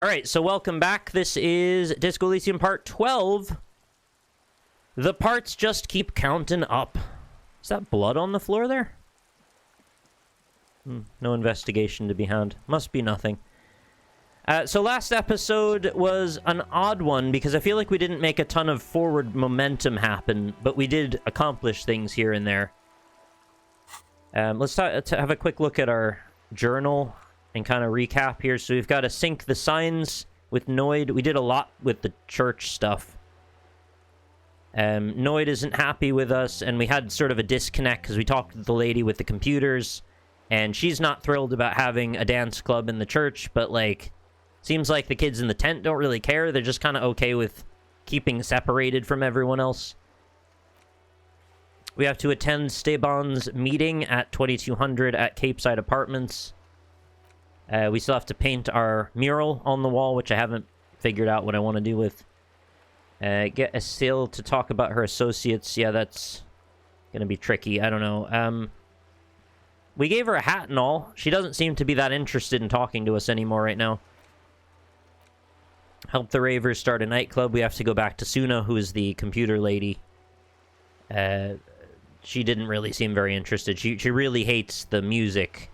All right, so welcome back. This is Disco Elysium Part 12. The parts just keep counting up. Is that blood on the floor there? No investigation to be had. Must be nothing. So last episode was an odd one because I feel like we didn't make a ton of forward momentum happen, but we did accomplish things here and there. Let's have a quick look at our journal and kind of recap here. So we've got to sync the signs with Noid. We did a lot with the church stuff. Noid isn't happy with us, and we had sort of a disconnect because we talked to the lady with the computers, and she's not thrilled about having a dance club in the church, but, like, seems like the kids in the tent don't really care. They're just kind of okay with keeping separated from everyone else. We have to attend Steban's meeting at 2200 at Capeside Apartments. We still have to paint our mural on the wall, which I haven't figured out what I want to do with. Get Estelle to talk about her associates. Yeah, that's going to be tricky. I don't know. We gave her a hat and all. She doesn't seem to be that interested in talking to us anymore right now. Help the Ravers start a nightclub. We have to go back to Suna, who is the computer lady. She didn't really seem very interested. She really hates the music.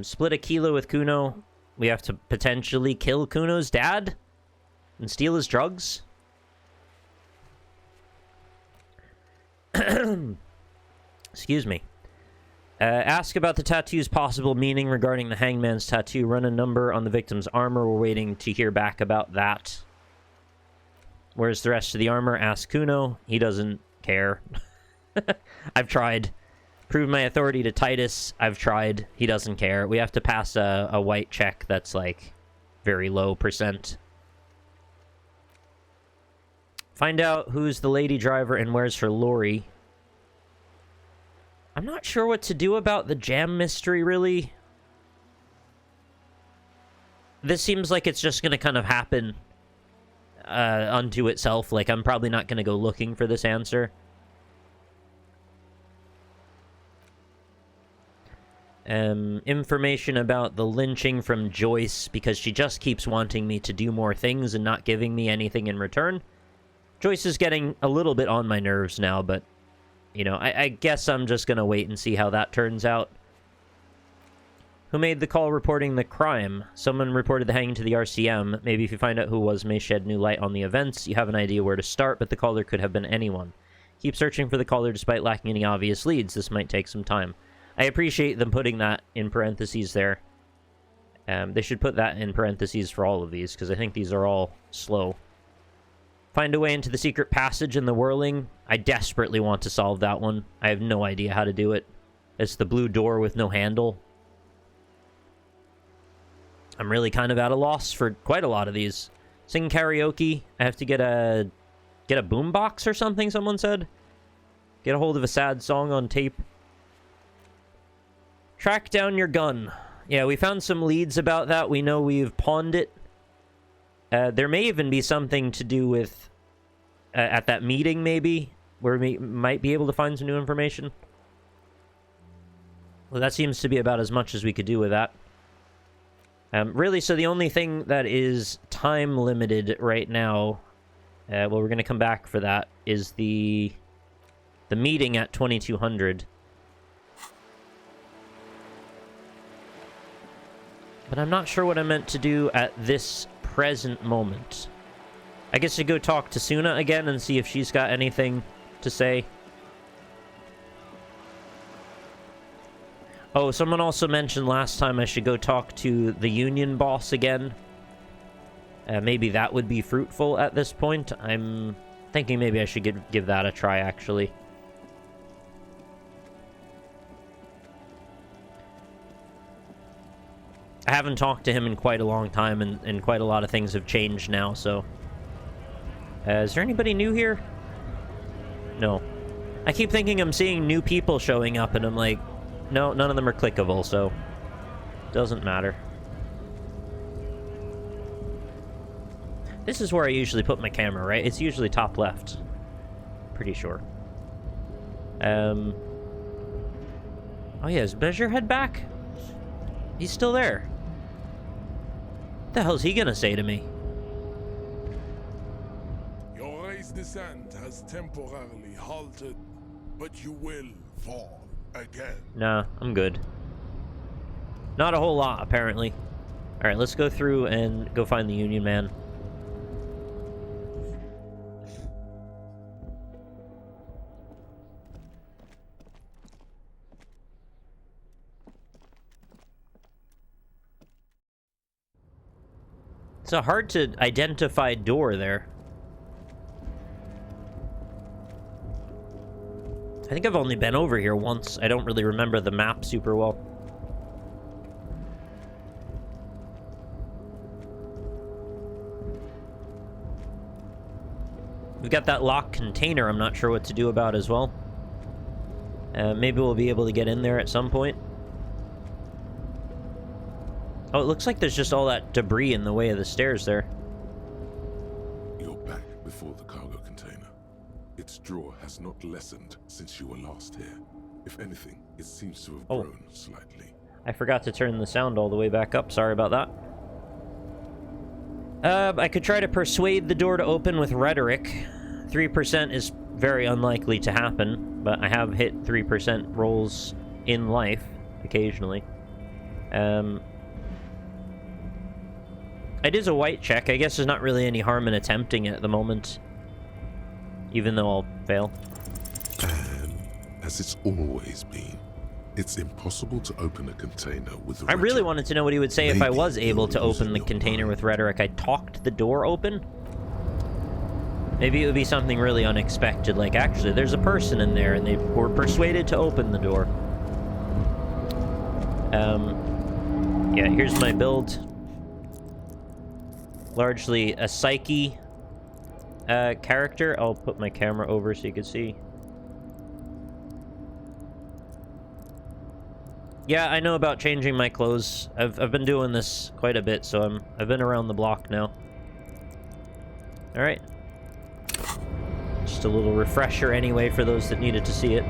Split a kilo with Kuno. We have to potentially kill Kuno's dad and steal his drugs. Excuse me. Ask about the tattoo's possible meaning regarding the hangman's tattoo. Run a number on the victim's armor. We're waiting to hear back about that. Where's the rest of the armor? Ask Kuno. He doesn't care. I've tried. Prove my authority to Titus. I've tried. He doesn't care. We have to pass a white check that's, like, very low %. Find out who's the lady driver and where's her lorry. I'm not sure what to do about the jam mystery, really. This seems like it's just going to kind of happen unto itself. Like, I'm probably not going to go looking for this answer. Information about the lynching from Joyce, because she just keeps wanting me to do more things and not giving me anything in return. Joyce is getting a little bit on my nerves now, but, you know, I guess I'm just going to wait and see how that turns out. Who made the call reporting the crime? Someone reported the hanging to the RCM. Maybe if you find out who it was, may shed new light on the events. You have an idea where to start, but the caller could have been anyone. Keep searching for the caller despite lacking any obvious leads. This might take some time. I appreciate them putting that in parentheses there. They should put that in parentheses for all of these, because I think these are all slow. Find a way into the secret passage in the whirling. I desperately want to solve that one. I have no idea how to do it. It's the blue door with no handle. I'm really kind of at a loss for quite a lot of these. Sing karaoke. I have to get a boombox or something, someone said. Get a hold of a sad song on tape. Track down your gun. Yeah, we found some leads about that. We know we've pawned it. There may even be something to do with... at that meeting, maybe? Where we might be able to find some new information. Well, that seems to be about as much as we could do with that. Really, so the only thing that is time-limited right now... well, we're going to come back for that, is the meeting at 2200. But I'm not sure what I meant to do at this present moment. I guess I go talk to Suna again and see if she's got anything to say. Oh, someone also mentioned last time I should go talk to the union boss again. Maybe that would be fruitful at this point. I'm thinking maybe I should give that a try, actually. I haven't talked to him in quite a long time, and quite a lot of things have changed now, so... is there anybody new here? No. I keep thinking I'm seeing new people showing up, and I'm like, no, none of them are clickable, so... doesn't matter. This is where I usually put my camera, right? It's usually top left. Pretty sure. Oh yeah, is Measurehead back? He's still there. the hell's he gonna say to me? Your race descent has temporarily halted, but you will fall again. Nah, I'm good. Not a whole lot, apparently. Alright, let's go through and go find the Union Man. It's a hard to identify door there. I think I've only been over here once. I don't really remember the map super well. We've got that locked container I'm not sure what to do about as well. Maybe we'll be able to get in there at some point. Oh, it looks like there's just all that debris in the way of the stairs there. You're back before the cargo container. Its draw has not lessened since you were last here. If anything, it seems to have grown slightly. I forgot to turn the sound all the way back up. Sorry about that. I could try to persuade the door to open with rhetoric. 3% is very unlikely to happen, but I have hit 3% rolls in life occasionally. It is a white check. I guess there's not really any harm in attempting it at the moment, even though I'll fail. And as it's always been, it's impossible to open a container with rhetoric. I really wanted to know what he would say if I Maybe was able to you're open the losing your container mind. with rhetoric. I talked the door open? Maybe it would be something really unexpected, like actually there's a person in there and they were persuaded to open the door. Yeah, here's my build. Largely a psyche character. I'll put my camera over so you can see. Yeah, I know about changing my clothes. I've been doing this quite a bit, so I've been around the block now. All right. Just a little refresher anyway for those that needed to see it.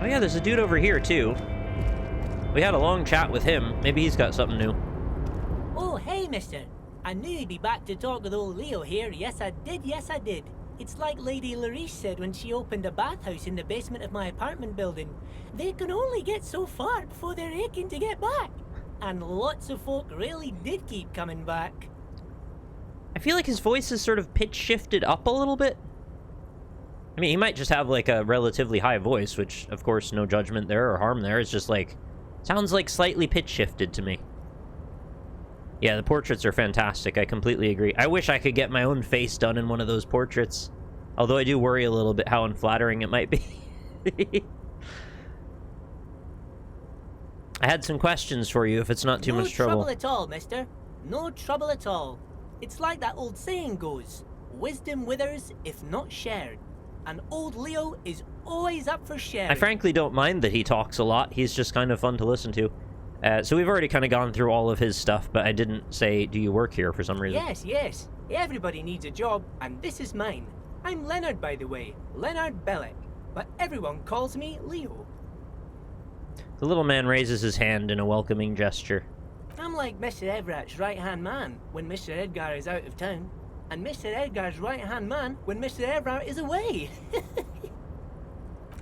Oh yeah, there's a dude over here too. We had a long chat with him. Maybe he's got something new. Oh, hey, mister. I knew you'd be back to talk with old Leo here. Yes, I did. Yes, I did. It's like Lady Larice said when she opened a bathhouse in the basement of my apartment building. They can only get so far before they're aching to get back. And lots of folk really did keep coming back. I feel like his voice is sort of pitch shifted up a little bit. I mean, he might just have like a relatively high voice, which of course no judgment there or harm there. It's just like, sounds like slightly pitch shifted to me. Yeah, the portraits are fantastic. I completely agree. I wish I could get my own face done in one of those portraits. Although I do worry a little bit how unflattering it might be. I had some questions for you if it's not too much trouble. No trouble at all, mister. No trouble at all. It's like that old saying goes, wisdom withers if not shared. And old Leo is always up for sharing. I frankly don't mind that he talks a lot. He's just kind of fun to listen to. So we've already kind of gone through all of his stuff, but I didn't say, do you work here for some reason? Yes, yes. Everybody needs a job, and this is mine. I'm Leonard, by the way. Leonard Bellick. But everyone calls me Leo. The little man raises his hand in a welcoming gesture. I'm like Mr. Everett's right-hand man when Mr. Edgar is out of town, and Mr. Edgar's right-hand man when Mr. Everett is away.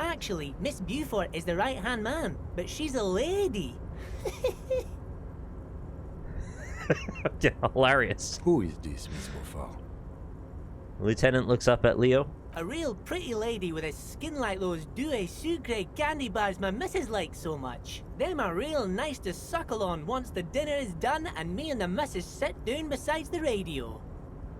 Actually, Miss Beaufort is the right-hand man, but she's a lady. Yeah, hilarious. Who is this, Miss Beaufort? The lieutenant looks up at Leo. A real pretty lady with a skin like those Douai Sucre candy bars my missus likes so much. Them are real nice to suckle on once the dinner is done and me and the missus sit down beside the radio.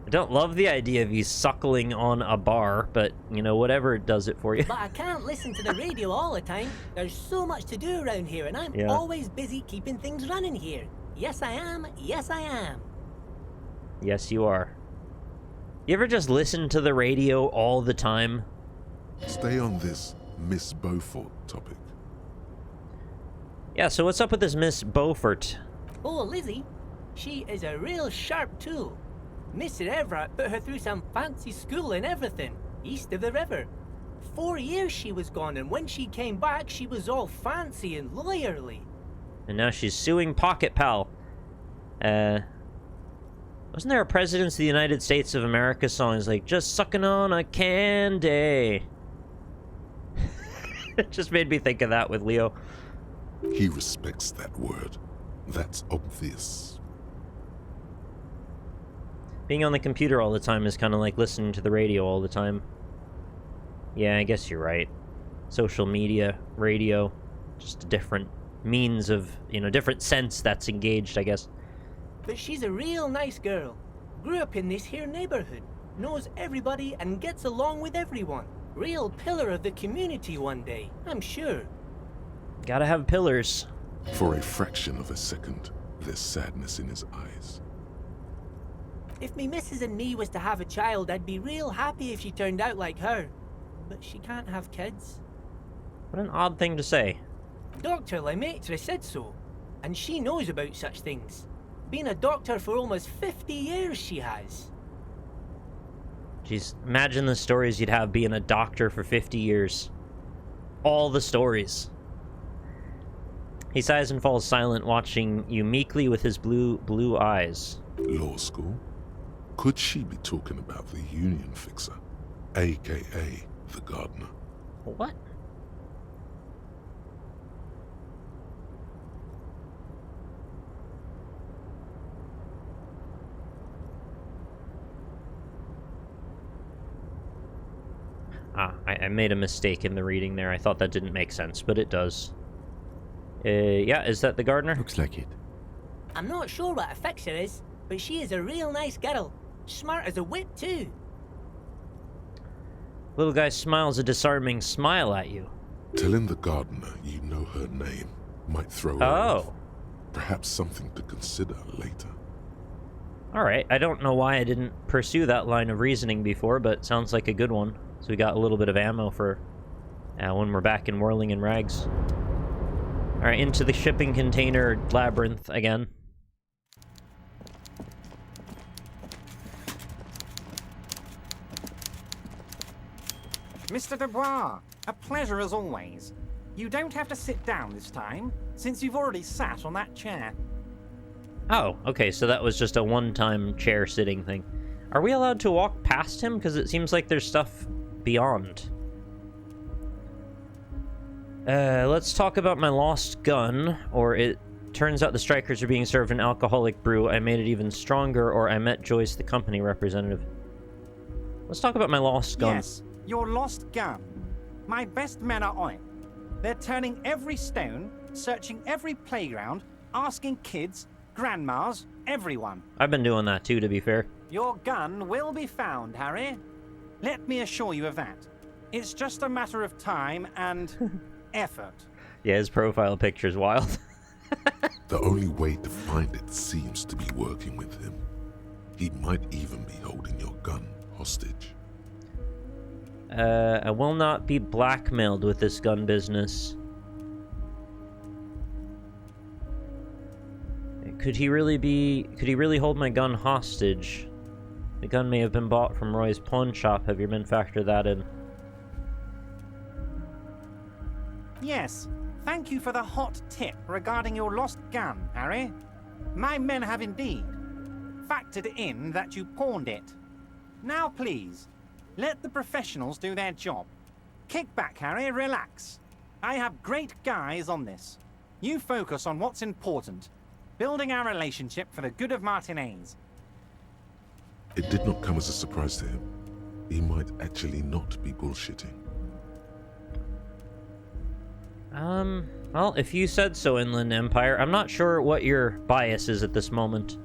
I don't love the idea of you suckling on a bar, but, you know, whatever does it for you. But I can't listen to the radio all the time. There's so much to do around here, and I'm always busy keeping things running here. Yes, I am. Yes, I am. Yes, you are. You ever just listen to the radio all the time? Stay on this Miss Beaufort topic. Yeah, so what's up with this Miss Beaufort? Oh, Lizzie. She is a real sharp tool. Mr. Everett put her through some fancy school and everything, east of the river. 4 years she was gone, and when she came back, she was all fancy and lawyerly. And now she's suing Pocket Pal. Wasn't there a Presidents of the United States of America song? It's like, just sucking on a candy. It just made me think of that with Leo. He respects that word. That's obvious. Being on the computer all the time is kind of like listening to the radio all the time. Yeah, I guess you're right. Social media, radio, just a different means of, different sense that's engaged, I guess. But she's a real nice girl. Grew up in this here neighborhood. Knows everybody and gets along with everyone. Real pillar of the community one day, I'm sure. Gotta have pillars. For a fraction of a second, there's sadness in his eyes. If me missus and me was to have a child, I'd be real happy if she turned out like her. But she can't have kids. What an odd thing to say. Dr. Lemaitre said so. And she knows about such things. Been a doctor for almost 50 years, she has. Jeez, imagine the stories you'd have being a doctor for 50 years. All the stories. He sighs and falls silent, watching you meekly with his blue eyes. Law school? Could she be talking about the union fixer, aka the gardener? What? I made a mistake in the reading there. I thought that didn't make sense, but it does. Yeah, is that the gardener? Looks like it. I'm not sure what a fixer is, but she is a real nice girl. Smart as a whip, too. Little guy smiles a disarming smile at you. Telling the gardener you know her name might throw her off. Oh. Perhaps something to consider later. Alright, I don't know why I didn't pursue that line of reasoning before, but sounds like a good one. So we got a little bit of ammo for when we're back in Whirling in Rags. Alright, into the shipping container labyrinth again. Mr. Dubois, a pleasure as always. You don't have to sit down this time, since you've already sat on that chair. Oh, okay, so that was just a one-time chair sitting thing. Are we allowed to walk past him? Because it seems like there's stuff beyond. Let's talk about my lost gun, or it turns out the strikers are being served an alcoholic brew. I made it even stronger, or I met Joyce, the company representative. Let's talk about my lost gun. Yes, your lost gun. My best men are on it. They're turning every stone, searching every playground, asking kids, grandmas, everyone. I've been doing that too, to be fair. Your gun will be found, Harry. Let me assure you of that. It's just a matter of time and effort. Yeah, his profile picture's wild. The only way to find it seems to be working with him. He might even be holding your gun hostage. I will not be blackmailed with this gun business. Could he really hold my gun hostage? The gun may have been bought from Roy's pawn shop. Have your men factored that in? Yes, thank you for the hot tip regarding your lost gun, Harry. My men have indeed factored in that you pawned it. Now please, let the professionals do their job. Kick back, Harry, relax. I have great guys on this. You focus on what's important, building our relationship for the good of Martinez. It did not come as a surprise to him. He might actually not be bullshitting. Well, if you said so, Inland Empire. I'm not sure what your bias is at this moment.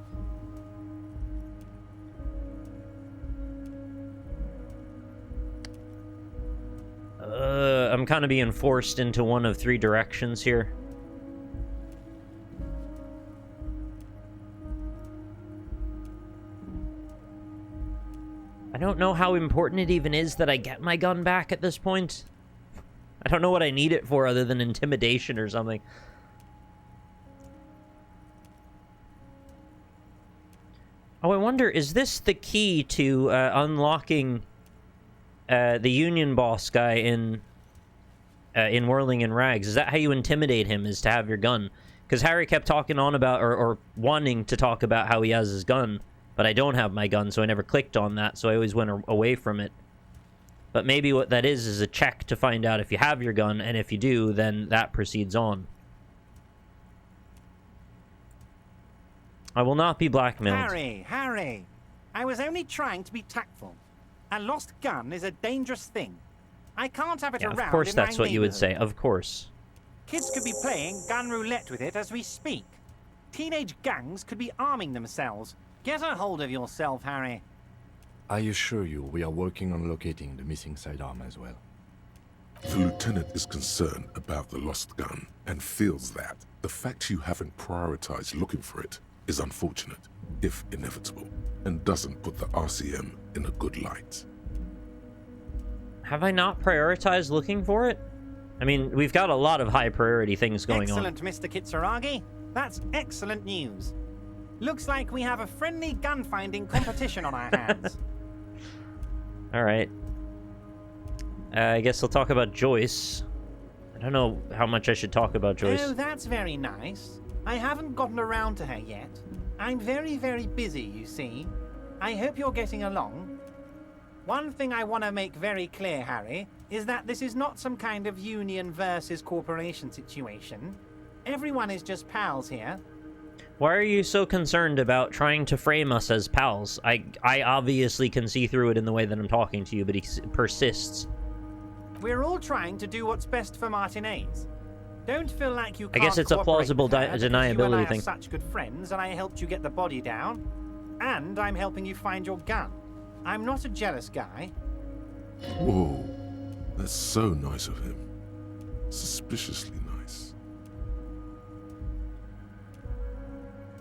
I'm kind of being forced into one of three directions here. I don't know how important it even is that I get my gun back at this point. I don't know what I need it for other than intimidation or something. Oh, I wonder, is this the key to unlocking the Union boss guy in Whirling in Rags? Is that how you intimidate him, is to have your gun? Because Harry kept talking on about, or wanting to talk about how he has his gun, but I don't have my gun, so I never clicked on that, so I always went away from it. But maybe what that is a check to find out if you have your gun, and if you do, then that proceeds on. I will not be blackmailed. Harry! I was only trying to be tactful. A lost gun is a dangerous thing. I can't have it Yeah, around. of course in that's my what you would say. neighborhood. Of course. Kids could be playing gun roulette with it as we speak. Teenage gangs could be arming themselves. Get a hold of yourself, Harry. I assure you, we are working on locating the missing sidearm as well. The lieutenant is concerned about the lost gun and feels that the fact you haven't prioritized looking for it is unfortunate, if inevitable, and doesn't put the RCM in a good light. Have I not prioritized looking for it? I mean, we've got a lot of high priority things going on. Excellent, Mr. Kitsuragi. That's excellent news. Looks like we have a friendly gun-finding competition on our hands. Alright. I guess I'll talk about Joyce. I don't know how much I should talk about Joyce. Oh, that's very nice. I haven't gotten around to her yet. I'm very, very busy, you see. I hope you're getting along. One thing I want to make very clear, Harry, is that this is not some kind of union versus corporation situation. Everyone is just pals here. Why are you so concerned about trying to frame us as pals? I obviously can see through it in the way that I'm talking to you, but he persists. We're all trying to do what's best for Martinez. Don't feel like you I can't guess it's a cooperate plausible with her because you and I deniability are thing. such good friends, and I helped you get the body down, and I'm helping you find your gun. I'm not a jealous guy. Whoa, that's so nice of him. Suspiciously nice.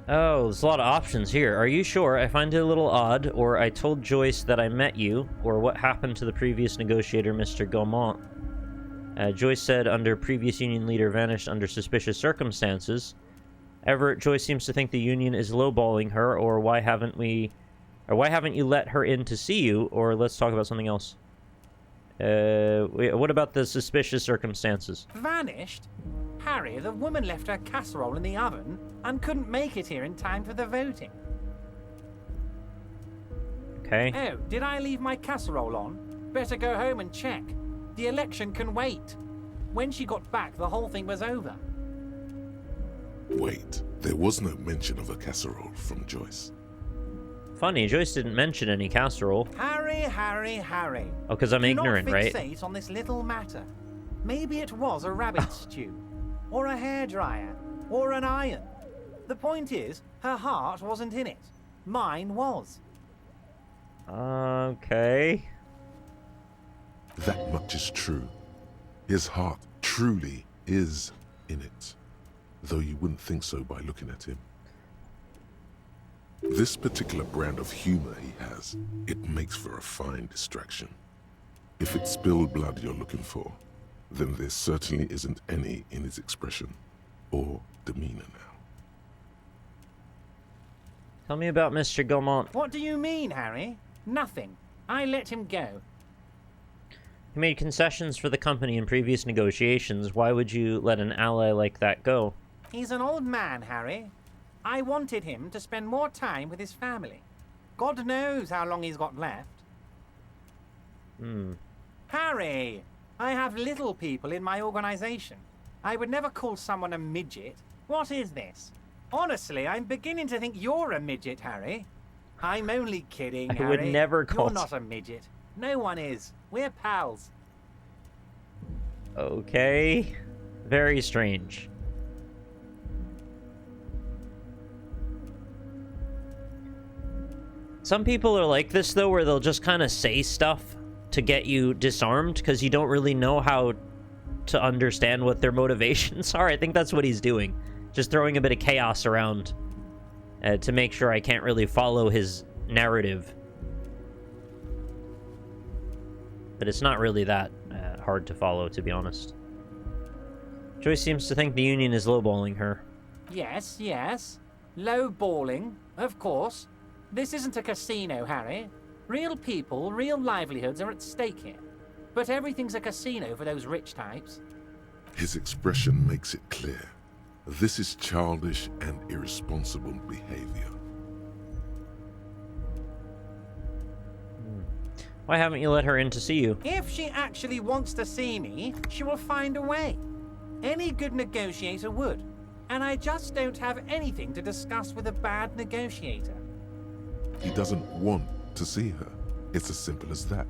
Oh, there's a lot of options here. Are you sure? I find it a little odd, or I told Joyce that I met you, or what happened to the previous negotiator, Mr. Gaumont. Joyce said under previous union leader vanished under suspicious circumstances. Everett, Joyce seems to think the union is lowballing her, or why haven't you let her in to see you, or let's talk about something else. What about the suspicious circumstances? Vanished? Harry, the woman left her casserole in the oven and couldn't make it here in time for the voting. Okay. Oh, did I leave my casserole on? Better go home and check. The election can wait. When she got back, the whole thing was over. Wait, there was no mention of a casserole from Joyce. Funny, Joyce didn't mention any casserole. Harry. Oh, because I'm ignorant, right? Do not fixate on this little matter. Maybe it was a rabbit stew, or a hairdryer, or an iron. The point is, her heart wasn't in it. Mine was. Okay. That much is true. His heart truly is in it, though you wouldn't think so by looking at him. This particular brand of humor he has, it makes for a fine distraction. If it's spilled blood you're looking for, then there certainly isn't any in his expression or demeanor now. Tell me about Mr. Gaumont. What do you mean, Harry? Nothing. I let him go. He made concessions for the company in previous negotiations. Why would you let an ally like that go? He's an old man, Harry. I wanted him to spend more time with his family. God knows how long he's got left. Harry, I have little people in my organization. I would never call someone a midget. What is this? Honestly, I'm beginning to think you're a midget, Harry. I'm only kidding, Harry. I would never call... You're not a midget. No one is. We're pals. Okay. Very strange. Some people are like this, though, where they'll just kind of say stuff to get you disarmed because you don't really know how to understand what their motivations are. I think that's what he's doing. Just throwing a bit of chaos around to make sure I can't really follow his narrative. But it's not really that hard to follow, to be honest. Joyce seems to think the Union is lowballing her. Yes. Low balling, of course. This isn't a casino, Harry. Real people, real livelihoods are at stake here. But everything's a casino for those rich types. His expression makes it clear. This is childish and irresponsible behavior. Why haven't you let her in to see you? If she actually wants to see me, she will find a way. Any good negotiator would. And I just don't have anything to discuss with a bad negotiator. He doesn't want to see her. It's as simple as that.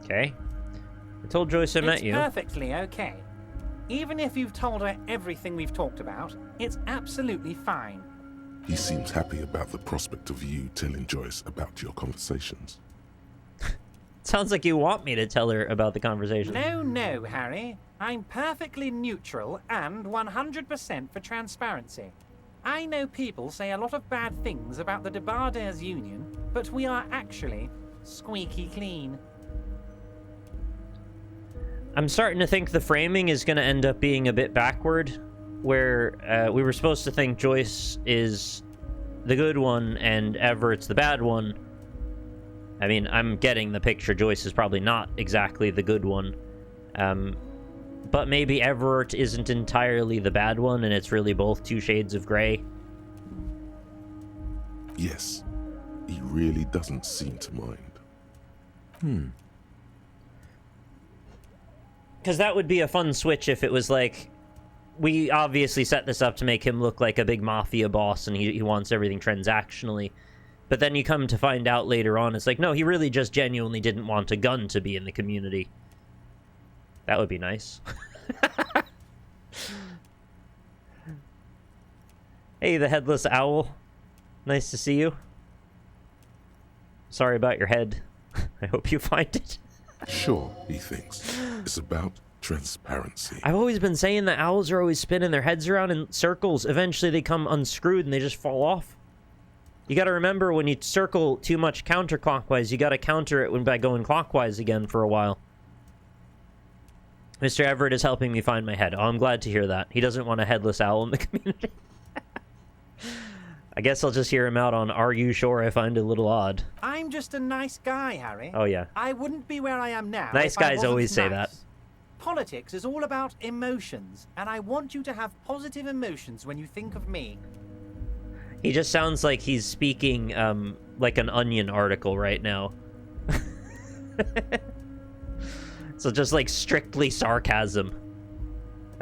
Okay. I told Joyce I met you. It's perfectly okay. Even if you've told her everything we've talked about, it's absolutely fine. He seems happy about the prospect of you telling Joyce about your conversations. Sounds like you want me to tell her about the conversation. No, Harry. I'm perfectly neutral and 100% for transparency. I know people say a lot of bad things about the Debarders Union, but we are actually squeaky clean. I'm starting to think the framing is going to end up being a bit backward, where we were supposed to think Joyce is the good one and Everett's the bad one. I mean, I'm getting the picture. Joyce is probably not exactly the good one. But maybe Everett isn't entirely the bad one, and it's really both two shades of gray. Yes, he really doesn't seem to mind. Because that would be a fun switch if it was like, we obviously set this up to make him look like a big mafia boss and he wants everything transactionally. But then you come to find out later on, it's like, no, he really just genuinely didn't want a gun to be in the community. That would be nice. Hey, the headless owl. Nice to see you. Sorry about your head. I hope you find it. Sure, he thinks. It's about transparency. I've always been saying that owls are always spinning their heads around in circles. Eventually they come unscrewed and they just fall off. You gotta remember, when you circle too much counterclockwise, you gotta counter it by going clockwise again for a while. Mr. Everett is helping me find my head. Oh, I'm glad to hear that. He doesn't want a headless owl in the community. I guess I'll just hear him out on Are You Sure I Find It a Little Odd. I'm just a nice guy, Harry. Oh, yeah. I wouldn't be where I am now. Nice if I guys wasn't always say nice. that. Politics is all about emotions, and I want you to have positive emotions when you think of me. He just sounds like he's speaking like an Onion article right now. So just like strictly sarcasm.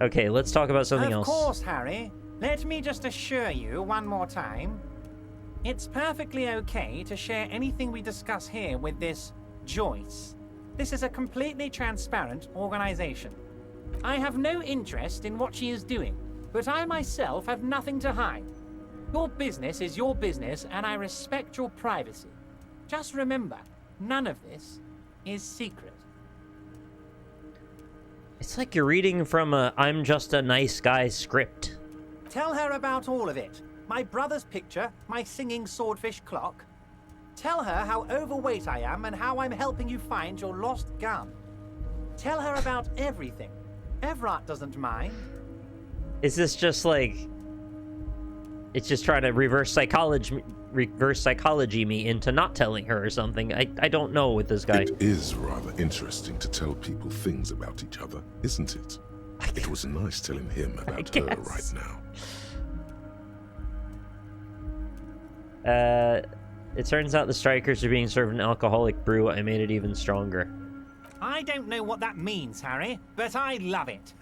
Okay, let's talk about something else. Of course, Harry. Let me just assure you one more time. It's perfectly okay to share anything we discuss here with this Joyce. This is a completely transparent organization. I have no interest in what she is doing, but I myself have nothing to hide. Your business is your business, and I respect your privacy. Just remember, none of this is secret. It's like you're reading from a I'm Just a Nice Guy script. Tell her about all of it. My brother's picture, my singing swordfish clock. Tell her how overweight I am and how I'm helping you find your lost gun. Tell her about everything. Everett doesn't mind. Is this just like... It's just trying to reverse psychology me into not telling her or something. I don't know with this guy. It is rather interesting to tell people things about each other, isn't it? It was nice telling him about her right now. It turns out the strikers are being served an alcoholic brew. I made it even stronger. I don't know what that means, Harry, but I love it.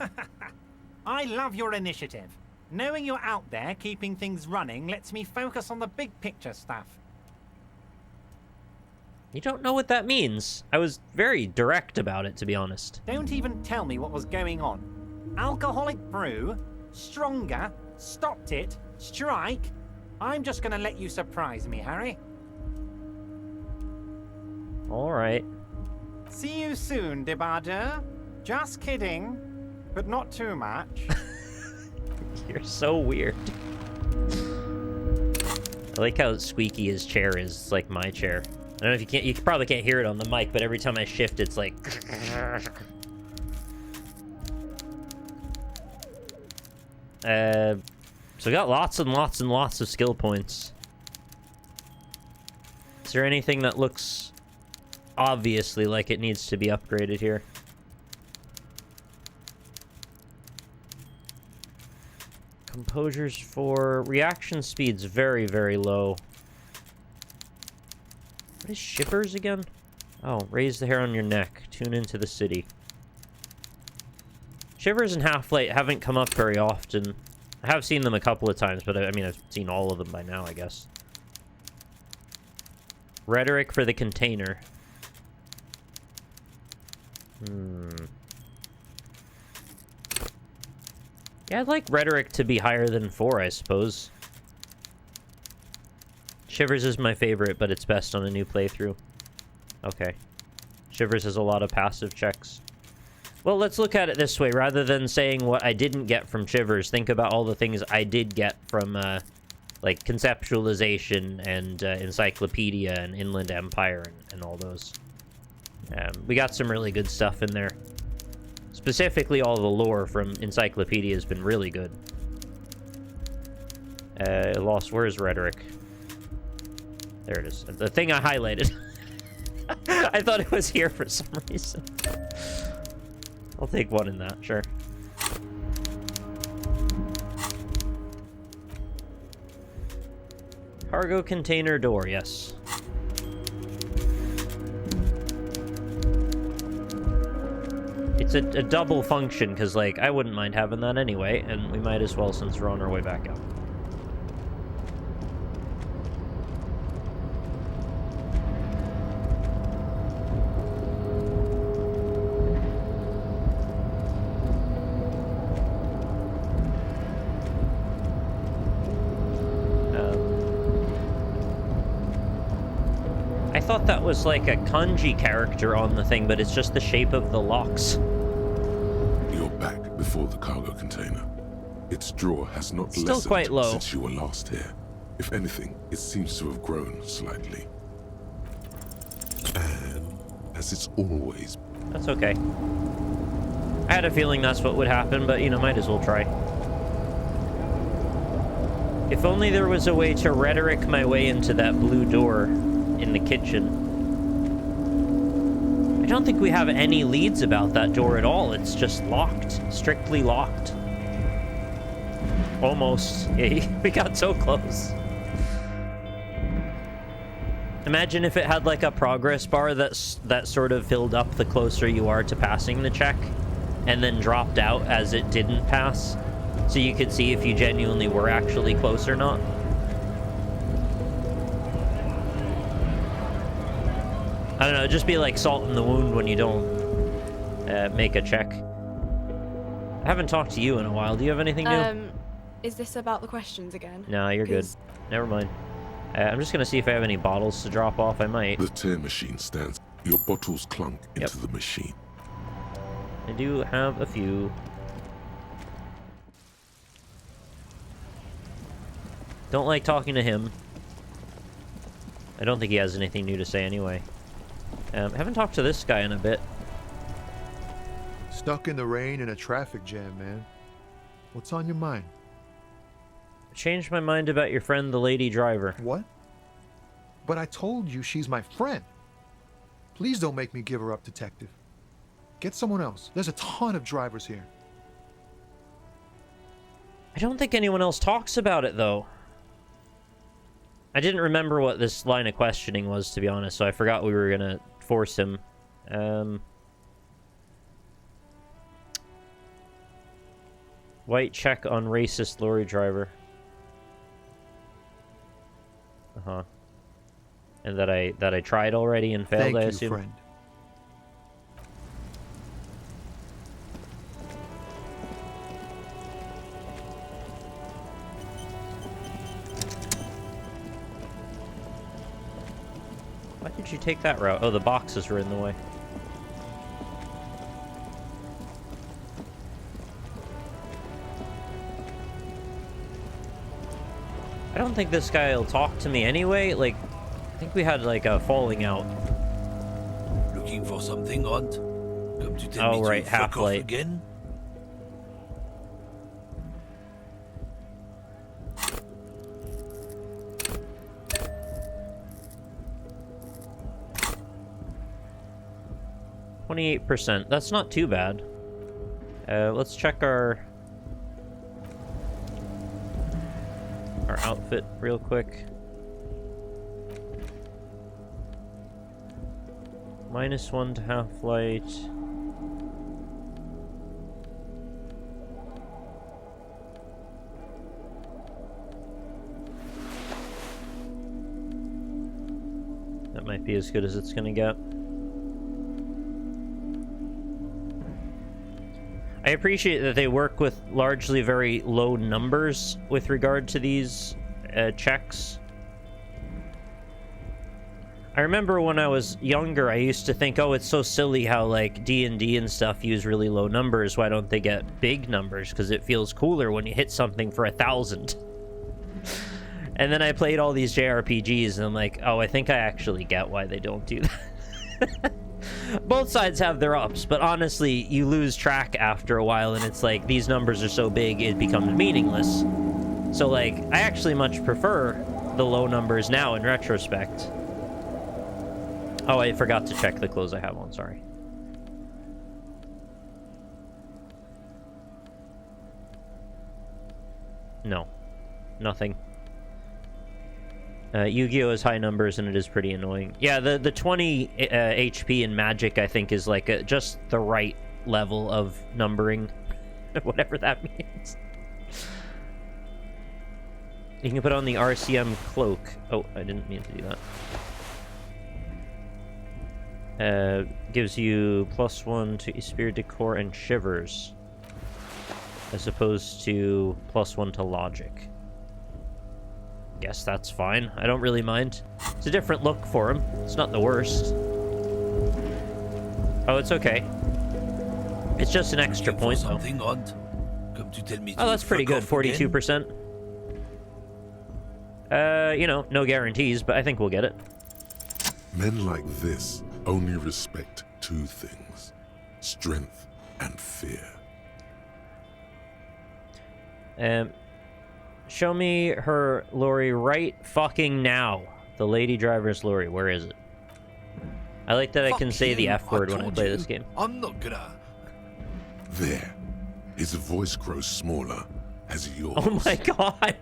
I love your initiative. Knowing you're out there keeping things running lets me focus on the big picture stuff. You don't know what that means. I was very direct about it, to be honest. Don't even tell me what was going on. Alcoholic brew, stronger, stopped it, strike. I'm just gonna let you surprise me, Harry. All right. See you soon, Debarder. Just kidding, but not too much. You're so weird. I like how squeaky his chair is. It's like my chair. I don't know if you can't. You probably can't hear it on the mic, but every time I shift, it's like. So we got lots and lots and lots of skill points. Is there anything that looks obviously like it needs to be upgraded here? Composure's 4. Reaction speed's very, very low. What is shivers again? Oh, raise the hair on your neck. Tune into the city. Shivers and Half-Light haven't come up very often. I have seen them a couple of times, but I mean, I've seen all of them by now, I guess. Rhetoric for the container. Yeah, I'd like Rhetoric to be higher than 4, I suppose. Shivers is my favorite, but it's best on a new playthrough. Okay. Shivers has a lot of passive checks. Well, let's look at it this way. Rather than saying what I didn't get from Shivers, think about all the things I did get from, like, Conceptualization and Encyclopedia and Inland Empire and all those. We got some really good stuff in there. Specifically, all the lore from Encyclopedia has been really good. Where's Rhetoric? There it is. The thing I highlighted. I thought it was here for some reason. I'll take one in that, sure. Cargo container door, yes. It's a double function, because, like, I wouldn't mind having that anyway, and we might as well since we're on our way back out. I thought that was like a kanji character on the thing, but it's just the shape of the locks. You're back before the cargo container. Its drawer has not Still lessened quite low. since you were last here. If anything, it seems to have grown slightly. And as it's always... That's okay. I had a feeling that's what would happen, but, you know, might as well try. If only there was a way to rhetoric my way into that blue door in the kitchen. I don't think we have any leads about that door at all. It's just locked. Strictly locked. Almost. Yeah, we got so close. Imagine if it had like a progress bar that sort of filled up the closer you are to passing the check, and then dropped out as it didn't pass, so you could see if you genuinely were actually close or not. I don't know, it'd just be like salt in the wound when you don't make a check. I haven't talked to you in a while. Do you have anything new? Is this about the questions again? No, you're good. Never mind. I'm just gonna see if I have any bottles to drop off. I might. The tear machine stands. Your bottles clunk into the machine. I do have a few. Don't like talking to him. I don't think he has anything new to say anyway. I haven't talked to this guy in a bit. Stuck in the rain in a traffic jam, man. What's on your mind? Changed my mind about your friend, the lady driver. What? But I told you she's my friend. Please don't make me give her up, detective. Get someone else. There's a ton of drivers here. I don't think anyone else talks about it, though. I didn't remember what this line of questioning was, to be honest, so I forgot we were gonna force him. White check on racist lorry driver. Uh-huh. And that I tried already and failed, I assume. Thank you, friend. Why did you take that route? Oh, the boxes were in the way. I don't think this guy will talk to me anyway. Like, I think we had like a falling out. Looking for something odd? Come to tell Oh, me right, to fuck off Half-Light. again? 28%. That's not too bad. Let's check our outfit real quick. -1 to half light. That might be as good as it's gonna get. I appreciate that they work with largely very low numbers with regard to these checks. I remember when I was younger, I used to think, oh, it's so silly how, like, D&D and stuff use really low numbers. Why don't they get big numbers? Because it feels cooler when you hit something for 1,000. And then I played all these JRPGs, and I'm like, oh, I think I actually get why they don't do that. Both sides have their ups, but honestly, you lose track after a while, and it's like, these numbers are so big, it becomes meaningless. So, like, I actually much prefer the low numbers now in retrospect. Oh, I forgot to check the clothes I have on, sorry. No. Nothing. Yu-Gi-Oh! Has high numbers, and it is pretty annoying. Yeah, the 20 HP in Magic, I think, is like just the right level of numbering. Whatever that means. You can put on the RCM cloak. Oh, I didn't mean to do that. Gives you +1 to Spirit Decor and Shivers, as opposed to +1 to Logic. Guess that's fine. I don't really mind. It's a different look for him. It's not the worst. Oh, it's okay. It's just an extra point, though. Oh, that's pretty good. 42%. You know, no guarantees, but I think we'll get it. Men like this only respect two things: strength and fear. Show me her lorry right fucking now. The lady driver's lorry. Where is it? I like that I can say the F word when I play this game. I'm not gonna... There. His voice grows smaller as yours. Oh my god.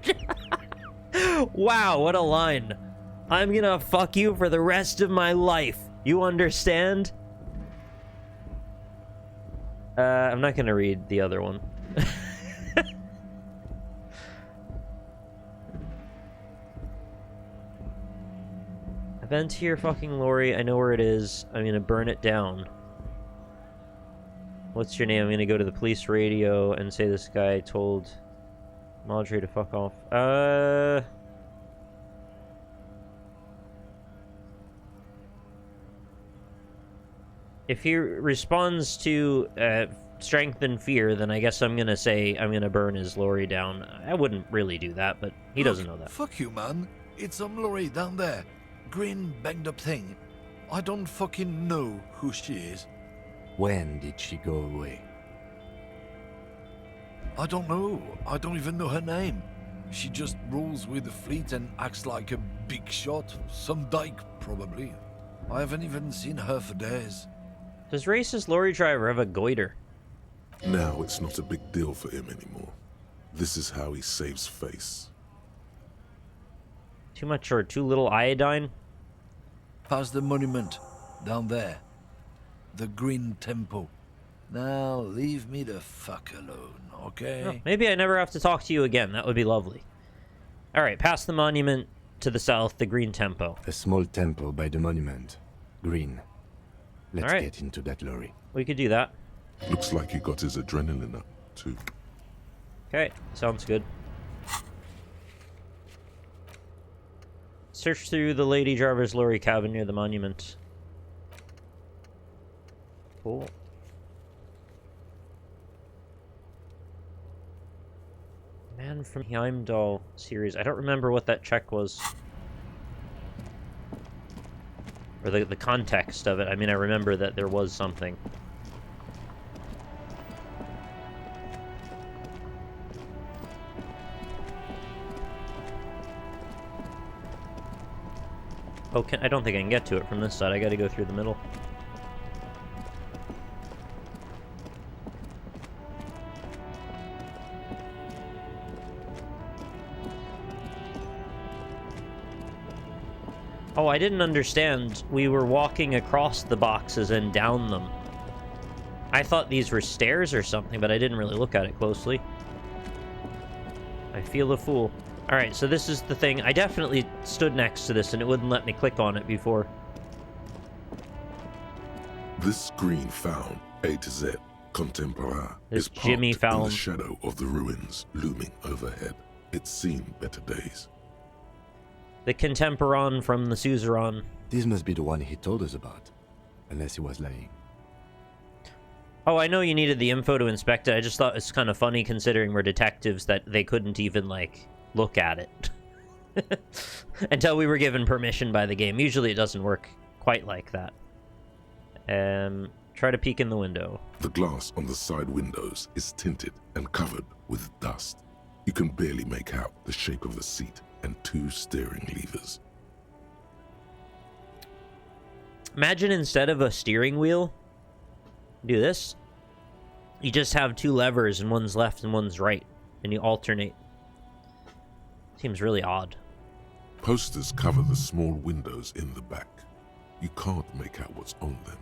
Wow, what a line. I'm gonna fuck you for the rest of my life. You understand? I'm not gonna read the other one. Vent to your fucking lorry. I know where it is. I'm gonna burn it down. What's your name? I'm gonna go to the police radio and say this guy told Madre to fuck off. If he responds to strength and fear, then I guess I'm gonna say I'm gonna burn his lorry down. I wouldn't really do that, but he doesn't know that. Fuck you, man. It's some lorry down there. Green, banged up thing. I don't fucking know who she is. When did she go away? I don't know. I don't even know her name. She just rolls with the fleet and acts like a big shot. Some dyke, probably. I haven't even seen her for days. Does racist lorry driver have a goiter? Now it's not a big deal for him anymore. This is how he saves face. Too much or too little iodine? Past the monument. Down there. The Green Temple. Now leave me the fuck alone, okay? Oh, maybe I never have to talk to you again. That would be lovely. Alright, past the monument to the south, the Green Temple. A small temple by the monument. Green. Let's get into that lorry. We could do that. Looks like he got his adrenaline up, too. Okay, sounds good. Search through the lady driver's lorry cabin near the monument. Cool. Man from Heimdall series. I don't remember what that check was. Or the context of it. I mean, I remember that there was something. Oh, I don't think I can get to it from this side. I gotta go through the middle. Oh, I didn't understand. We were walking across the boxes and down them. I thought these were stairs or something, but I didn't really look at it closely. I feel a fool. Alright, so this is the thing. I definitely stood next to this and it wouldn't let me click on it before. This screen found A to Z Contemporain This is Jimmy parked in found. the shadow of the ruins looming overhead. It's seen better days. The Contemporain from the Suzerain. This must be the one he told us about. Unless he was lying. Oh, I know you needed the info to inspect it. I just thought it's kind of funny considering we're detectives that they couldn't even, like, look at it. Until we were given permission by the game. Usually it doesn't work quite like that. Try to peek in the window. The glass on the side windows is tinted and covered with dust. You can barely make out the shape of the seat and 2 steering levers. Imagine instead of a steering wheel, do this. You just have 2 levers and one's left and one's right, and you alternate. Seems really odd. Posters cover the small windows in the back. You can't make out what's on them.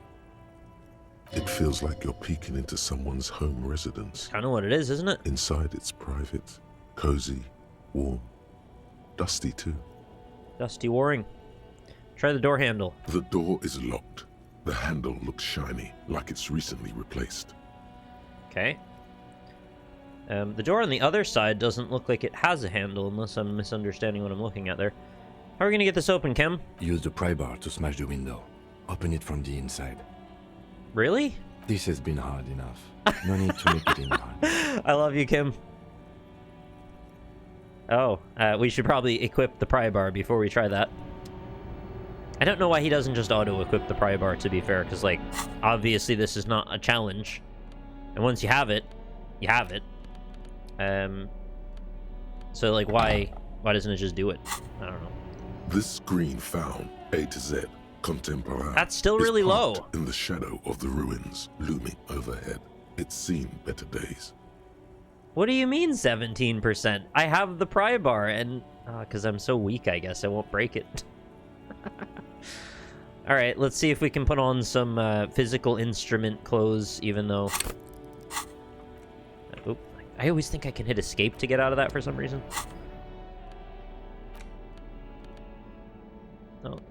It feels like you're peeking into someone's home residence. Kind of what it is, isn't it? Inside it's private, cozy, warm, dusty too. Dusty Waring. Try the door handle. The door is locked. The handle looks shiny, like it's recently replaced. Okay. The door on the other side doesn't look like it has a handle, unless I'm misunderstanding what I'm looking at there. How are we gonna get this open, Kim? Use the pry bar to smash the window. Open it from the inside. Really? This has been hard enough. No need to make it any harder. I love you, Kim. Oh, we should probably equip the pry bar before we try that. I don't know why he doesn't just auto-equip the pry bar, to be fair, because, like, obviously this is not a challenge. And once you have it, you have it. So, like, why doesn't it just do it? I don't know. This screen found A to Z Contemporain. That's still is really low. parked in the shadow of the ruins looming overhead. It's seen better days. What do you mean 17%? I have the pry bar, and... because I'm so weak, I guess I won't break it. Alright, let's see if we can put on some physical instrument clothes, even though... Oop. I always think I can hit escape to get out of that for some reason.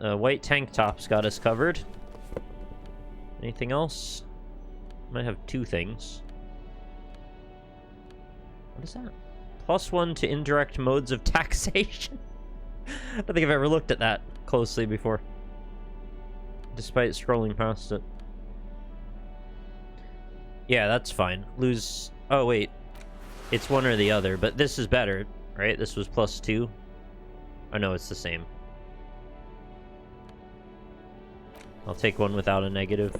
Oh, white tank top's got us covered. Anything else? Might have 2 things. What is that? +1 to indirect modes of taxation. I don't think I've ever looked at that closely before, despite scrolling past it. Yeah, that's fine. Lose... Oh, wait. It's one or the other, but this is better, right? This was +2. Oh, no, it's the same. I'll take one without a negative.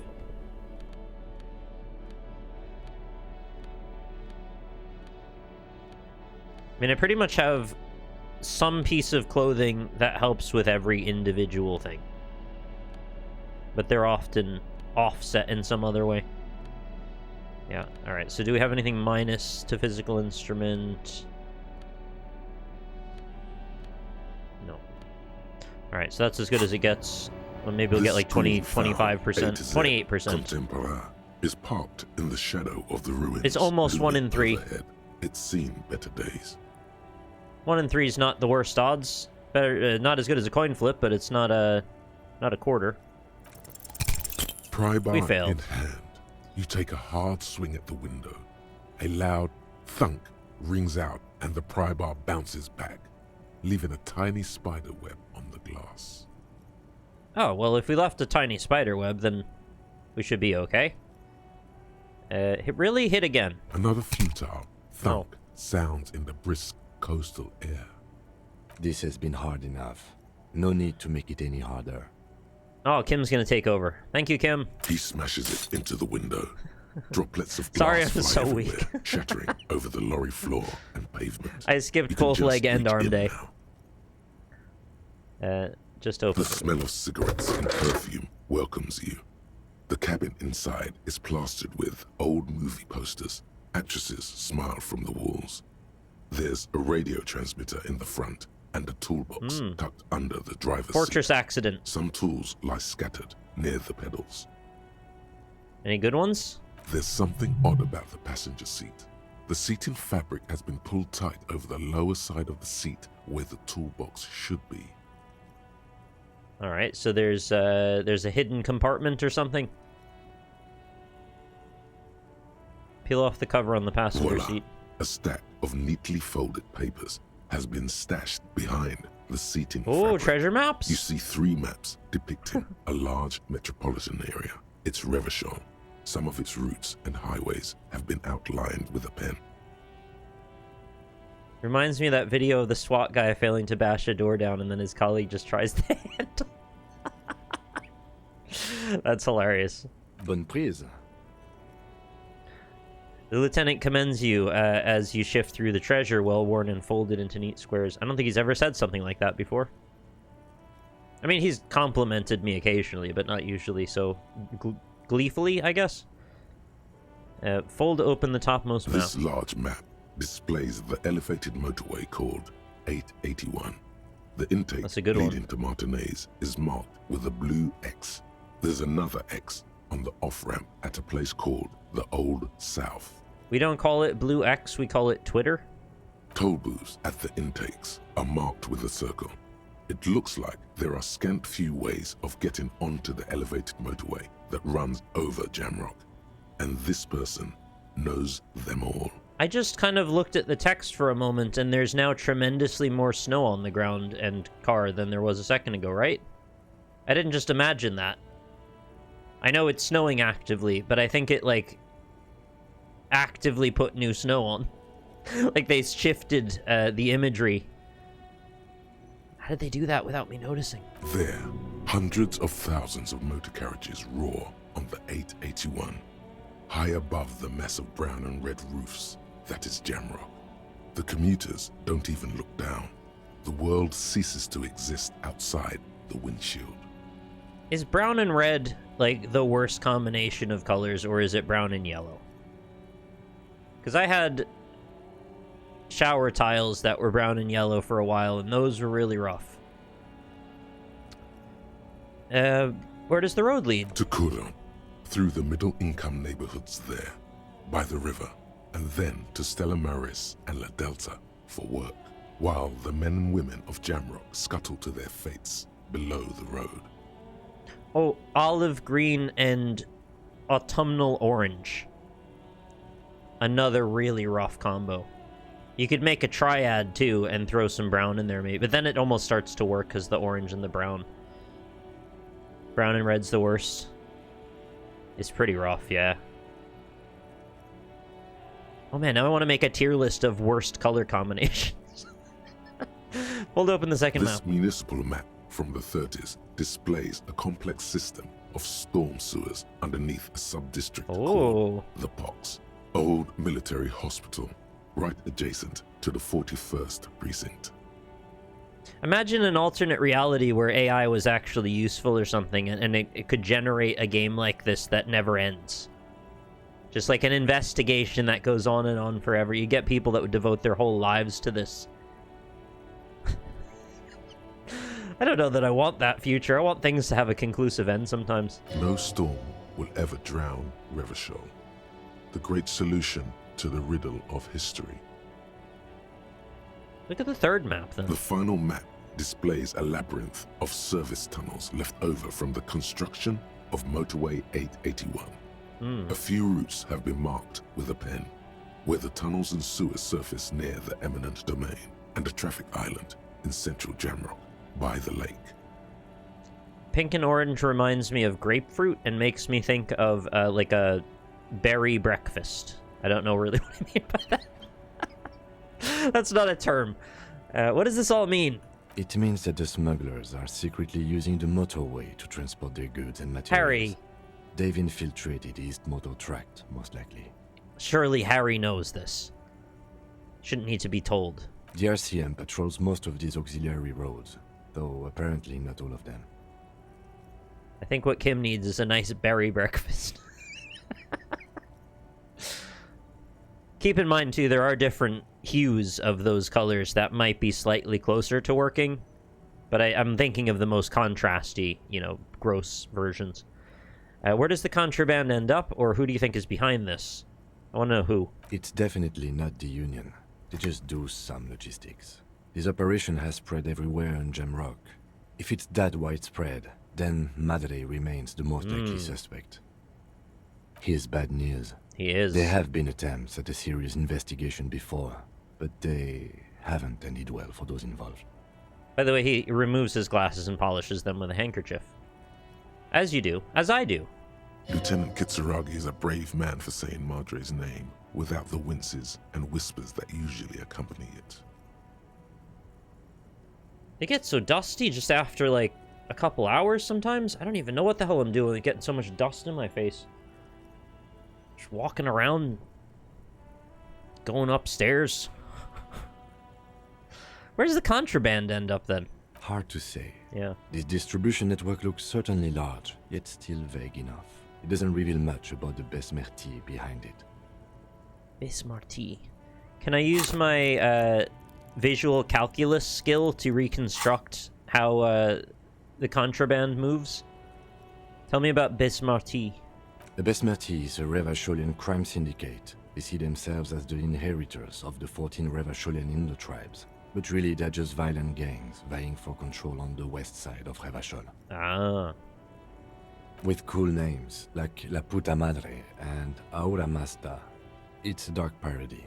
I mean, I pretty much have some piece of clothing that helps with every individual thing. But they're often offset in some other way. Yeah, alright. So do we have anything minus to physical instrument? No. Alright, so that's as good as it gets. Well, maybe we'll get like 20, 25%, 28%. Contemporain is parked in the shadow of the ruins. It's almost 1 in 3. Overhead. It's seen better days. 1 in 3 is not the worst odds. Better, not as good as a coin flip, but it's not a quarter. Pry bar We failed. in hand, you take a hard swing at the window. A loud thunk rings out, and the pry bar bounces back, leaving a tiny spider web on the glass. Oh, well, if we left a tiny spider web, then we should be okay. Really hit again. Another futile thunk sounds in the brisk coastal air. This has been hard enough. No need to make it any harder. Oh, Kim's gonna take over. Thank you, Kim. He smashes it into the window. Droplets of glass Sorry, I'm fly so everywhere, weak. shattering over the lorry floor and pavement. I skipped You can both just leg and reach arm in day. now. Just open The smell of cigarettes and perfume welcomes you. The cabin inside is plastered with old movie posters. Actresses smile from the walls. There's a radio transmitter in the front, and a toolbox tucked under the driver's Fortress seat. accident. Some tools lie scattered near the pedals. Any good ones? There's something odd about the passenger seat. The seating fabric has been pulled tight over the lower side of the seat where the toolbox should be. All right, so there's a hidden compartment or something. Peel off the cover on the passenger Voila! seat. A stack of neatly folded papers has been stashed behind the seating Oh, fabric. treasure maps. You see 3 maps depicting a large metropolitan area. It's Revachol. Some of its routes and highways have been outlined with a pen. Reminds me of that video of the SWAT guy failing to bash a door down and then his colleague just tries the handle. That's hilarious. Bonne prise. The lieutenant commends you as you shift through the treasure, well worn and folded into neat squares. I don't think he's ever said something like that before. I mean, he's complimented me occasionally, but not usually so gleefully, I guess. Fold to open the topmost map. This large map displays the elevated motorway called 881. The intake That's a good leading one. to Martinez is marked with a blue X. There's another X on the off-ramp at a place called the Old South. We don't call it Blue X, we call it Twitter. Toll booths at the intakes are marked with a circle. It looks like there are scant few ways of getting onto the elevated motorway that runs over Jamrock, and this person knows them all. I just kind of looked at the text for a moment, and there's now tremendously more snow on the ground and car than there was a second ago, right? I didn't just imagine that. I know it's snowing actively, but I think it, like, actively put new snow on. Like, they shifted the imagery. How did they do that without me noticing? There, hundreds of thousands of motor carriages roar on the 881, high above the mess of brown and red roofs that is Jamrock. The commuters don't even look down. The world ceases to exist outside the windshield. Is brown and red, like, the worst combination of colors, or is it brown and yellow? Because I had shower tiles that were brown and yellow for a while, and those were really rough. Where does the road lead? To Couron, through the middle-income neighborhoods there, by the river, and then to Stella Maris and La Delta for work, while the men and women of Jamrock scuttle to their fates below the road. Oh, olive green and autumnal orange. Another really rough combo. You could make a triad, too, and throw some brown in there, maybe. But then it almost starts to work because the orange and the brown. Brown and red's the worst. It's pretty rough, yeah. Oh man, now I want to make a tier list of worst color combinations. Hold open the second map. This municipal map from the 30s displays a complex system of storm sewers underneath a sub-district called the Pox, old military hospital, right adjacent to the 41st precinct. Imagine an alternate reality where AI was actually useful or something, and it could generate a game like this that never ends. Just like an investigation that goes on and on forever. You get people that would devote their whole lives to this. I don't know that I want that future. I want things to have a conclusive end sometimes. No storm will ever drown Revachol, the great solution to the riddle of history. Look at the third map, then. The final map displays a labyrinth of service tunnels left over from the construction of Motorway 881. A few routes have been marked with a pen, where the tunnels and sewers surface near the eminent domain, and a traffic island in central Jamrock by the lake. Pink and orange reminds me of grapefruit and makes me think of like a berry breakfast. I don't know really what I mean by that. That's not a term. What does this all mean? It means that the smugglers are secretly using the motorway to transport their goods and materials. Harry. They've infiltrated East Motor Tract, most likely. Surely Harry knows this. Shouldn't need to be told. The RCM patrols most of these auxiliary roads, though apparently not all of them. I think what Kim needs is a nice berry breakfast. Keep in mind, too, there are different hues of those colors that might be slightly closer to working. But I'm thinking of the most contrasty, gross versions. Where does the contraband end up, or who do you think is behind this? I want to know who. It's definitely not the Union. They just do some logistics. This operation has spread everywhere in Jamrock. If it's that widespread, then Madre remains the most likely suspect. Here's bad news. He is. There have been attempts at a serious investigation before, but they haven't ended well for those involved. By the way, he removes his glasses and polishes them with a handkerchief. As you do. As I do. Lieutenant Kitsuragi is a brave man for saying Madre's name without the winces and whispers that usually accompany it. It gets so dusty just after, like, a couple hours sometimes. I don't even know what the hell I'm doing. Getting so much dust in my face. Just walking around. Going upstairs. Where does the contraband end up, then? Hard to say. Yeah. This distribution network looks certainly large, yet still vague enough. It doesn't reveal much about the Besmerti behind it. Besmerti. Can I use my visual calculus skill to reconstruct how the contraband moves? Tell me about Besmerti. The Besmerti is a Revacholian crime syndicate. They see themselves as the inheritors of the 14 Revacholian Indo tribes. But really, they're just violent gangs vying for control on the west side of Revachol. Ah. With cool names, like La Puta Madre and Aura Masta. It's a dark parody.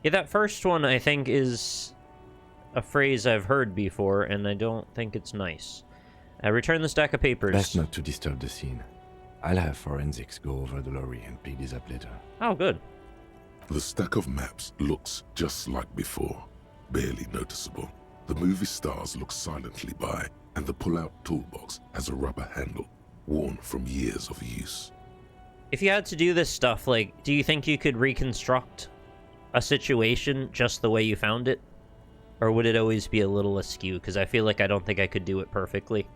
Yeah, that first one, I think, is a phrase I've heard before, and I don't think it's nice. Return the stack of papers. Best not to disturb the scene. I'll have forensics go over the lorry and pick this up later. Oh, good. The stack of maps looks just like before, barely noticeable. The movie stars look silently by, and the pull-out toolbox has a rubber handle, worn from years of use. If you had to do this stuff, like, do you think you could reconstruct a situation just the way you found it? Or would it always be a little askew? Because I feel like I don't think I could do it perfectly.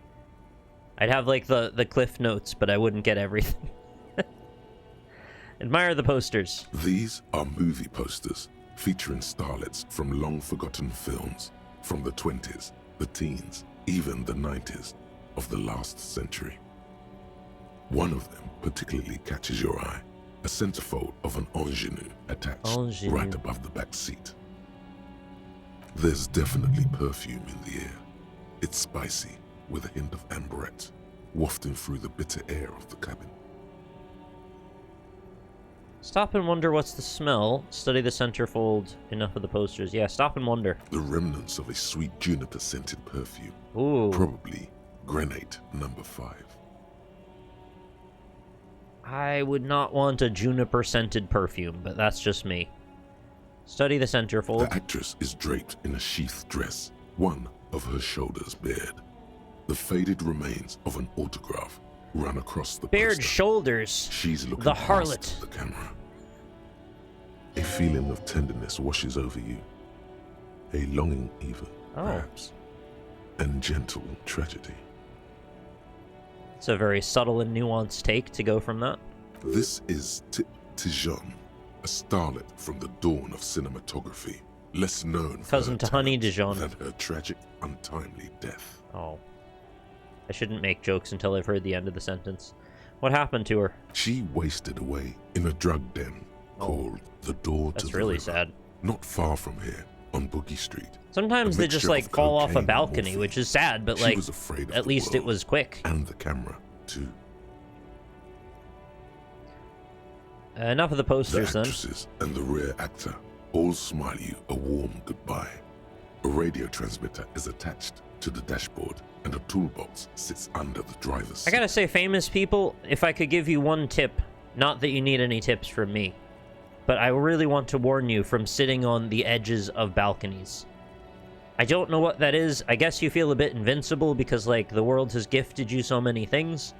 I'd have, like, the cliff notes, but I wouldn't get everything. Admire the posters. These are movie posters featuring starlets from long-forgotten films from the 20s, the teens, even the 90s of the last century. One of them particularly catches your eye, a centerfold of an ingenue attached right above the back seat. There's definitely perfume in the air. It's spicy, with a hint of amberette, wafting through the bitter air of the cabin. Stop and wonder what's the smell. Study the centerfold. Enough of the posters. Yeah, stop and wonder. The remnants of a sweet juniper-scented perfume. Ooh. Probably Grenade number 5. I would not want a juniper-scented perfume, but that's just me. Study the centerfold. The actress is draped in a sheath dress, one of her shoulders bared. The faded remains of an autograph run across the bared poster. shoulders. She's looking the past harlot. the camera. A feeling of tenderness washes over you. A longing even, perhaps. And gentle tragedy. It's a very subtle and nuanced take to go from that. This is Tijon, a starlet from the dawn of cinematography, less known for Cousin her to Honey talent Dijon. than her tragic, untimely death. Oh. I shouldn't make jokes until I've heard the end of the sentence. What happened to her? She wasted away in a drug den called the Door to That's the really River, sad. not far from here on Boogie Street. Sometimes A they just, mixture like, of fall off a cocaine and balcony, morphine. which is sad, but, She like, was afraid of at the least it world was quick. and the camera too. Enough of the The posters, then. actresses and the rear actor all smile you a warm goodbye. A radio transmitter is attached to the dashboard, and a toolbox sits under the driver's seat. I gotta say, famous people, if I could give you one tip, not that you need any tips from me, but I really want to warn you from sitting on the edges of balconies. I don't know what that is. I guess you feel a bit invincible because, like, the world has gifted you so many things.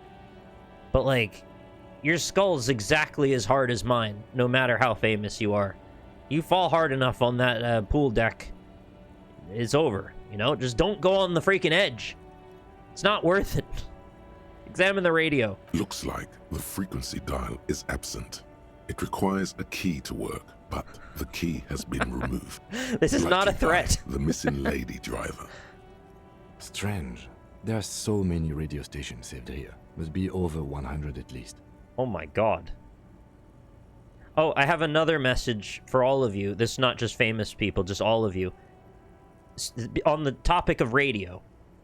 But, like, your skull's exactly as hard as mine, no matter how famous you are. You fall hard enough on that pool deck, it's over, you know? Just don't go on the freaking edge. It's not worth it. Examine the radio. Looks like the frequency dial is absent. It requires a key to work, but the key has been removed. This is not a Likely by threat. The missing lady driver. Strange. There are so many radio stations saved here. Must be over 100 at least. Oh my god. Oh, I have another message for all of you. This is not just famous people, just all of you. On the topic of radio,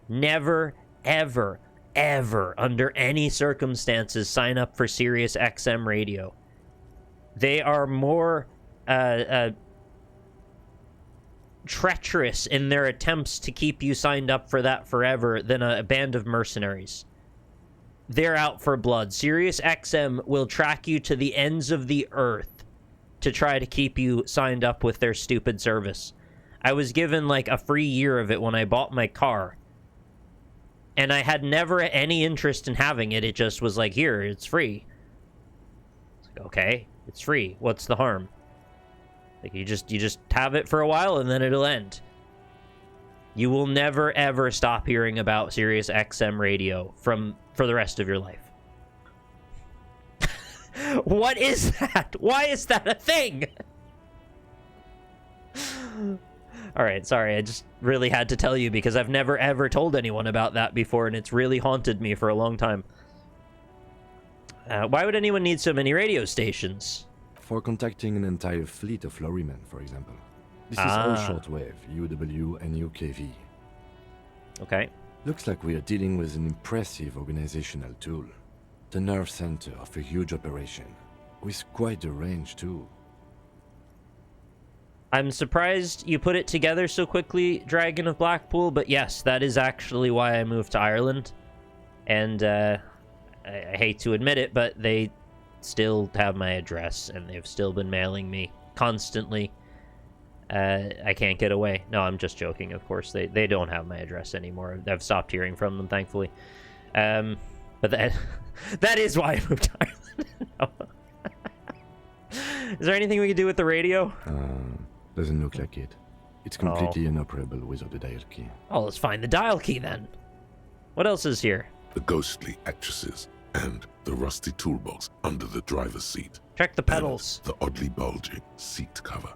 never, ever, ever, under any circumstances, sign up for Sirius XM radio. They are more treacherous in their attempts to keep you signed up for that forever than a band of mercenaries. They're out for blood. Sirius XM will track you to the ends of the earth to try to keep you signed up with their stupid service. I was given like a free year of it when I bought my car. And I had never any interest in having it. It just was like, here, it's free. It's like, okay, it's free. What's the harm? Like, you just have it for a while and then it'll end. You will never ever stop hearing about Sirius XM radio for the rest of your life. What is that? Why is that a thing? All right, sorry. I just really had to tell you because I've never ever told anyone about that before, and it's really haunted me for a long time. Why would anyone need so many radio stations? For contacting an entire fleet of lorrymen, for example. This is all shortwave, UW and UKV. Okay. Looks like we are dealing with an impressive organizational tool. The nerve center of a huge operation, with quite a range too. I'm surprised you put it together so quickly, Dragon of Blackpool, but yes, that is actually why I moved to Ireland. And I hate to admit it, but they still have my address, and they've still been mailing me constantly. I can't get away. No, I'm just joking, of course. They don't have my address anymore. I've stopped hearing from them, thankfully. But that is why I moved to Ireland. Is there anything we can do with the radio? Doesn't look like it. It's completely inoperable without the dial key. Oh, let's find the dial key then. What else is here? The ghostly actresses and the rusty toolbox under the driver's seat. Check the pedals. And the oddly bulging seat cover.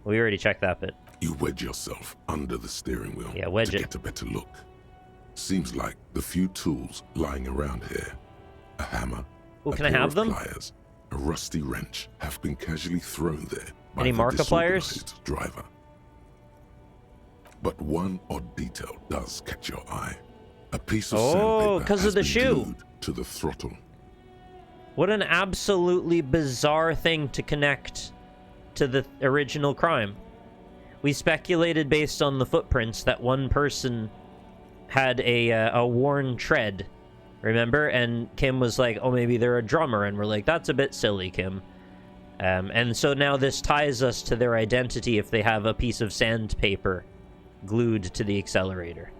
We already checked that bit. You wedge yourself under the steering wheel wedge to it. get a better look. Seems like the few tools lying around here, a hammer, Ooh, a can I pair have of them? pliers, a rusty wrench, have been casually thrown there by Any the Markipliers? disorganized driver. But one odd detail does catch your eye. A piece of sandpaper 'cause of has the been shoe. glued to the throttle. What an absolutely bizarre thing to connect to the original crime. We speculated based on the footprints that one person had a worn tread, remember? And Kim was like, oh, maybe they're a drummer. And we're like, that's a bit silly, Kim. And so now this ties us to their identity if they have a piece of sandpaper glued to the accelerator.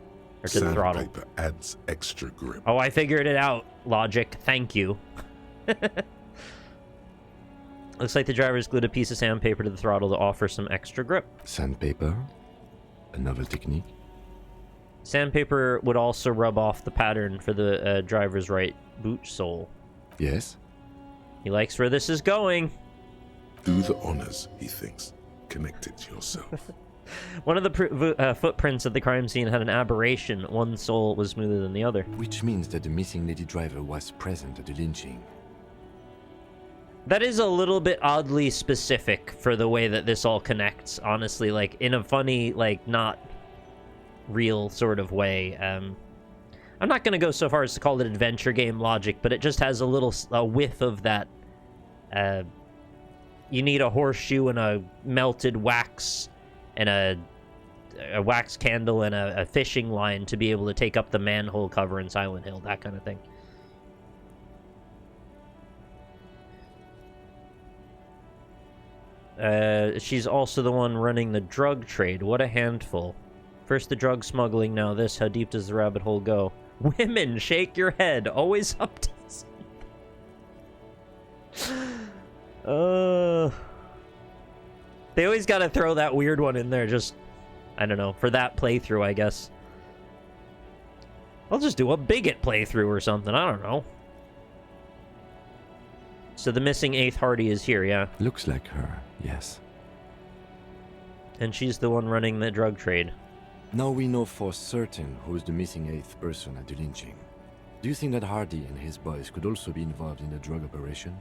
Or to the throttle. Sandpaper adds extra grip. Oh, I figured it out. Logic. Thank you. Looks like the driver's glued a piece of sandpaper to the throttle to offer some extra grip. Sandpaper? A novel technique? Sandpaper would also rub off the pattern for the driver's right boot sole. Yes? He likes where this is going. Do the honors, he thinks. Connect it yourself. One of the footprints at the crime scene had an aberration. One sole was smoother than the other. Which means that the missing lady driver was present at the lynching. That is a little bit oddly specific for the way that this all connects, honestly. Like, in a funny, like, not real sort of way. I'm not going to go so far as to call it adventure game logic, but it just has a whiff of that. You need a horseshoe and a melted wax and a wax candle and a fishing line to be able to take up the manhole cover in Silent Hill, that kind of thing. She's also the one running the drug trade. What a handful. First the drug smuggling, now this. How deep does the rabbit hole go? Women, shake your head. Always up to something. They always gotta throw that weird one in there, just, I don't know, for that playthrough, I guess. I'll just do a bigot playthrough or something, I don't know. So the missing 8th Hardy is here, yeah. Looks like her, yes. And she's the one running the drug trade. Now we know for certain who's the missing 8th person at the lynching. Do you think that Hardy and his boys could also be involved in the drug operation?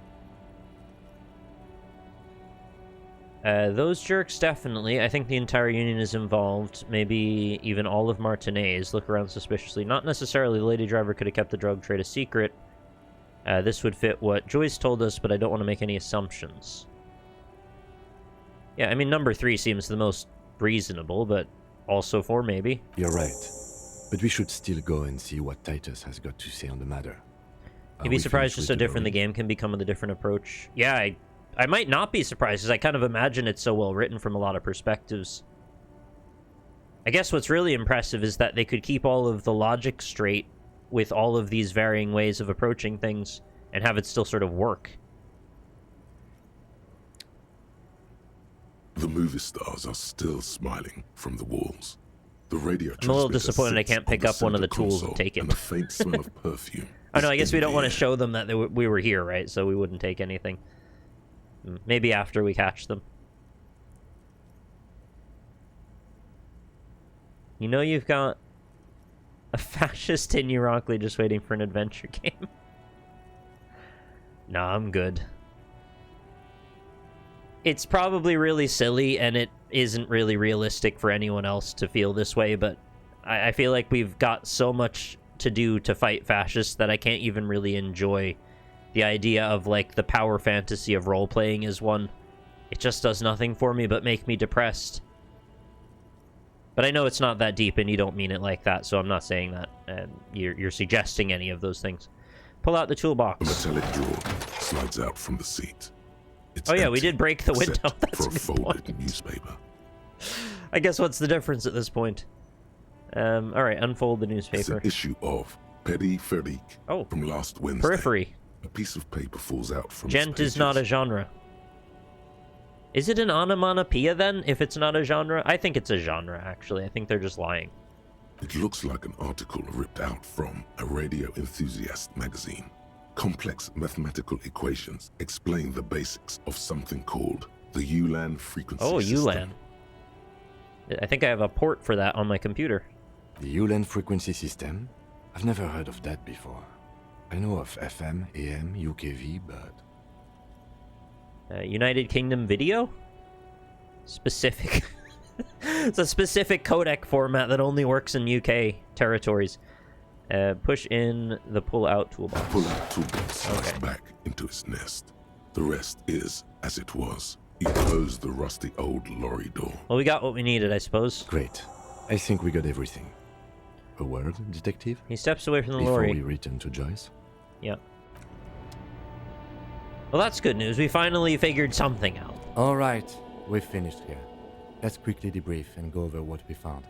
Those jerks, definitely. I think the entire Union is involved. Maybe even all of Martinez look around suspiciously. Not necessarily the lady driver could have kept the drug trade a secret. This would fit what Joyce told us, but I don't want to make any assumptions. Yeah, I mean, number 3 seems the most reasonable, but also 4, maybe. You're right. But we should still go and see what Titus has got to say on the matter. You'd be surprised just how different the game can become with a different approach. Yeah, I might not be surprised, because I kind of imagine it's so well written from a lot of perspectives. I guess what's really impressive is that they could keep all of the logic straight with all of these varying ways of approaching things and have it still sort of work. The movie stars are still smiling from the walls. The radio I'm a little transmitter disappointed I sits can't pick on the up one of the center tools console, and take it. And a faint smell of perfume. Oh no, I is guess in we don't the want to air. show them that we were here, right? So we wouldn't take anything. Maybe after we catch them. You know you've got a fascist in you, RockLeeSmile, just waiting for an adventure game. Nah, I'm good. It's probably really silly, and it isn't really realistic for anyone else to feel this way, but I feel like we've got so much to do to fight fascists that I can't even really enjoy the idea of, like, the power fantasy of role-playing as one. It just does nothing for me but make me depressed. But I know it's not that deep, and you don't mean it like that, so I'm not saying that. You're suggesting any of those things. Pull out the A toolbox. metallic drawer slides out from the seat. It's Oh yeah, we empty, did break the window. except That's for a a good folded point. newspaper. I guess what's the difference at this point? Alright, unfold the It's newspaper. an issue of Petty Ferric Oh, from last Wednesday. periphery. A piece of paper falls out from Gent its is not a pages. genre. Is it an onomatopoeia then, if it's not a genre? I think it's a genre, actually. I think they're just lying. It looks like an article ripped out from a radio enthusiast magazine. Complex mathematical equations explain the basics of something called the ULAN frequency Oh, system. ULAN. I think I have a port for that on my computer. The ULAN frequency system? I've never heard of that before. I know of FM, AM, UKV, but... United Kingdom video? Specific. It's a specific codec format that only works in UK territories. Push in the pull-out toolbox. Pull-out toolbox slides Okay. back into its nest. The rest is as it was. You close the rusty old lorry door. Well, we got what we needed, I suppose. Great. I think we got everything. A word, detective? He steps away from the Before lorry. we return to Joyce? Yeah. Well, that's good news. We finally figured something out. Alright, we've finished here. Let's quickly debrief and go over what we found,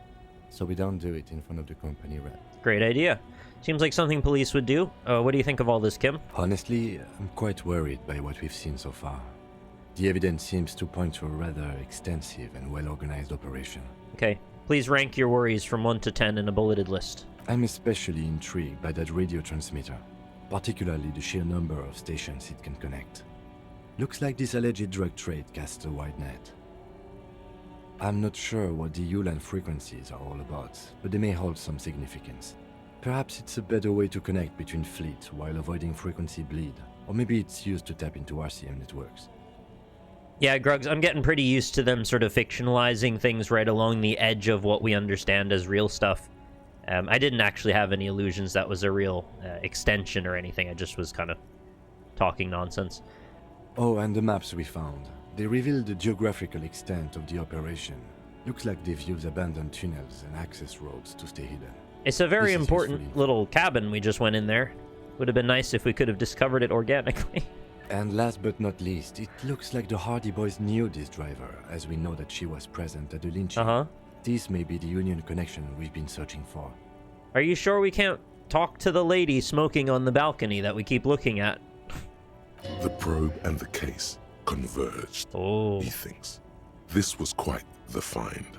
so we don't do it in front of the company rep. Great idea. Seems like something police would do. What do you think of all this, Kim? Honestly, I'm quite worried by what we've seen so far. The evidence seems to point to a rather extensive and well-organized operation. Okay. Please rank your worries from 1 to 10 in a bulleted list. I'm especially intrigued by that radio transmitter, particularly the sheer number of stations it can connect. Looks like this alleged drug trade casts a wide net. I'm not sure what the ULAN frequencies are all about, but they may hold some significance. Perhaps it's a better way to connect between fleets while avoiding frequency bleed, or maybe it's used to tap into RCM networks. Yeah, Grugs, I'm getting pretty used to them sort of fictionalizing things right along the edge of what we understand as real stuff. I didn't actually have any illusions that was a real extension or anything. I just was kind of talking nonsense. Oh, and the maps we found. They reveal the geographical extent of the operation. Looks like they've used abandoned tunnels and access roads to stay hidden. It's a very This is important useful info. little cabin we just went in there. Would have been nice if we could have discovered it organically. And last but not least, it looks like the Hardy Boys knew this driver, as we know that she was present at the lynching. Uh-huh. This may be the Union connection we've been searching for. Are you sure we can't talk to the lady smoking on the balcony that we keep looking at? The probe and the case converged, Oh. he thinks. This was quite the find.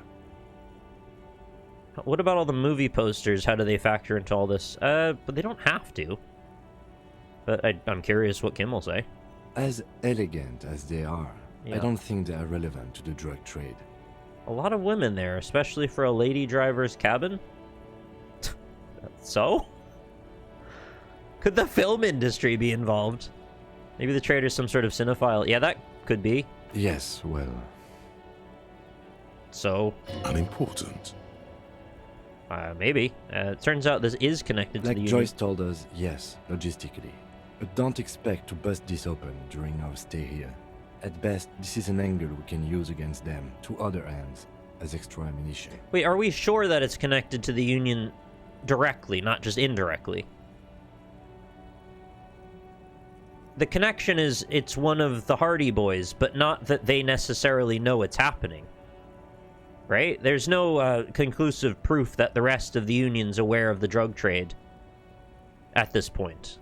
What about all the movie posters? How do they factor into all this? But they don't have to. But I'm curious what Kim will say. As elegant as they are, I Yeah. don't think they are relevant to the drug trade. A lot of women there, especially for a lady driver's cabin. So? Could the film industry be involved? Maybe the trader's some sort of cinephile. Yeah, that could be. Yes, well, So, Unimportant. maybe. It turns out this is connected to like the Joyce Union. told us, yes, logistically. But don't expect to bust this open during our stay here. At best, this is an angle we can use against them to other ends as extra ammunition. Wait, are we sure that it's connected to the Union directly, not just indirectly? The connection is it's one of the Hardy Boys, but not that they necessarily know it's happening. Right? There's no conclusive proof that the rest of the Union's aware of the drug trade at this point.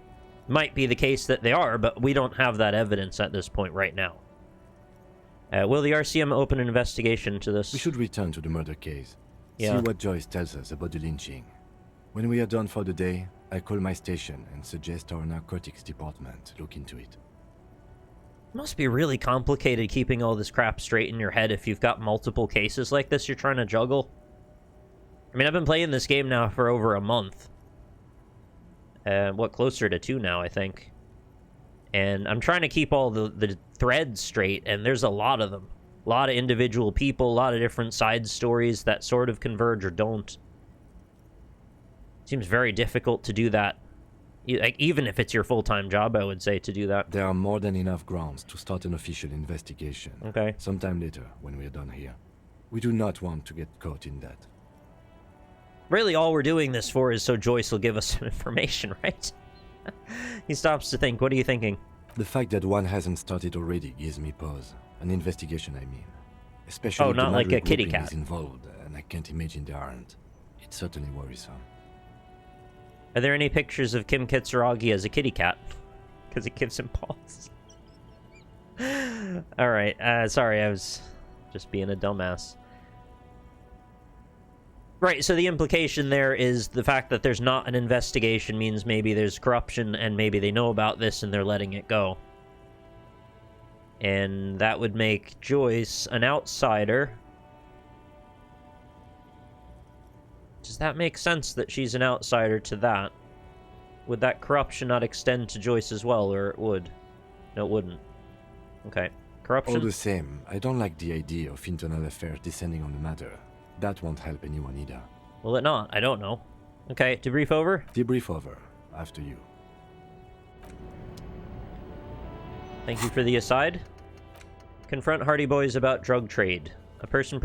Might be the case that they are, but we don't have that evidence at this point right now. Will the RCM open an investigation into this? We should return to the murder case. Yeah. See what Joyce tells us about the lynching. When we are done for the day, I call my station and suggest our narcotics department look into it. It must be really complicated keeping all this crap straight in your head if you've got multiple cases like this you're trying to juggle. I mean, I've been playing this game now for over a month. Closer to 2 now, I think. And I'm trying to keep all the threads straight, and there's a lot of them. A lot of individual people, a lot of different side stories that sort of converge or don't. Seems very difficult to do that. Like, even if it's your full-time job, I would say, to do that. There are more than enough grounds to start an official investigation. Okay. Sometime later, when we are done here. We do not want to get caught in that. Really, all we're doing this for is so Joyce will give us some information, right? He stops to think. What are you thinking? The fact that one hasn't started already gives me pause. An investigation, I mean. Especially if not the like a Madrid kitty grouping cat. is involved, and I can't imagine they aren't. It's certainly worrisome. Are there any pictures of Kim Kitsuragi as a kitty cat? Because it gives him paws. Alright, sorry, I was just being a dumbass. Right, so the implication there is the fact that there's not an investigation means maybe there's corruption and maybe they know about this and they're letting it go. And that would make Joyce an outsider. Does that make sense that she's an outsider to that? Would that corruption not extend to Joyce as well, or it would? No, it wouldn't. Okay. Corruption? All the same, I don't like the idea of internal affairs descending on the matter. That won't help anyone either. Will it not? I don't know. Okay, debrief over? Debrief over. After you. Thank you for the aside. Confront Hardy Boys about drug trade. A person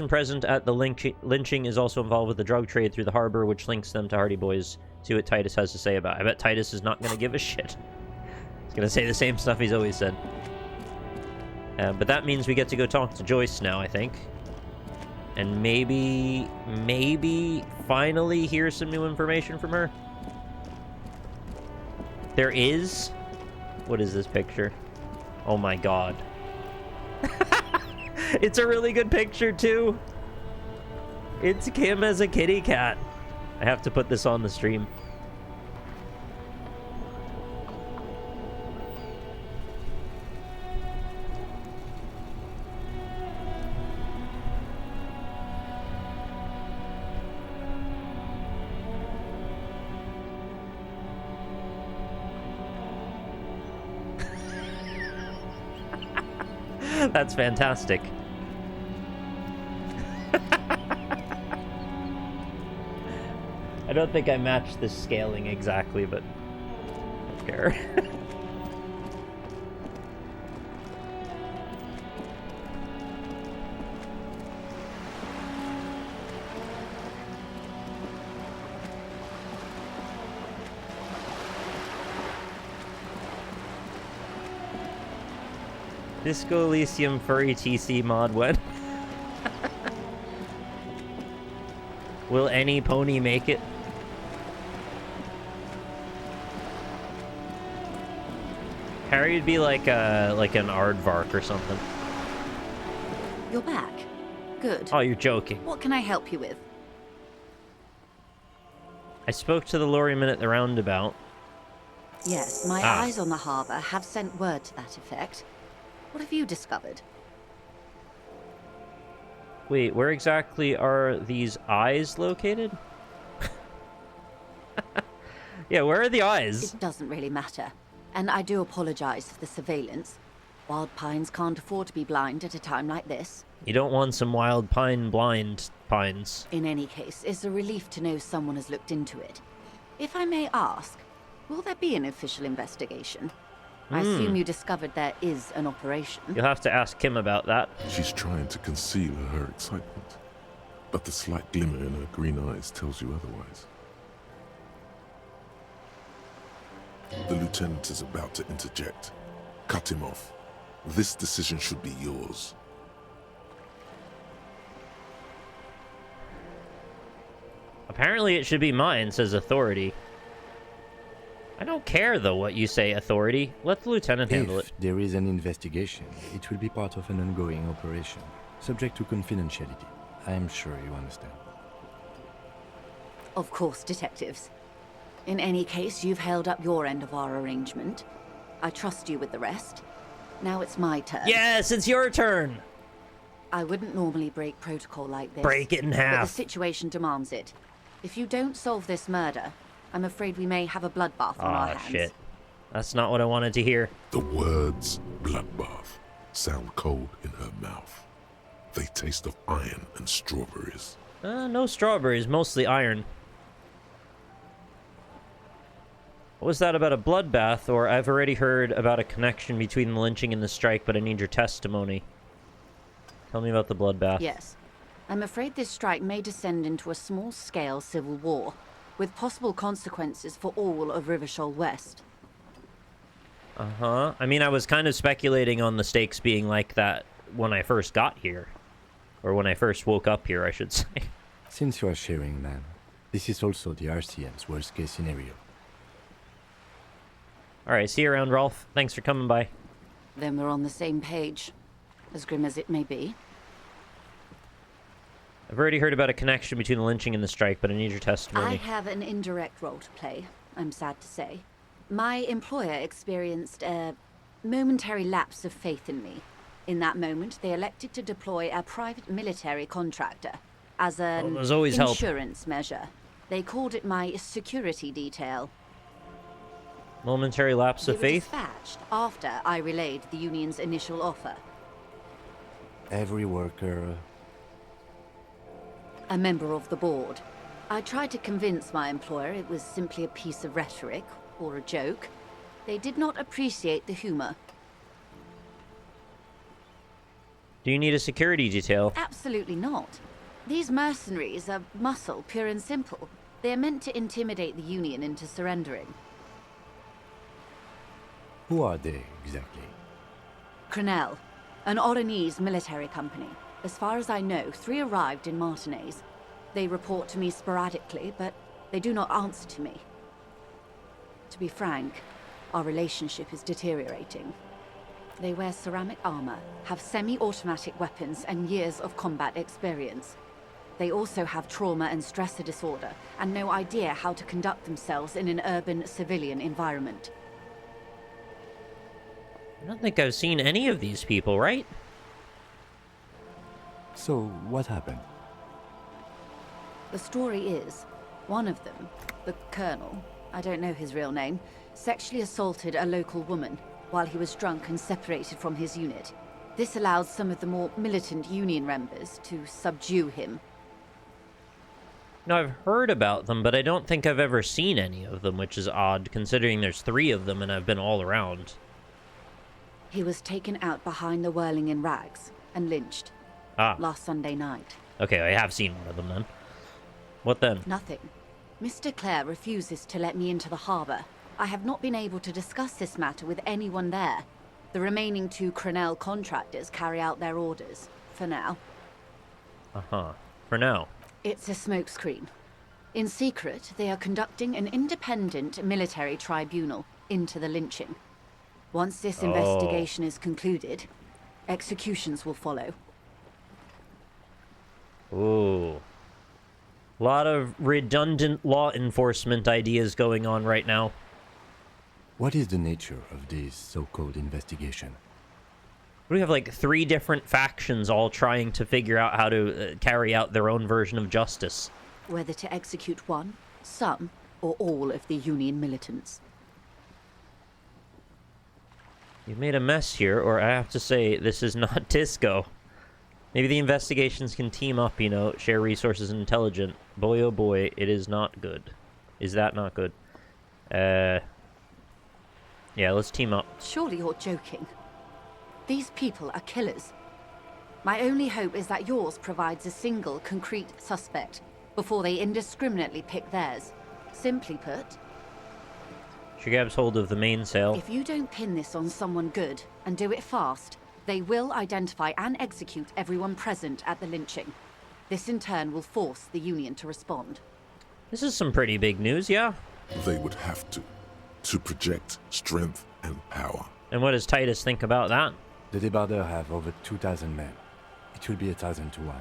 present at the lynching is also involved with the drug trade through the harbor, which links them to Hardy Boys. See what Titus has to say about it. I bet Titus is not going to give a shit. He's going to say the same stuff he's always said. But that means we get to go talk to Joyce now, I think. And maybe finally hear some new information from her. There is? What is this picture? Oh my god. It's a really good picture, too. It's Kim as a kitty cat. I have to put this on the stream. That's fantastic. I don't think I matched the scaling exactly, but I don't care. Disco Elysium furry TC mod when? Will any pony make it? Harry'd be like an aardvark or something. You're back. Good. Oh, you're joking. What can I help you with? I spoke to the lorryman at the roundabout. Yes, my eyes on the harbour have sent word to that effect. What have you discovered? Wait, where exactly are these eyes located? Yeah, where are the eyes? It doesn't really matter. And I do apologize for the surveillance. Wild pines can't afford to be blind at a time like this. You don't want some wild pine blind pines. In any case, it's a relief to know someone has looked into it. If I may ask, will there be an official investigation? I assume you discovered there is an operation. You'll have to ask Kim about that. She's trying to conceal her excitement, but the slight glimmer in her green eyes tells you otherwise. The lieutenant is about to interject. Cut him off. This decision should be yours. Apparently it should be mine, says Authority. I don't care, though, what you say, Authority. Let the lieutenant handle it. If there is an investigation, it will be part of an ongoing operation, subject to confidentiality. I'm sure you understand. Of course, detectives. In any case, you've held up your end of our arrangement. I trust you with the rest. Now it's my turn. Yes, it's your turn! I wouldn't normally break protocol like this. Break it in But half. the situation demands it. If you don't solve this murder, I'm afraid we may have a bloodbath on our hands. Shit. That's not what I wanted to hear. The words bloodbath sound cold in her mouth. They taste of iron and strawberries. No strawberries, mostly iron. What was that about a bloodbath? Or I've already heard about a connection between the lynching and the strike, but I need your testimony. Tell me about the bloodbath. Yes. I'm afraid this strike may descend into a small-scale civil war, with possible consequences for all of Rivershoal West. I mean, I was kind of speculating on the stakes being like that when I first got here. Or when I first woke up here, I should say. Since you are sharing, ma'am, this is also the RCM's worst-case scenario. Alright, see you around, Rolf. Thanks for coming by. Then we're on the same page, as grim as it may be. I've already heard about a connection between the lynching and the strike, but I need your testimony. I have an indirect role to play, I'm sad to say. My employer experienced a momentary lapse of faith in me. In that moment, they elected to deploy a private military contractor as an there's always help. insurance measure. They called it my security detail. Momentary lapse of They were faith? dispatched after I relayed the union's initial offer. Every worker... A member of the board. I tried to convince my employer it was simply a piece of rhetoric, or a joke. They did not appreciate the humor. Do you need a security detail? Absolutely not. These mercenaries are muscle, pure and simple. They are meant to intimidate the Union into surrendering. Who are they, exactly? Crenell, an Oranese military company. As far as I know, 3 arrived in Martinez. They report to me sporadically, but they do not answer to me. To be frank, our relationship is deteriorating. They wear ceramic armor, have semi-automatic weapons, and years of combat experience. They also have trauma and stressor disorder, and no idea how to conduct themselves in an urban civilian environment. I don't think I've seen any of these people, right? So, what happened? The story is, one of them, the Colonel, I don't know his real name, sexually assaulted a local woman while he was drunk and separated from his unit. This allowed some of the more militant Union members to subdue him. No, I've heard about them, but I don't think I've ever seen any of them, which is odd, considering there's 3 of them and I've been all around. He was taken out behind the whirling in rags and lynched last Sunday night. Okay, I have seen one of them then. What then? Nothing. Mr. Clare refuses to let me into the harbor. I have not been able to discuss this matter with anyone there. The remaining 2 Crenell contractors carry out their orders, for now. For now. It's a smokescreen. In secret, they are conducting an independent military tribunal into the lynching. Once this investigation is concluded, executions will follow. Ooh. Lot of redundant law enforcement ideas going on right now. What is the nature of this so-called investigation? We have like 3 different factions all trying to figure out how to carry out their own version of justice. Whether to execute one, some, or all of the Union militants. You've made a mess here, or I have to say, this is not Tisco. Maybe the investigations can team up, you know, share resources and intelligence. Boy, oh boy, it is not good. Is that not good? Yeah, let's team up. Surely you're joking. These people are killers. My only hope is that yours provides a single, concrete suspect before they indiscriminately pick theirs. Simply put, She grabs hold of the mainsail. if you don't pin this on someone good and do it fast, they will identify and execute everyone present at the lynching. This in turn will force the Union to respond. This is some pretty big news, yeah? They would have to project strength and power. And what does Titus think about that? The Debarders have over 2,000 men. It will be 1,000 to 1.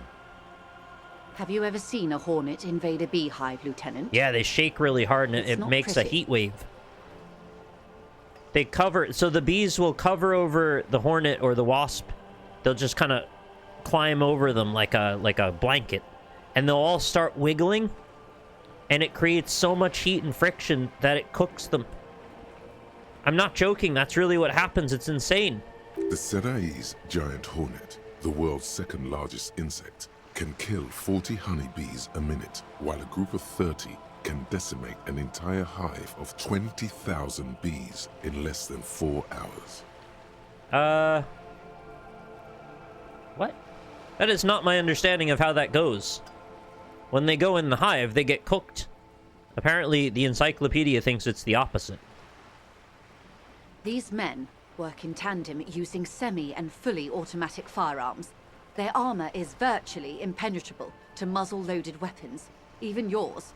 Have you ever seen a Hornet invade a beehive, Lieutenant? Yeah, they shake really hard and It's it not makes a pretty. heat wave. They cover, so the bees will cover over the hornet or the wasp. They'll just kind of climb over them like a blanket, and they'll all start wiggling, and it creates so much heat and friction that it cooks them. I'm not joking. That's really what happens. It's insane. The Serai's giant hornet, the world's second largest insect, can kill 40 honeybees a minute, while a group of 30 can decimate an entire hive of 20,000 bees in less than 4 hours. What? That is not my understanding of how that goes. When they go in the hive, they get cooked. Apparently, the encyclopedia thinks it's the opposite. These men work in tandem using semi and fully automatic firearms. Their armor is virtually impenetrable to muzzle-loaded weapons, even yours.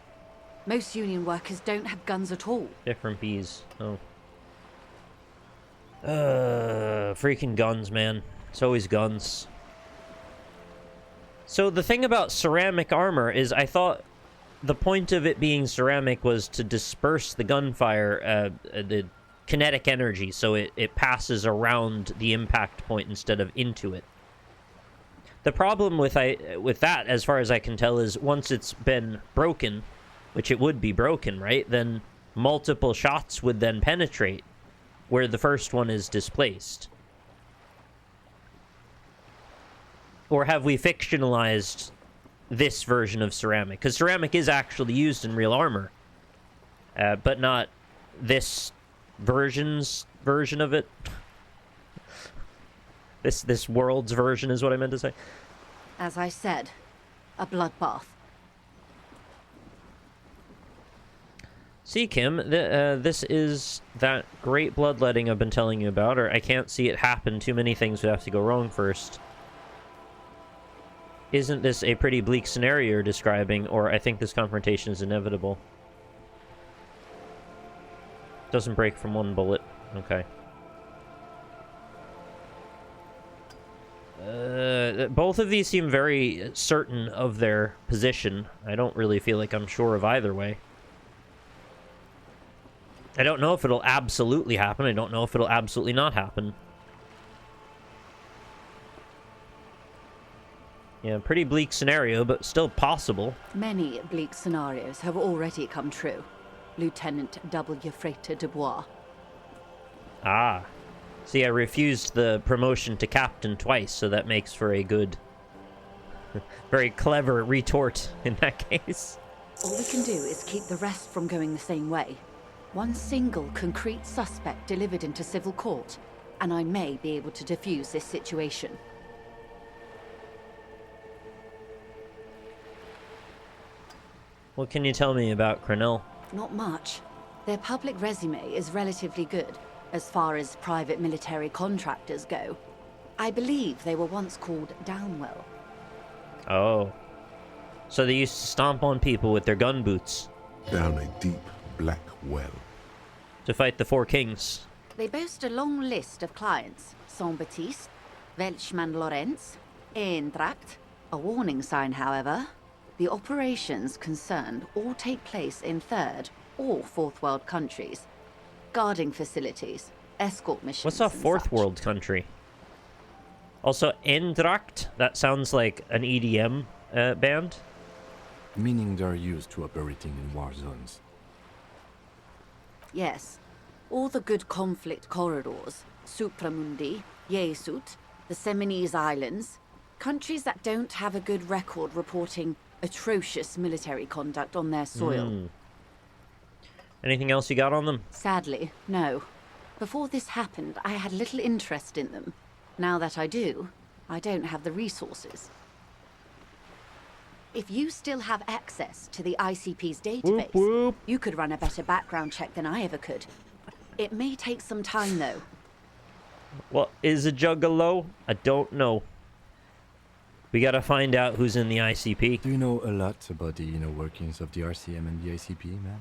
Most Union workers don't have guns at all. Different bees. Oh. Freaking guns, man. It's always guns. So the thing about ceramic armor is I thought the point of it being ceramic was to disperse the gunfire, the kinetic energy, so it passes around the impact point instead of into it. The problem with that, as far as I can tell, is once it's been broken, which it would be broken, right? Then multiple shots would then penetrate where the first one is displaced. Or have we fictionalized this version of ceramic? Because ceramic is actually used in real armor, but not this version of it. This world's version is what I meant to say. As I said, a bloodbath. See, Kim, this is that great bloodletting I've been telling you about, or I can't see it happen. Too many things would have to go wrong first. Isn't this a pretty bleak scenario you're describing, or I think this confrontation is inevitable? Doesn't break from one bullet. Okay. Both of these seem very certain of their position. I don't really feel like I'm sure of either way. I don't know if it'll absolutely happen. I don't know if it'll absolutely not happen. Yeah, pretty bleak scenario, but still possible. Many bleak scenarios have already come true. Lieutenant W. Frater de Bois. Ah. See, I refused the promotion to captain twice, so that makes for a good, very clever retort in that case. All we can do is keep the rest from going the same way. One single concrete suspect delivered into civil court, and I may be able to defuse this situation. What can you tell me about Crenell? Not much. Their public resume is relatively good, as far as private military contractors go. I believe they were once called Downwell. Oh. So they used to stomp on people with their gun boots. Down a deep black well. To fight the Four Kings. They boast a long list of clients. Saint-Baptiste, Welchman-Lorenz, Eintracht. A warning sign, however. The operations concerned all take place in third or fourth world countries. guarding facilities, escort missions. What's a and fourth such. world country? Also, Endracht? That sounds like an EDM band. Meaning they're used to operating in war zones. Yes. All the good conflict corridors, Supramundi, Yesut, the Seminese Islands, countries that don't have a good record reporting atrocious military conduct on their soil. Anything else you got on them? Sadly, no. Before this happened, I had little interest in them. Now that I do, I don't have the resources. If you still have access to the ICP's database, whoop. you could run a better background check than I ever could. It may take some time, though. What is a juggalo? I don't know. We gotta find out who's in the ICP. Do you know a lot about the inner workings of the RCM and the ICP, ma'am?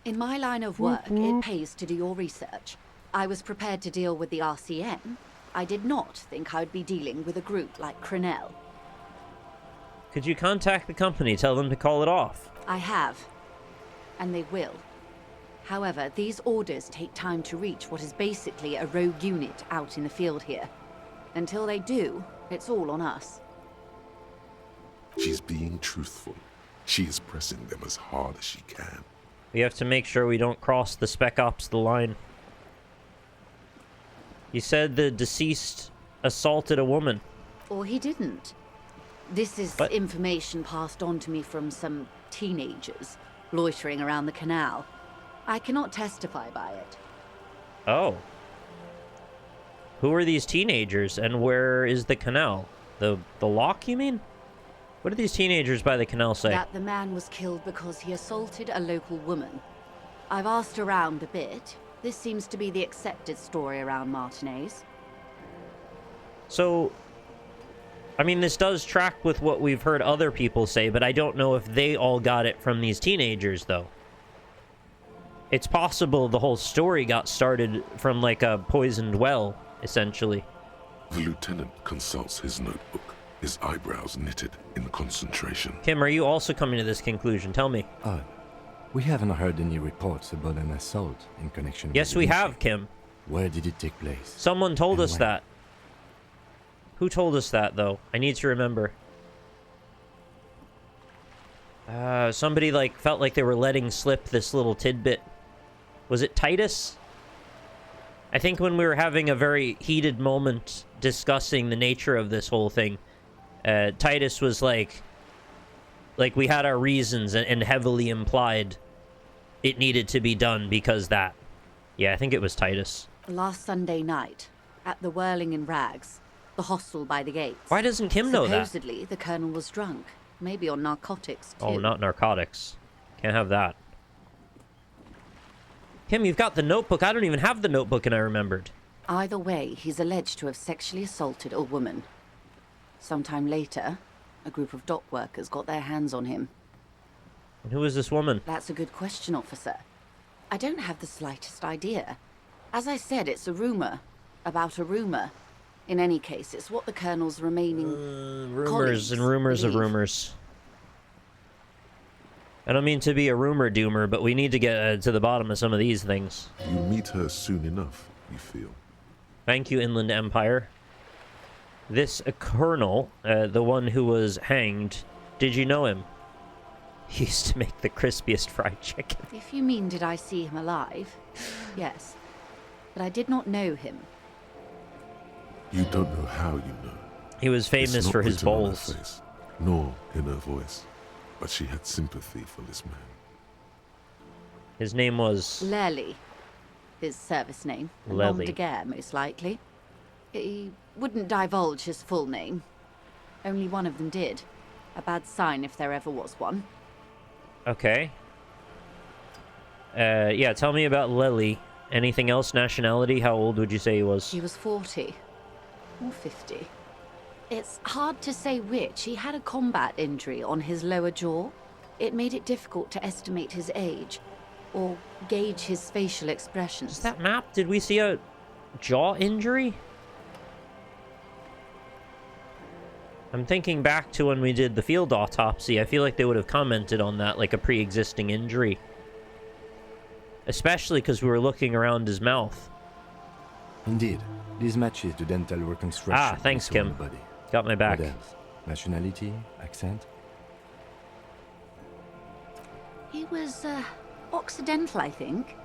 In my line of work, it pays to do your research. I was prepared to deal with the RCM. I did not think I'd be dealing with a group like Crenell. Could you contact the company, tell them to call it off? I have. And they will. However, these orders take time to reach what is basically a rogue unit out in the field here. Until they do, it's all on us. She's being truthful. She is pressing them as hard as she can. We have to make sure we don't cross the Spec Ops the line. You said the deceased assaulted a woman. Or he didn't. This is But- information passed on to me from some teenagers loitering around the canal. I cannot testify by it. Oh. Who are these teenagers, and where is the canal? The lock, you mean? What did these teenagers by the canal say? That the man was killed because he assaulted a local woman. I've asked around a bit. This seems to be the accepted story around Martinez. So, I mean, this does track with what we've heard other people say, but I don't know if they all got it from these teenagers, though. It's possible the whole story got started from, like, a poisoned well, essentially. The lieutenant consults his notebook, his eyebrows knitted in concentration. Kim, are you also coming to this conclusion? Tell me. We haven't heard any reports about an assault in connection with Yes, the we lynching. have, Kim. Where did it take place? Someone told And us when? that. Who told us that, though? I need to remember. Somebody, like, felt like they were letting slip this little tidbit. Was it Titus? I think when we were having a very heated moment discussing the nature of this whole thing, Titus was like we had our reasons and heavily implied it needed to be done because that. Yeah, I think it was Titus. Last Sunday night, at the Whirling in Rags, the hostel by the gates. Why doesn't Kim know that? Supposedly, the colonel was drunk. Maybe on narcotics, too. Oh, not narcotics. Can't have that. Kim, you've got the notebook. I don't even have the notebook, and I remembered. Either way, he's alleged to have sexually assaulted a woman. Sometime later, a group of dock workers got their hands on him. And who is this woman? That's a good question, officer. I don't have the slightest idea. As I said, it's a rumor. About a rumor. In any case, it's what the colonel's remaining Rumors colleagues and rumors of believe. rumors. I don't mean to be a rumor doomer, but we need to get to the bottom of some of these things. You meet her soon enough, you feel. Thank you, Inland Empire. This colonel, the one who was hanged, did you know him? He used to make the crispiest fried chicken. If you mean did I see him alive, yes. But I did not know him. You don't know how you know. He was It's famous not for his written on her bowls. face, nor in her voice. But she had sympathy for this man. His name was... Lely, his service name. A nom Lely. de guerre, most likely. He wouldn't divulge his full name. Only one of them did. A bad sign if there ever was one. Okay. Yeah, tell me about Lely. Anything else? Nationality? How old would you say he was? He was 40. Or 50. It's hard to say which. He had a combat injury on his lower jaw. It made it difficult to estimate his age, or gauge his facial expressions. Is that map? Did we see a jaw injury? I'm thinking back to when we did the field autopsy. I feel like they would have commented on that, like a pre-existing injury. Especially because we were looking around his mouth. Indeed. This matches the dental reconstruction. Ah, thanks, we saw in Kim. the body. Got my back. What else? Nationality? Accent? He was, Occidental, I think.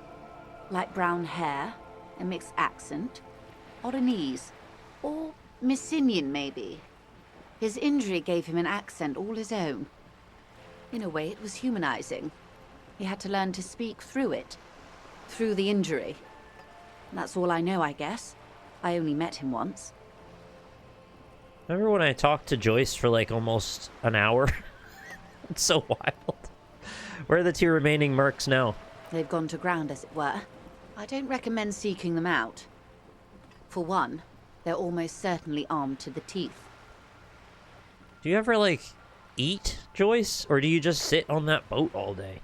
Light brown hair, a mixed accent, Oranese, or Messinian, maybe. His injury gave him an accent all his own. In a way, it was humanizing. He had to learn to speak through it, through the injury. That's all I know, I guess. I only met him once. Remember when I talked to Joyce for like almost an hour? It's so wild. Where are the 2 remaining mercs now? They've gone to ground, as it were. I don't recommend seeking them out. For one, they're almost certainly armed to the teeth. Do you ever, like, eat, Joyce? Or do you just sit on that boat all day?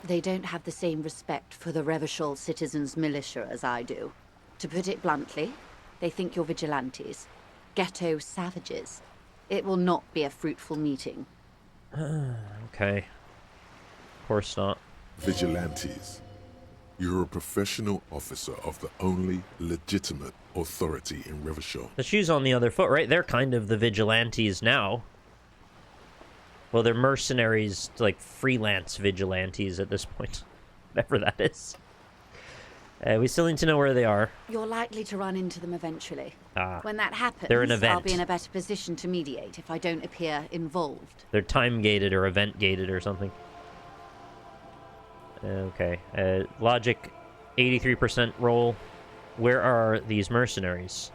They don't have the same respect for the Revachol citizens' militia as I do. To put it bluntly, they think you're vigilantes. Ghetto savages. It will not be a fruitful meeting. Okay. Of course not. Vigilantes. You're a professional officer of the only legitimate authority in Revachol. The shoe's on the other foot, right? They're kind of the vigilantes now. Well, they're mercenaries, like freelance vigilantes at this point. Whatever that is. We still need to know where they are. You're likely to run into them eventually. Ah, when that happens, they're an event. I'll be in a better position to mediate if I don't appear involved. They're time-gated or event-gated or something. Okay. Logic, 83% roll. Where are these mercenaries?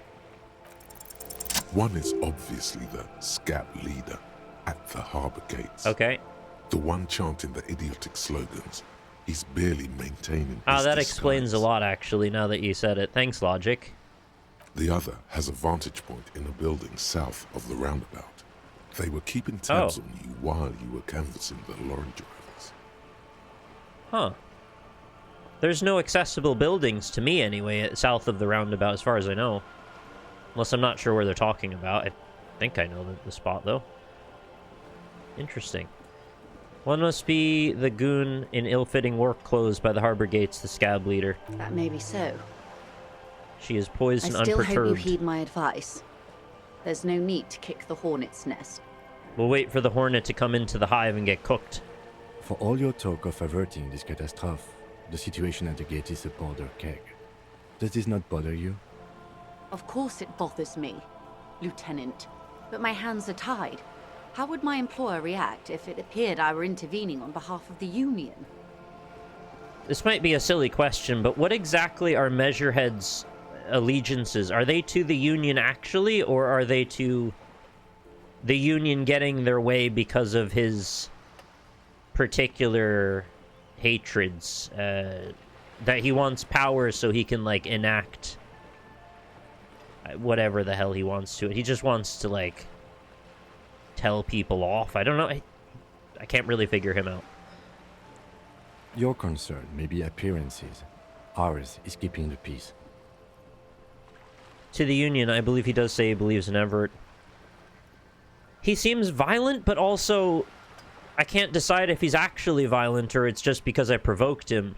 One is obviously the scat leader at the harbor gates. Okay. The one chanting the idiotic slogans. He's barely maintaining Ah, his that disguise. explains a lot, actually, now that you said it. Thanks, Logic. The other has a vantage point in a building south of the roundabout. They were keeping tabs on you while you were canvassing the lorry drivers. Huh. There's no accessible buildings, to me anyway, south of the roundabout, as far as I know. Unless I'm not sure where they're talking about. I think I know the spot, though. Interesting. One must be the goon in ill-fitting work clothes by the harbor gates, the scab leader. That may be so. She is poised and I still unperturbed. hope you heed my advice. There's no need to kick the hornet's nest. We'll wait for the hornet to come into the hive and get cooked. For all your talk of averting this catastrophe, the situation at the gate is a powder keg. Does this not bother you? Of course it bothers me, Lieutenant. But my hands are tied. How would my employer react if it appeared I were intervening on behalf of the Union? This might be a silly question, but what exactly are Measurehead's allegiances? Are they to the Union actually, or are they to the Union getting their way because of his particular hatreds? That he wants power so he can, like, enact whatever the hell he wants to. He just wants to, like, tell people off. I don't know. I can't really figure him out. Your concern may be appearances. Ours is keeping the peace. To the Union, I believe he does say he believes in Everett. He seems violent, but also I can't decide if he's actually violent or it's just because I provoked him.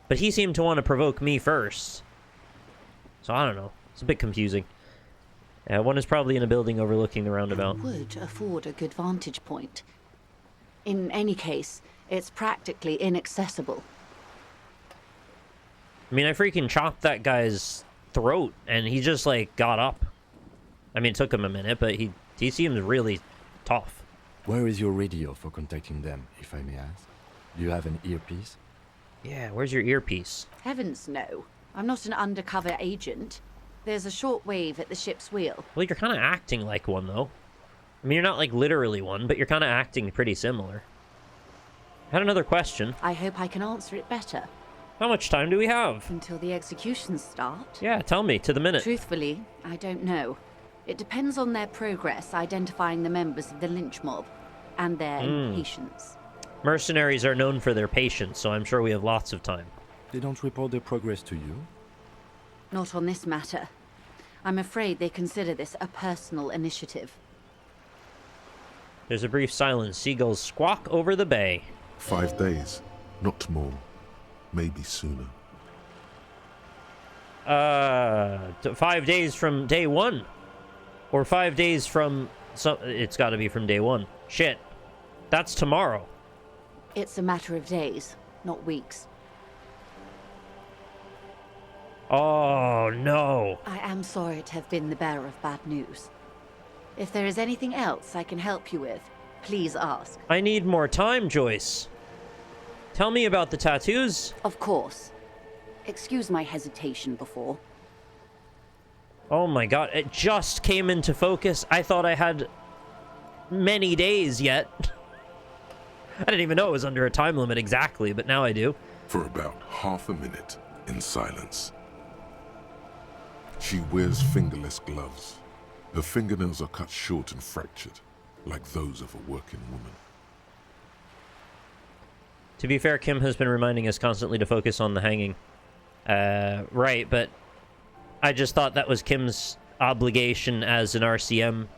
But he seemed to want to provoke me first. So I don't know. It's a bit confusing. One is probably in a building overlooking the roundabout. It would afford a good vantage point. In any case, it's practically inaccessible. I mean, I freaking chopped that guy's throat, and he just, like, got up. I mean, it took him a minute, but he seems really tough. Where is your radio for contacting them, if I may ask? Do you have an earpiece? Yeah, where's your earpiece? Heavens no. I'm not an undercover agent. There's a short wave at the ship's wheel. Well, you're kind of acting like one, though. I mean, you're not, like, literally one, but you're kind of acting pretty similar. I had another question. I hope I can answer it better. How much time do we have? Until the executions start? Yeah, tell me, to the minute. Truthfully, I don't know. It depends on their progress identifying the members of the lynch mob and their impatience. Mercenaries are known for their patience, so I'm sure we have lots of time. They don't report their progress to you? Not on this matter. I'm afraid they consider this a personal initiative. There's a brief silence. Seagulls squawk over the bay. 5 days. Not more. Maybe sooner. 5 days from day 1. Or 5 days from... It's got to be from day 1. Shit. That's tomorrow. It's a matter of days, not weeks. Oh, no. I am sorry to have been the bearer of bad news. If there is anything else I can help you with, please ask. I need more time, Joyce. Tell me about the tattoos. Of course. Excuse my hesitation before. Oh my god, it just came into focus. I thought I had many days yet. I didn't even know it was under a time limit exactly, but now I do. For about half a minute, in silence. She wears fingerless gloves. Her fingernails are cut short and fractured, like those of a working woman. To be fair, Kim has been reminding us constantly to focus on the hanging. Right, but I just thought that was Kim's obligation as an RCM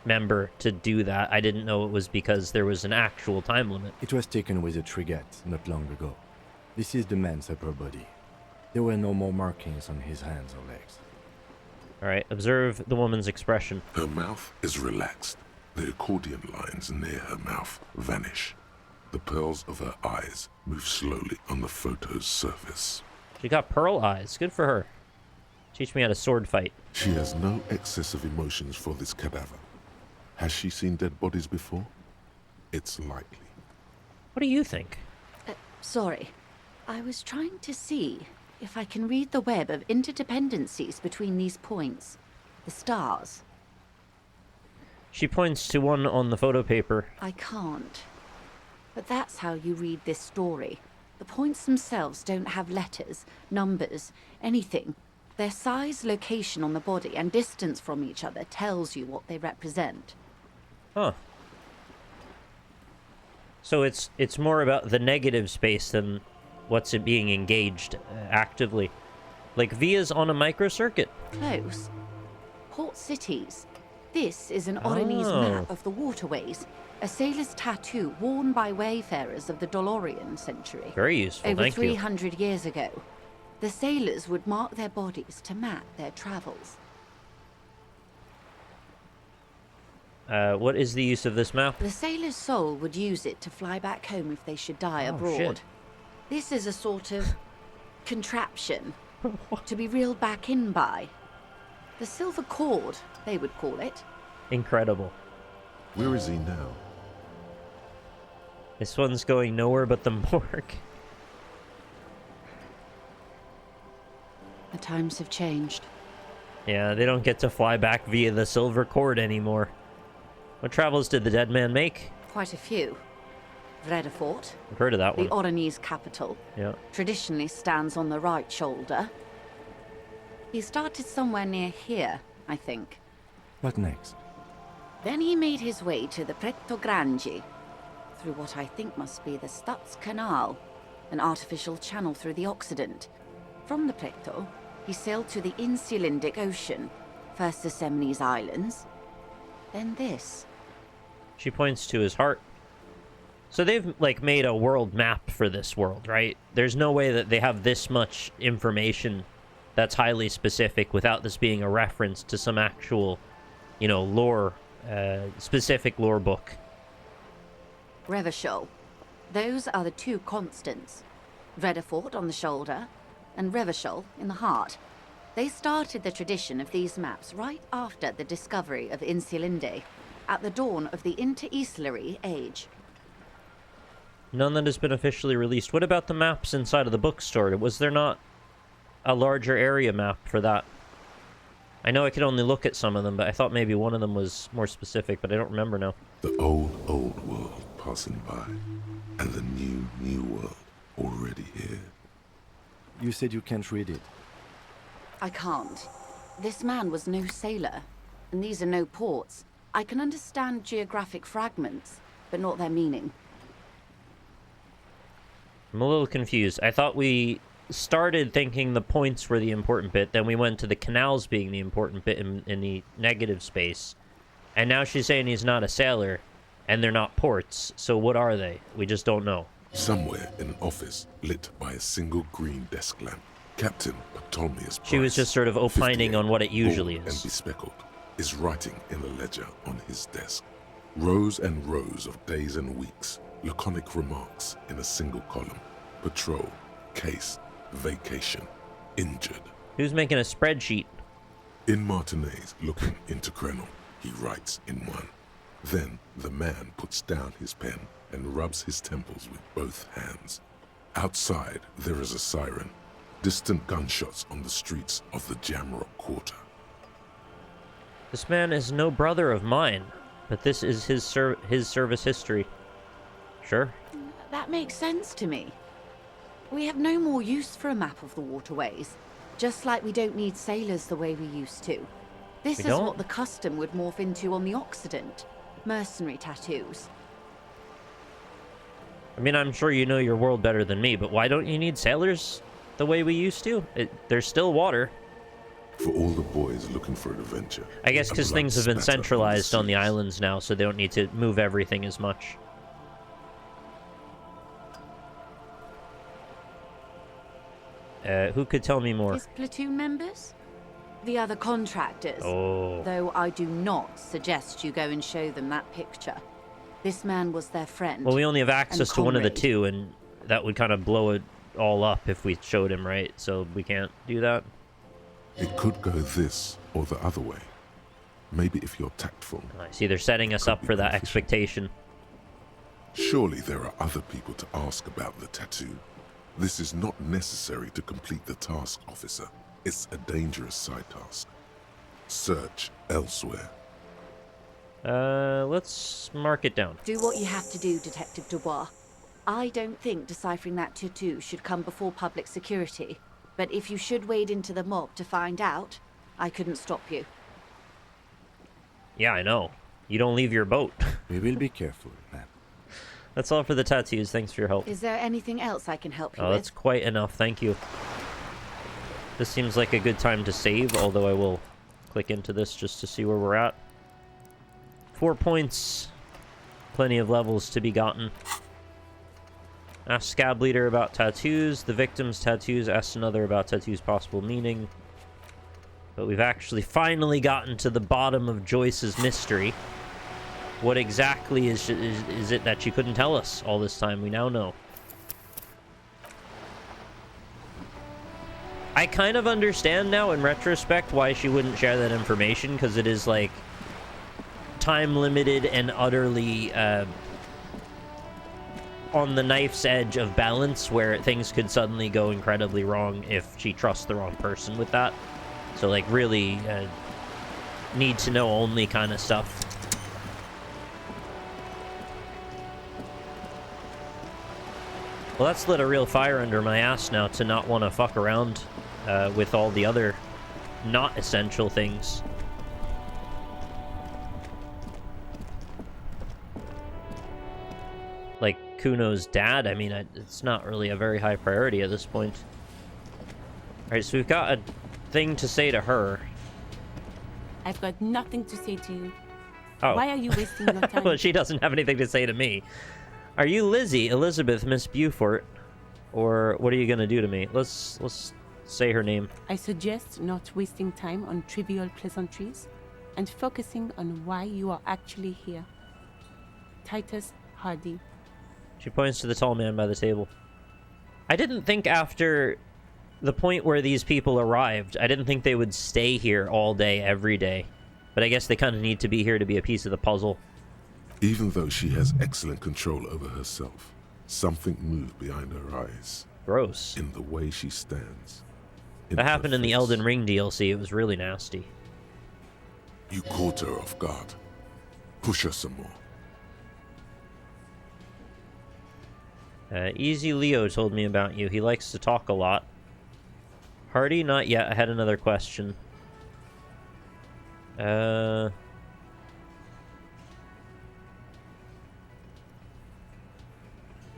member to do that. I didn't know it was because there was an actual time limit. It was taken with a trigette not long ago. This is the man's upper body. There were no more markings on his hands or legs. Alright, observe the woman's expression. Her mouth is relaxed. The accordion lines near her mouth vanish. The pearls of her eyes move slowly on the photo's surface. She got pearl eyes. Good for her. Teach me how to sword fight. She has no excess of emotions for this cadaver. Has she seen dead bodies before? It's likely. What do you think? Sorry. I was trying to see if I can read the web of interdependencies between these points. The stars. She points to one on the photo paper. I can't. But that's how you read this story. The points themselves don't have letters, numbers, anything. Their size, location on the body, and distance from each other tells you what they represent. Huh. So it's more about the negative space than what's it being engaged actively. Like Via's on a microcircuit. Close. Port cities. This is an Oronese map of the waterways. A sailor's tattoo worn by wayfarers of the Dolorian century. Very useful, over thank you. 300 years ago. The sailors would mark their bodies to map their travels. What is the use of this map? The sailor's soul would use it to fly back home if they should die abroad. Shit. This is a sort of contraption to be reeled back in by. The silver cord, they would call it. Incredible. Where is he now? This one's going nowhere but the morgue. The times have changed. Yeah, they don't get to fly back via the silver cord anymore. What travels did the dead man make? Quite a few. Vredefort, I've heard of that the one. Oronese capital, Yeah. traditionally stands on the right shoulder. He started somewhere near here, I think. What next? Then he made his way to the Pretto Grande, through what I think must be the Stutz Canal, an artificial channel through the Occident. From the Pretto, he sailed to the Insulindic Ocean, first the Semnes Islands, then this. She points to his heart. So they've, like, made a world map for this world, right? There's no way that they have this much information that's highly specific without this being a reference to some actual, you know, lore, specific lore book. Revachol. Those are the two constants. Vredefort on the shoulder, and Revachol in the heart. They started the tradition of these maps right after the discovery of Insulinde, at the dawn of the Interinsulary Age. None that has been officially released. What about the maps inside of the bookstore? Was there not a larger area map for that? I know I could only look at some of them, but I thought maybe one of them was more specific, but I don't remember now. The old world passing by, and the new world already here. You said you can't read it. I can't. This man was no sailor, and these are no ports. I can understand geographic fragments, but not their meaning. I'm a little confused. I thought we started thinking the points were the important bit, then we went to the canals being the important bit in the negative space. And now she's saying he's not a sailor, and they're not ports. So what are they? We just don't know. Somewhere in an office lit by a single green desk lamp, Captain Ptolemaeus She was just sort of opining on what it usually bald is. and bespeckled, is writing in a ledger on his desk. Rows and rows of days and weeks, laconic remarks in a single column. Patrol, case, vacation, injured. Who's making a spreadsheet? In Martinez, looking into Krenel, he writes in one. Then the man puts down his pen and rubs his temples with both hands. Outside, there is a siren. Distant gunshots on the streets of the Jamrock Quarter. This man is no brother of mine, but this is his service history. Sure. That makes sense to me. We have no more use for a map of the waterways, just like we don't need sailors the way we used to. This is what the custom would morph into on the Occident. Mercenary tattoos. I mean, I'm sure you know your world better than me, but why don't you need sailors the way we used to? There's still water. For all the boys looking for an adventure. I guess because things have been centralized on the islands now, so they don't need to move everything as much. Who could tell me more? His platoon members? The other contractors. Oh. Though I do not suggest you go and show them that picture. This man was their friend. Well, we only have access to one of the comrade. two, and that would kind of blow it all up if we showed him, right? So we can't do that. It could go this or the other way. Maybe if you're tactful. I see they're setting us up for that expectation. Surely there are other people to ask about the tattoo. This is not necessary to complete the task, officer. It's a dangerous side task. Search elsewhere. Let's mark it down. Do what you have to do, Detective Dubois. I don't think deciphering that tattoo should come before public security. But if you should wade into the mob to find out, I couldn't stop you. Yeah, I know. You don't leave your boat. We will be careful, ma'am. That's all for the tattoos. Thanks for your help. Is there anything else I can help you Oh, with? that's quite enough. Thank you. This seems like a good time to save, although I will click into this just to see where we're at. 4 points. Plenty of levels to be gotten. Ask Scab Leader about tattoos. The victim's tattoos. Ask another about tattoos' possible meaning. But we've actually finally gotten to the bottom of Joyce's mystery. What exactly is it that she couldn't tell us all this time? We now know. I kind of understand now in retrospect why she wouldn't share that information, because it is like time limited and utterly on the knife's edge of balance, where things could suddenly go incredibly wrong if she trusts the wrong person with that. So like really need to know only kind of stuff. Well, that's lit a real fire under my ass now to not want to fuck around with all the other not essential things. Like Kuno's dad, I mean, it's not really a very high priority at this point. Alright, so we've got a thing to say to her. I've got nothing to say to you. Oh. Why are you wasting your time? Well, she doesn't have anything to say to me. Are you Lizzie, Elizabeth, Miss Beaufort? Or what are you gonna do to me? Let's say her name. I suggest not wasting time on trivial pleasantries and focusing on why you are actually here. Titus Hardy. She points to the tall man by the table. I didn't think after the point where these people arrived, I didn't think they would stay here all day, every day. But I guess they kind of need to be here to be a piece of the puzzle. Even though she has excellent control over herself, something moved behind her eyes. Gross. In the way she stands. That happened in the Elden Ring DLC. It was really nasty. You caught her off guard. Push her some more. Easy Leo told me about you. He likes to talk a lot. Hardy, not yet. I had another question.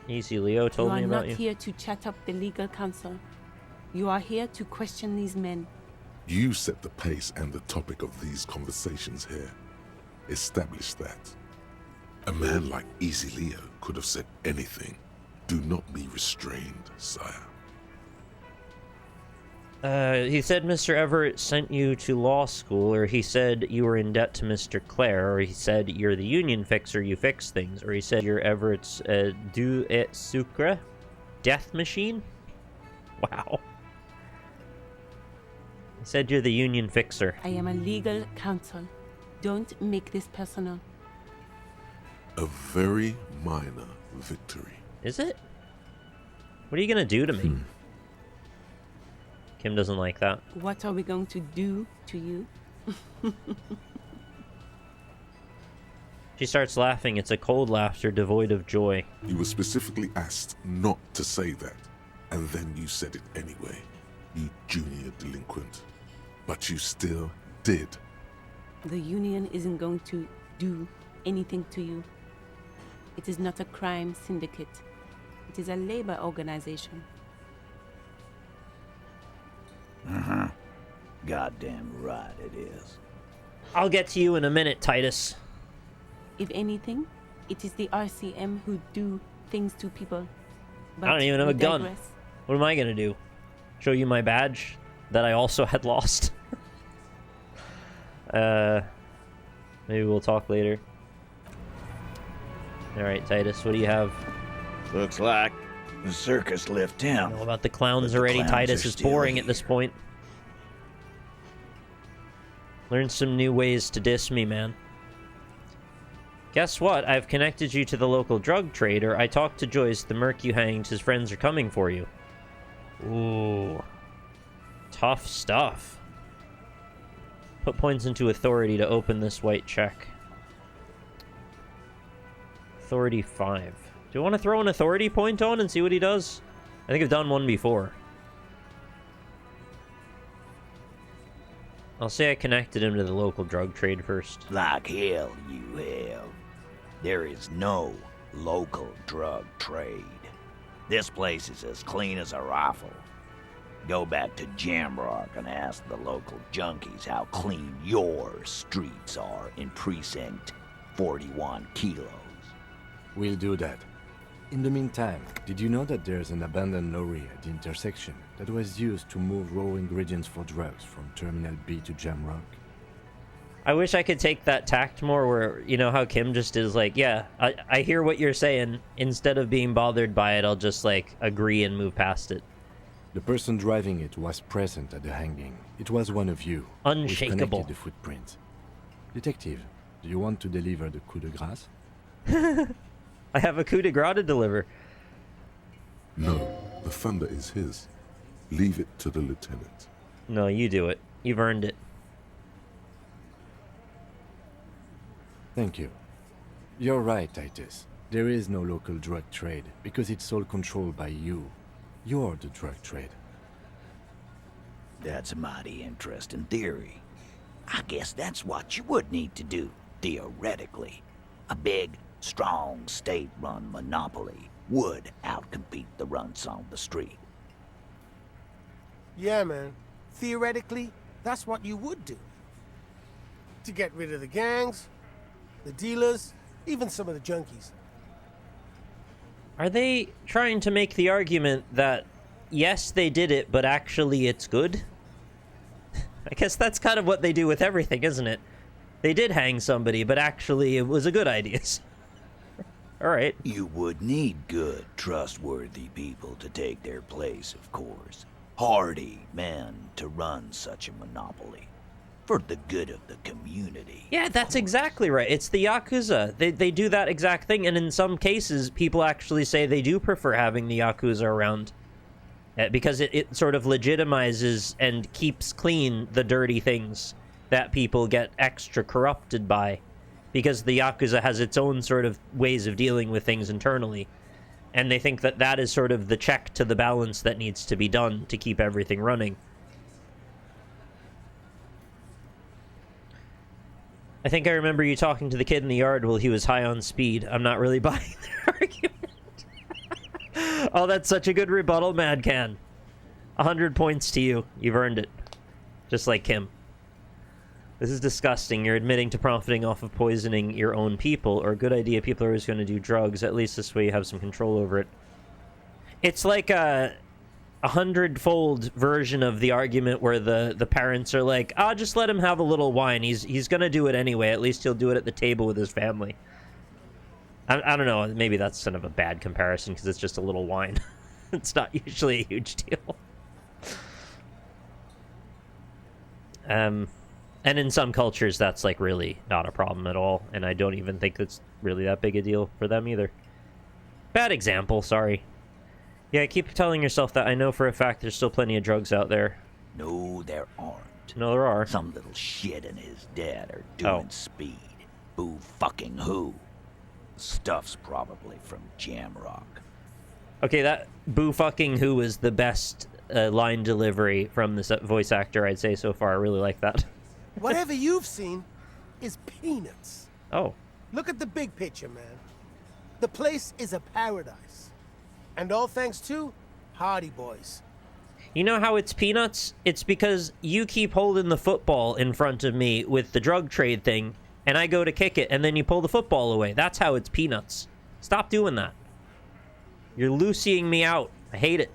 Easy Leo told me about you. You are not here to chat up the legal counsel. You are here to question these men. You set the pace and the topic of these conversations here. Establish that. A man like Easy Leo could have said anything. Do not be restrained, sire. He said Mr. Everett sent you to law school, or he said you were in debt to Mr. Clare, or he said you're the union fixer, you fix things, or he said you're Everett's do et sucre death machine? Wow. He said you're the union fixer. I am a legal counsel. Don't make this personal. A very minor victory. Is it? What are you gonna do to me? Kim doesn't like that. What are we going to do to you? She starts laughing. It's a cold laughter devoid of joy. You were specifically asked not to say that, and then you said it anyway, you junior delinquent. But you still did. The union isn't going to do anything to you. It is not a crime syndicate. It is a labor organization. Goddamn right it is. I'll get to you in a minute, Titus. If anything, it is the RCM who do things to people. I don't even have a gun. What am I gonna do? Show you my badge that I also had lost? Maybe we'll talk later. Alright, Titus, what do you have? Looks like the circus left town. I know about the clowns But the already. clowns Titus are is still boring here. at this point. Learn some new ways to diss me, man. Guess what? I've connected you to the local drug trader. I talked to Joyce. The merc you hanged. His friends are coming for you. Ooh. Tough stuff. Put points into authority to open this white check. Authority 5. Do you want to throw an authority point on and see what he does? I think I've done one before. I'll say I connected him to the local drug trade first. Like hell you have. There is no local drug trade. This place is as clean as a rifle. Go back to Jamrock and ask the local junkies how clean your streets are in Precinct 41 Kilos. We'll do that. In the meantime, did you know that there's an abandoned lorry at the intersection that was used to move raw ingredients for drugs from Terminal B to Jamrock? I wish I could take that tact more where, you know how Kim just is like, yeah, I hear what you're saying. Instead of being bothered by it, I'll just, like, agree and move past it. The person driving it was present at the hanging. It was one of you. Unshakable. We've connected the footprint. Detective, do you want to deliver the coup de grace? I have a coup de grace to deliver. No, the thunder is his. Leave it to the lieutenant. No, you do it. You've earned it. Thank you. You're right, Titus. There is no local drug trade because it's all controlled by you. You're the drug trade. That's a mighty interesting theory. I guess that's what you would need to do, theoretically. A big, strong, state-run monopoly would outcompete the runts on the street. Yeah, man. Theoretically, that's what you would do. To get rid of the gangs, the dealers, even some of the junkies. Are they trying to make the argument that, yes, they did it, but actually it's good? I guess that's kind of what they do with everything, isn't it? They did hang somebody, but actually it was a good idea. All right. You would need good, trustworthy people to take their place, of course. Hardy men to run such a monopoly. For the good of the community. Yeah, that's exactly right. It's the Yakuza. They do that exact thing, and in some cases, people actually say they do prefer having the Yakuza around. Because it sort of legitimizes and keeps clean the dirty things that people get extra corrupted by. Because the Yakuza has its own sort of ways of dealing with things internally. And they think that that is sort of the check to the balance that needs to be done to keep everything running. I think I remember you talking to the kid in the yard while he was high on speed. I'm not really buying their argument. Oh, that's such a good rebuttal, Madcan. 100 points to you. You've earned it. Just like Kim. This is disgusting. You're admitting to profiting off of poisoning your own people, or a good idea. People are always going to do drugs. At least this way you have some control over it. It's like a 100-fold version of the argument where the parents are like, "Ah, just let him have a little wine. He's gonna do it anyway. At least he'll do it at the table with his family." I don't know. Maybe that's kind of a bad comparison because it's just a little wine. It's not usually a huge deal. And in some cultures, that's like really not a problem at all. And I don't even think that's really that big a deal for them either. Bad example, sorry. Yeah, keep telling yourself that. I know for a fact there's still plenty of drugs out there. No, there aren't. No, there are. Some little shit and his dad are doing speed. Boo fucking who? Stuff's probably from Jamrock. Okay, that boo fucking who is the best line delivery from this voice actor I'd say so far. I really like that. Whatever you've seen is peanuts. Oh. Look at the big picture, man. The place is a paradise. And all thanks to Hardy Boys. You know how it's peanuts? It's because you keep holding the football in front of me with the drug trade thing, and I go to kick it, and then you pull the football away. That's how it's peanuts. Stop doing that. You're loosening me out. I hate it.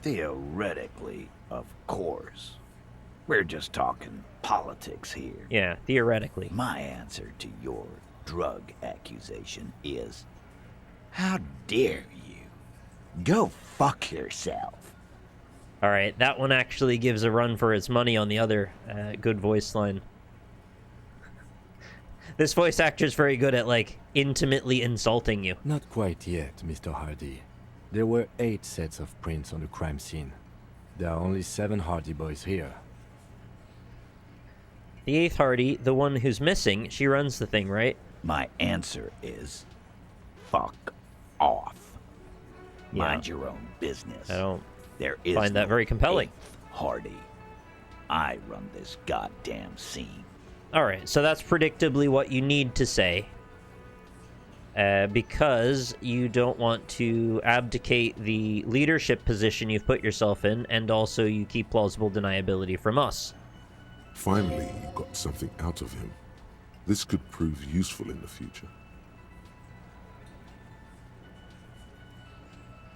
Theoretically, of course. We're just talking politics here. Yeah, theoretically. My answer to your drug accusation is, how dare you? Go fuck yourself. All right, that one actually gives a run for its money on the other good voice line. This voice actor's very good at, like, intimately insulting you. Not quite yet, Mr. Hardy. There were 8 sets of prints on the crime scene. There are only 7 Hardy Boys here. The 8th Hardy, the one who's missing, she runs the thing, right? My answer is, fuck off. Yeah. Mind your own business. I don't find that no very compelling. 8th Hardy. I run this goddamn scene. Alright, so that's predictably what you need to say. Because you don't want to abdicate the leadership position you've put yourself in, and also you keep plausible deniability from us. Finally, you got something out of him. This could prove useful in the future.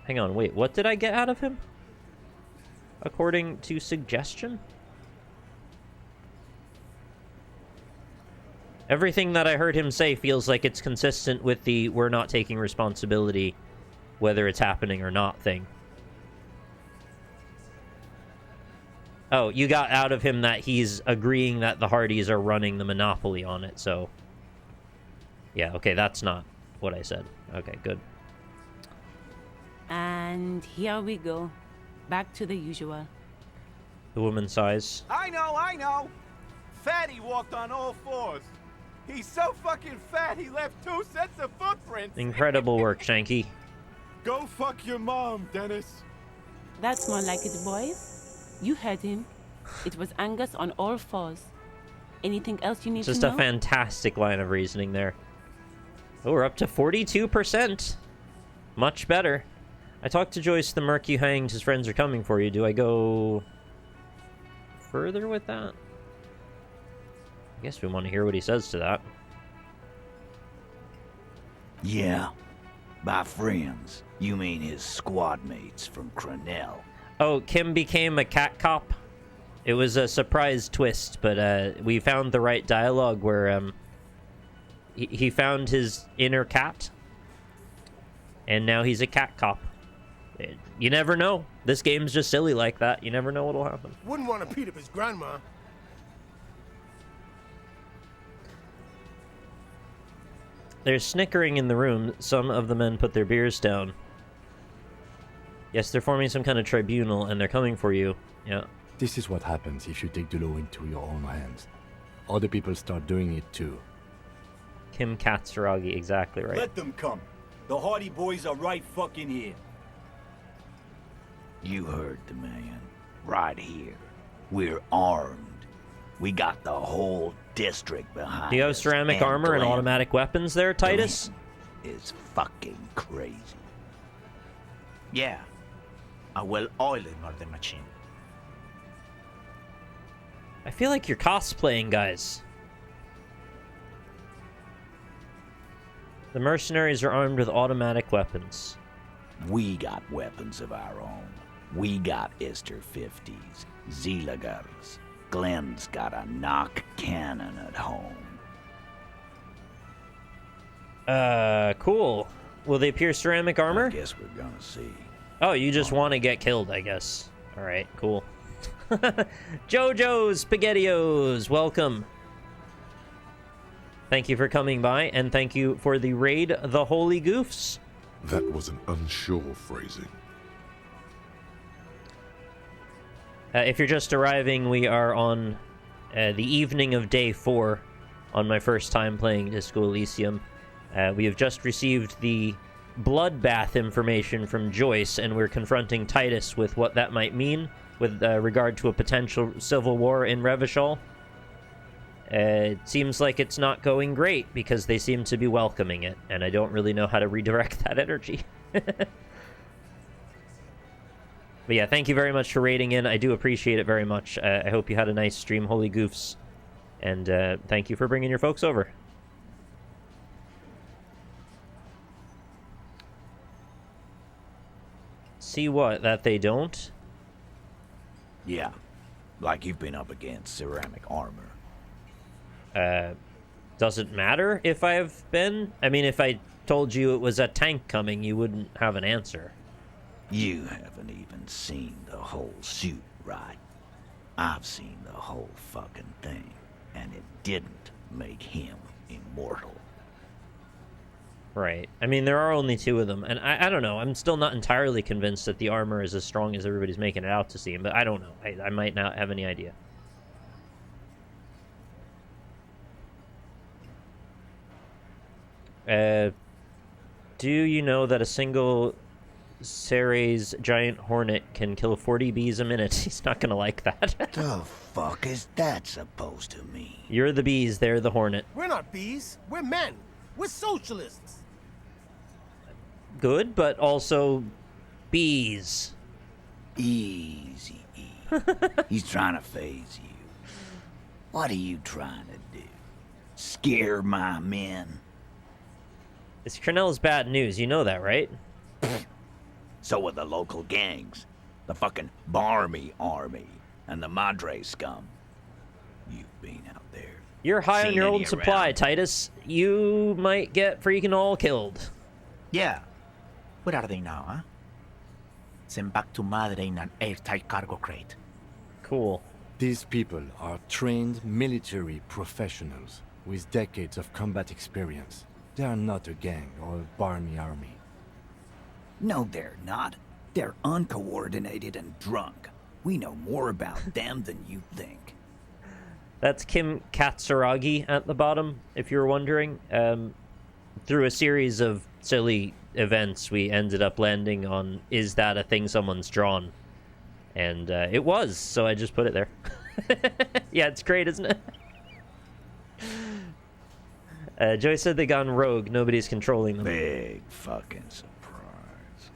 Hang on, wait, what did I get out of him? According to suggestion? Everything that I heard him say feels like it's consistent with the we're not taking responsibility whether it's happening or not thing. Oh, you got out of him that he's agreeing that the Hardys are running the monopoly on it, so... Yeah, okay, that's not what I said. Okay, good. And here we go. Back to the usual. The woman's size. I know! Fatty walked on all 4s. He's so fucking fat he left 2 sets of footprints. Incredible work, Shanky. Go fuck your mom, Dennis. That's more like it, boys. You heard him. It was Angus on all 4s. Anything else you need Just to know? a fantastic line of reasoning there. Oh, we're up to 42%. Much better. I talked to Joyce. The merc you hanged. His friends are coming for you. Do I go further with that? I guess we want to hear what he says to that. Yeah. By friends, you mean his squad mates from Crenell. Oh, Kim became a cat cop. It was a surprise twist, but we found the right dialogue where he found his inner cat, and now he's a cat cop. You never know. This game's just silly like that. You never know what'll happen. Wouldn't want to beat up his grandma. There's snickering in the room. Some of the men put their beers down. Yes, they're forming some kind of tribunal, and they're coming for you. Yeah. This is what happens if you take the law into your own hands. Other people start doing it too. Kim Katsuragi, exactly right. Let them come. The Hardy Boys are right fucking here. You heard the man. Right here. We're armed. We got the whole district behind Do you have us, ceramic armor and Glenn- automatic weapons there, Titus? Glenn is fucking crazy. Yeah. I will oil the machine. I feel like you're cosplaying, guys. The mercenaries are armed with automatic weapons. We got weapons of our own. We got Ister 50s, Zeelagers. Glenn's got a knock cannon at home. Cool. Will they pierce ceramic armor? I guess we're gonna see. Oh, you just want to get killed, I guess. Alright, cool. Jojo's SpaghettiOs, welcome. Thank you for coming by, and thank you for the raid, the Holy Goofs. That was an unsure phrasing. If you're just arriving, we are on the evening of day 4 on my first time playing Disco Elysium. We have just received the bloodbath information from Joyce, and we're confronting Titus with what that might mean with regard to a potential civil war in Revachol. It seems like it's not going great because they seem to be welcoming it, and I don't really know how to redirect that energy. But yeah, thank you very much for raiding in. I do appreciate it very much. I hope you had a nice stream, Holy Goofs. And thank you for bringing your folks over. See what? That they don't? Yeah, like you've been up against ceramic armor. Doesn't matter if I've been? I mean, if I told you it was a tank coming, you wouldn't have an answer. You haven't even seen the whole suit, right? I've seen the whole fucking thing, and it didn't make him immortal. Right. I mean, there are only 2 of them, and I don't know. I'm still not entirely convinced that the armor is as strong as everybody's making it out to seem, but I don't know. I might not have any idea. Do you know that a single Ceres giant hornet can kill 40 bees a minute? He's not gonna like that. The fuck is that supposed to mean? You're the bees, they're the hornet. We're not bees. We're men. We're socialists. Good, but also bees. Easy. He's trying to phase you. What are you trying to do? Scare my men? It's Cornell's bad news, you know that, right? So are the local gangs. The fucking Barmy Army and the Madre scum. You've been out there. You're high on Seen your any old supply, around? Titus. You might get freaking all killed. Yeah. Where are they now, huh? Sent back to Madre in an airtight cargo crate. Cool. These people are trained military professionals with decades of combat experience. They are not a gang or a Barmy army. No, they're not. They're uncoordinated and drunk. We know more about them than you think. That's Kim Katsuragi at the bottom, if you're wondering. Through a series of silly events, we ended up landing on, is that a thing someone's drawn? And it was, so I just put it there. Yeah, it's great, isn't it? Joyce said they gone rogue. Nobody's controlling them. Big fucking surprise.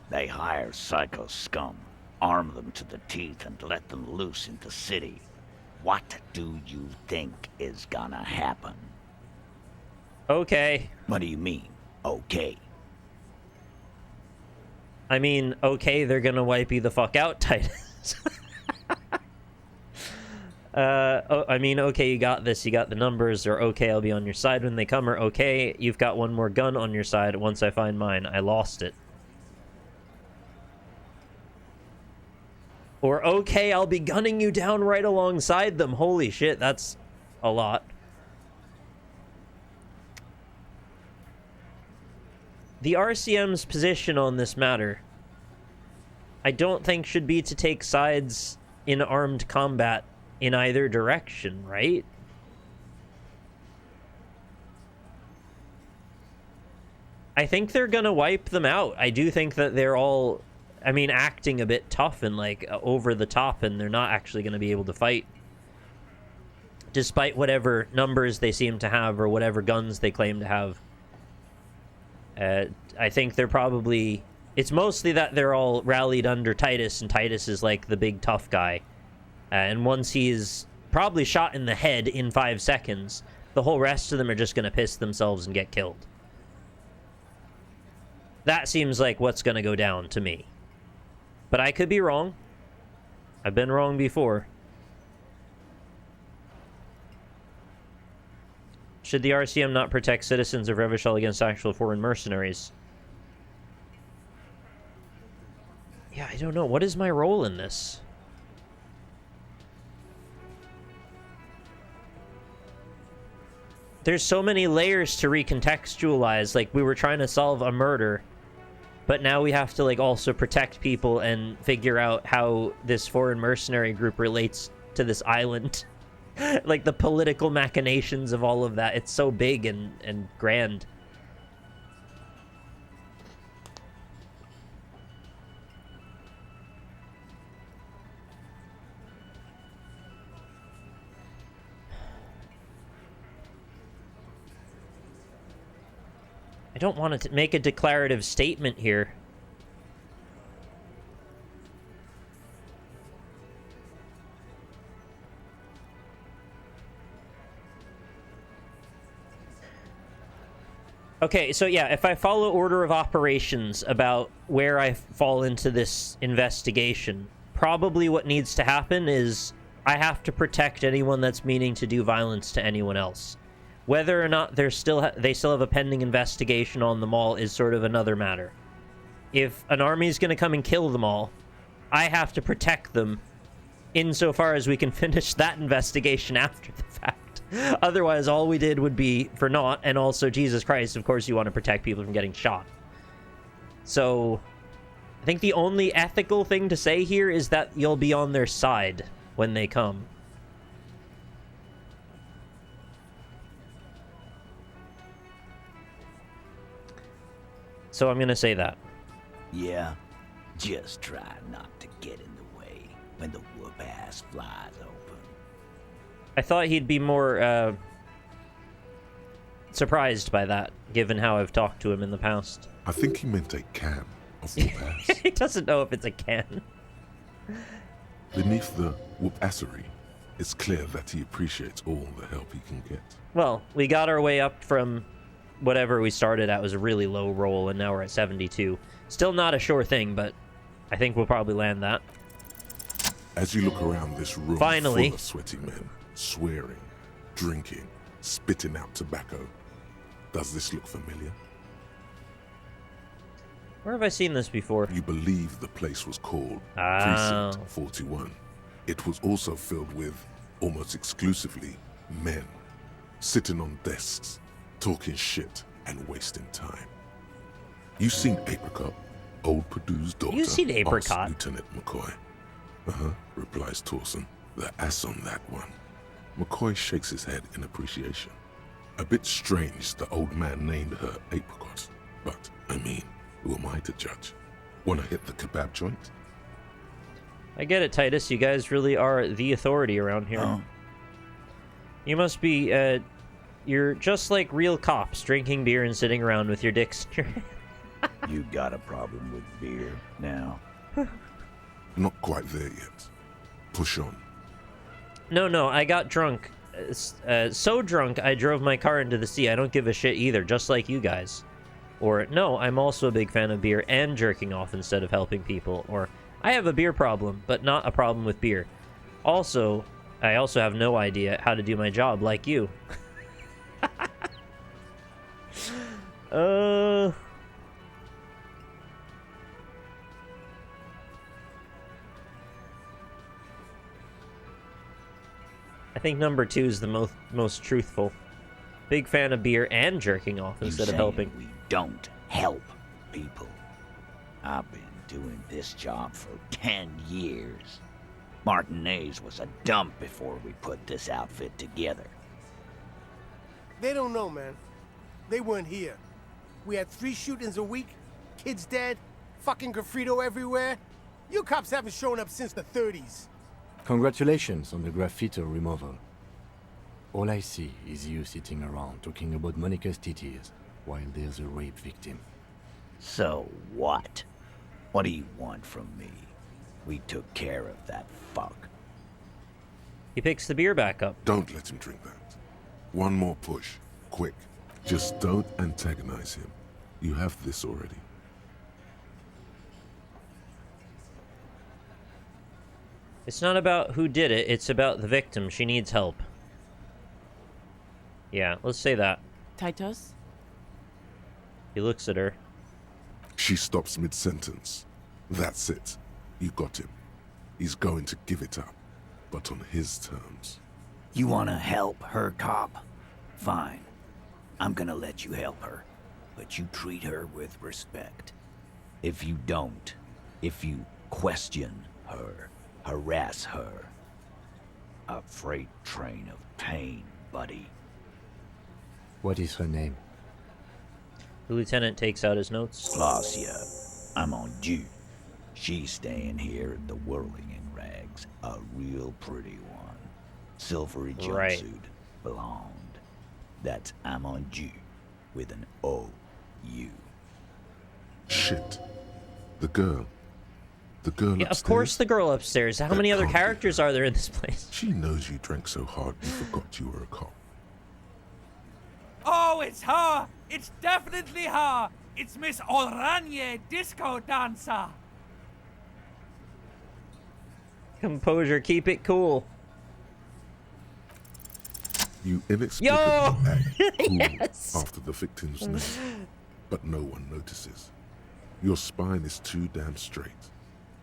They hire psycho scum, arm them to the teeth, and let them loose in the city. What do you think is gonna happen? Okay. What do you mean, okay? I mean, okay, they're gonna wipe you the fuck out, Titus. I mean, okay, you got this, you got the numbers, or okay, I'll be on your side when they come, or okay, you've got one more gun on your side. Once I find mine, I lost it. Or okay, I'll be gunning you down right alongside them. Holy shit, that's a lot. The RCM's position on this matter, I don't think should be to take sides in armed combat in either direction, right? I think they're gonna wipe them out. I do think that they're all, I mean, acting a bit tough and like over the top, and they're not actually gonna be able to fight. Despite whatever numbers they seem to have or whatever guns they claim to have. I think they're probably, it's mostly that they're all rallied under Titus, and Titus is like the big tough guy. And once he's probably shot in the head in 5 seconds, the whole rest of them are just going to piss themselves and get killed. That seems like what's going to go down to me. But I could be wrong. I've been wrong before. Should the RCM not protect citizens of Revachol against actual foreign mercenaries? Yeah, I don't know. What is my role in this? There's so many layers to recontextualize. Like, we were trying to solve a murder, but now we have to, like, also protect people and figure out how this foreign mercenary group relates to this island. Like, the political machinations of all of that. It's so big and grand. I don't want to make a declarative statement here. Okay, so yeah, if I follow order of operations about where I fall into this investigation, probably what needs to happen is I have to protect anyone that's meaning to do violence to anyone else. Whether or not they still have a pending investigation on them all is sort of another matter. If an army is going to come and kill them all, I have to protect them insofar as we can finish that investigation after the fact. Otherwise, all we did would be for naught, and also, Jesus Christ, of course you want to protect people from getting shot. So, I think the only ethical thing to say here is that you'll be on their side when they come. So I'm going to say that. Yeah, just try not to get in the way when the whoop-ass flies open. I thought he'd be more surprised by that, given how I've talked to him in the past. I think he meant a can of whoop-ass. He doesn't know if it's a can. Beneath the whoop-assery, it's clear that he appreciates all the help he can get. Well, we got our way up from whatever we started at was a really low roll, and now we're at 72. Still not a sure thing, but I think we'll probably land that. As you look around this room Finally. full of sweaty men, swearing, drinking, spitting out tobacco, does this look familiar? Where have I seen this before? You believe the place was called Oh. Precinct 41. It was also filled with, almost exclusively, men, sitting on desks, talking shit and wasting time. You seen Apricot, old Purdue's daughter? You seen Apricot? Asks Lieutenant McCoy. Replies Torson. The ass on that one. McCoy shakes his head in appreciation. A bit strange the old man named her Apricot, but, I mean, who am I to judge? Wanna hit the kebab joint? I get it, Titus. You guys really are the authority around here. Oh. You must be, you're just like real cops, drinking beer and sitting around with your dicks in your hand. You got a problem with beer now? Not quite there yet. Push on. No, I got drunk. So drunk, I drove my car into the sea. I don't give a shit either, just like you guys. Or, no, I'm also a big fan of beer and jerking off instead of helping people. Or, I have a beer problem, but not a problem with beer. Also, I also have no idea how to do my job like you. I think number 2 is the most truthful. Big fan of beer and jerking off instead of helping. We don't help people. I've been doing this job for 10 years. Martinez was a dump before we put this outfit together. They don't know, man. They weren't here. We had 3 shootings a week, kids dead, fucking graffito everywhere. You cops haven't shown up since the 30s. Congratulations on the graffito removal. All I see is you sitting around talking about Monica's titties while there's a rape victim. So what? What do you want from me? We took care of that fuck. He picks the beer back up. Don't let him drink that. One more push. Quick. Just don't antagonize him. You have this already. It's not about who did it, it's about the victim. She needs help. Yeah, let's say that. Titus? He looks at her. She stops mid-sentence. That's it. You got him. He's going to give it up, but on his terms. You want to help her, cop? Fine. I'm gonna let you help her, but you treat her with respect. If you don't, if you question her, harass her, a freight train of pain, buddy. What is her name? The lieutenant takes out his notes. Glacia, I'm on due. She's staying here at the Whirling in Rags, a real pretty one. Silvery jumpsuit, Right. blonde. That's I'm on due with an O-U. Shit. The girl. The girl Yeah, upstairs? of course the girl upstairs. How That many other can't be characters are there in this place? She knows you drank so hard you forgot you were a cop. Oh, it's her! It's definitely her! It's Miss Oranje, disco dancer! Composure, keep it cool. You inexplicably Yo! act cool Yes! after the victim's name, but no one notices. Your spine is too damn straight.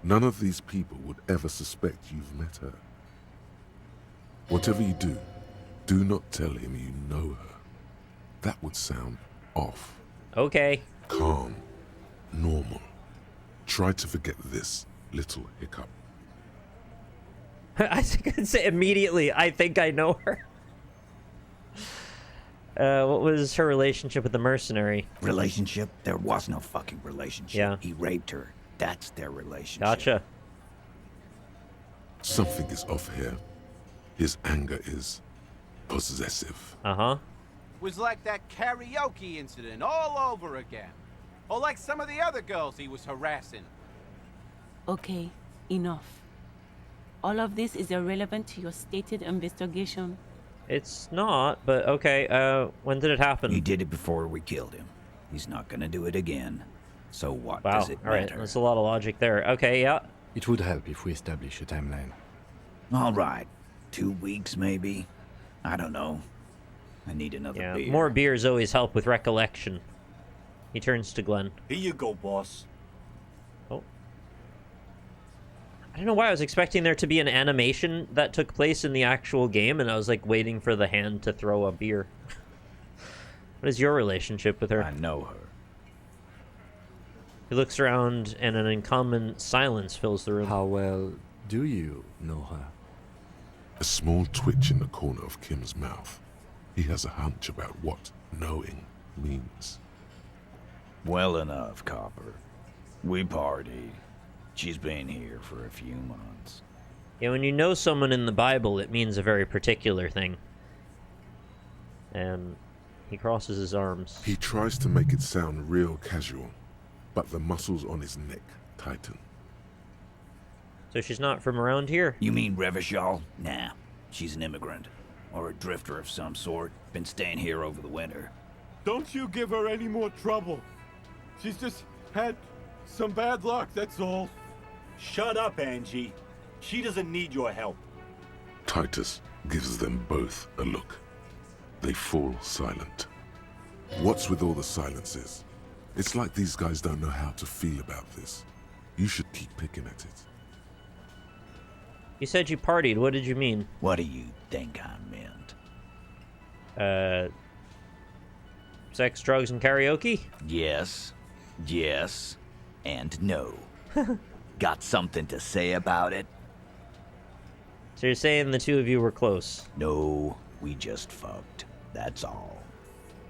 None of these people would ever suspect you've met her. Whatever you do, do not tell him you know her. That would sound off. Okay. Calm. Normal. Try to forget this little hiccup. I could say immediately, I think I know her. What was her relationship with the mercenary? Relationship? There was no fucking relationship. Yeah. He raped her. That's their relationship. Gotcha. Something is off here. His anger is possessive. Uh-huh. Was like that karaoke incident all over again. Or like some of the other girls he was harassing. Okay, enough. All of this is irrelevant to your stated investigation. It's not, but okay. When did it happen? He did it before we killed him. He's not gonna do it again. So what Wow. does it All right, matter? that's a lot of logic there. Okay, yeah. It would help if we establish a timeline. All right. 2 weeks, maybe? I don't know. I need another Yeah, beer. more beers always help with recollection. He turns to Glenn. Here you go, boss. Oh. I don't know why I was expecting there to be an animation that took place in the actual game, and I was like waiting for the hand to throw a beer. What is your relationship with her? I know her. He looks around, and an uncommon silence fills the room. How well do you know her? A small twitch in the corner of Kim's mouth. He has a hunch about what knowing means. Well enough, Copper. We partied. She's been here for a few months. Yeah, when you know someone in the Bible, it means a very particular thing. And he crosses his arms. He tries to make it sound real casual, but the muscles on his neck tighten. So she's not from around here? You mean Revachol? Nah. She's an immigrant. Or a drifter of some sort. Been staying here over the winter. Don't you give her any more trouble. She's just had some bad luck, that's all. Shut up, Angie. She doesn't need your help. Titus gives them both a look. They fall silent. What's with all the silences? It's like these guys don't know how to feel about this. You should keep picking at it. You said you partied. What did you mean? What do you think I meant? Sex, drugs, and karaoke? Yes. Yes. And no. Got something to say about it? So you're saying the two of you were close? No, we just fucked. That's all.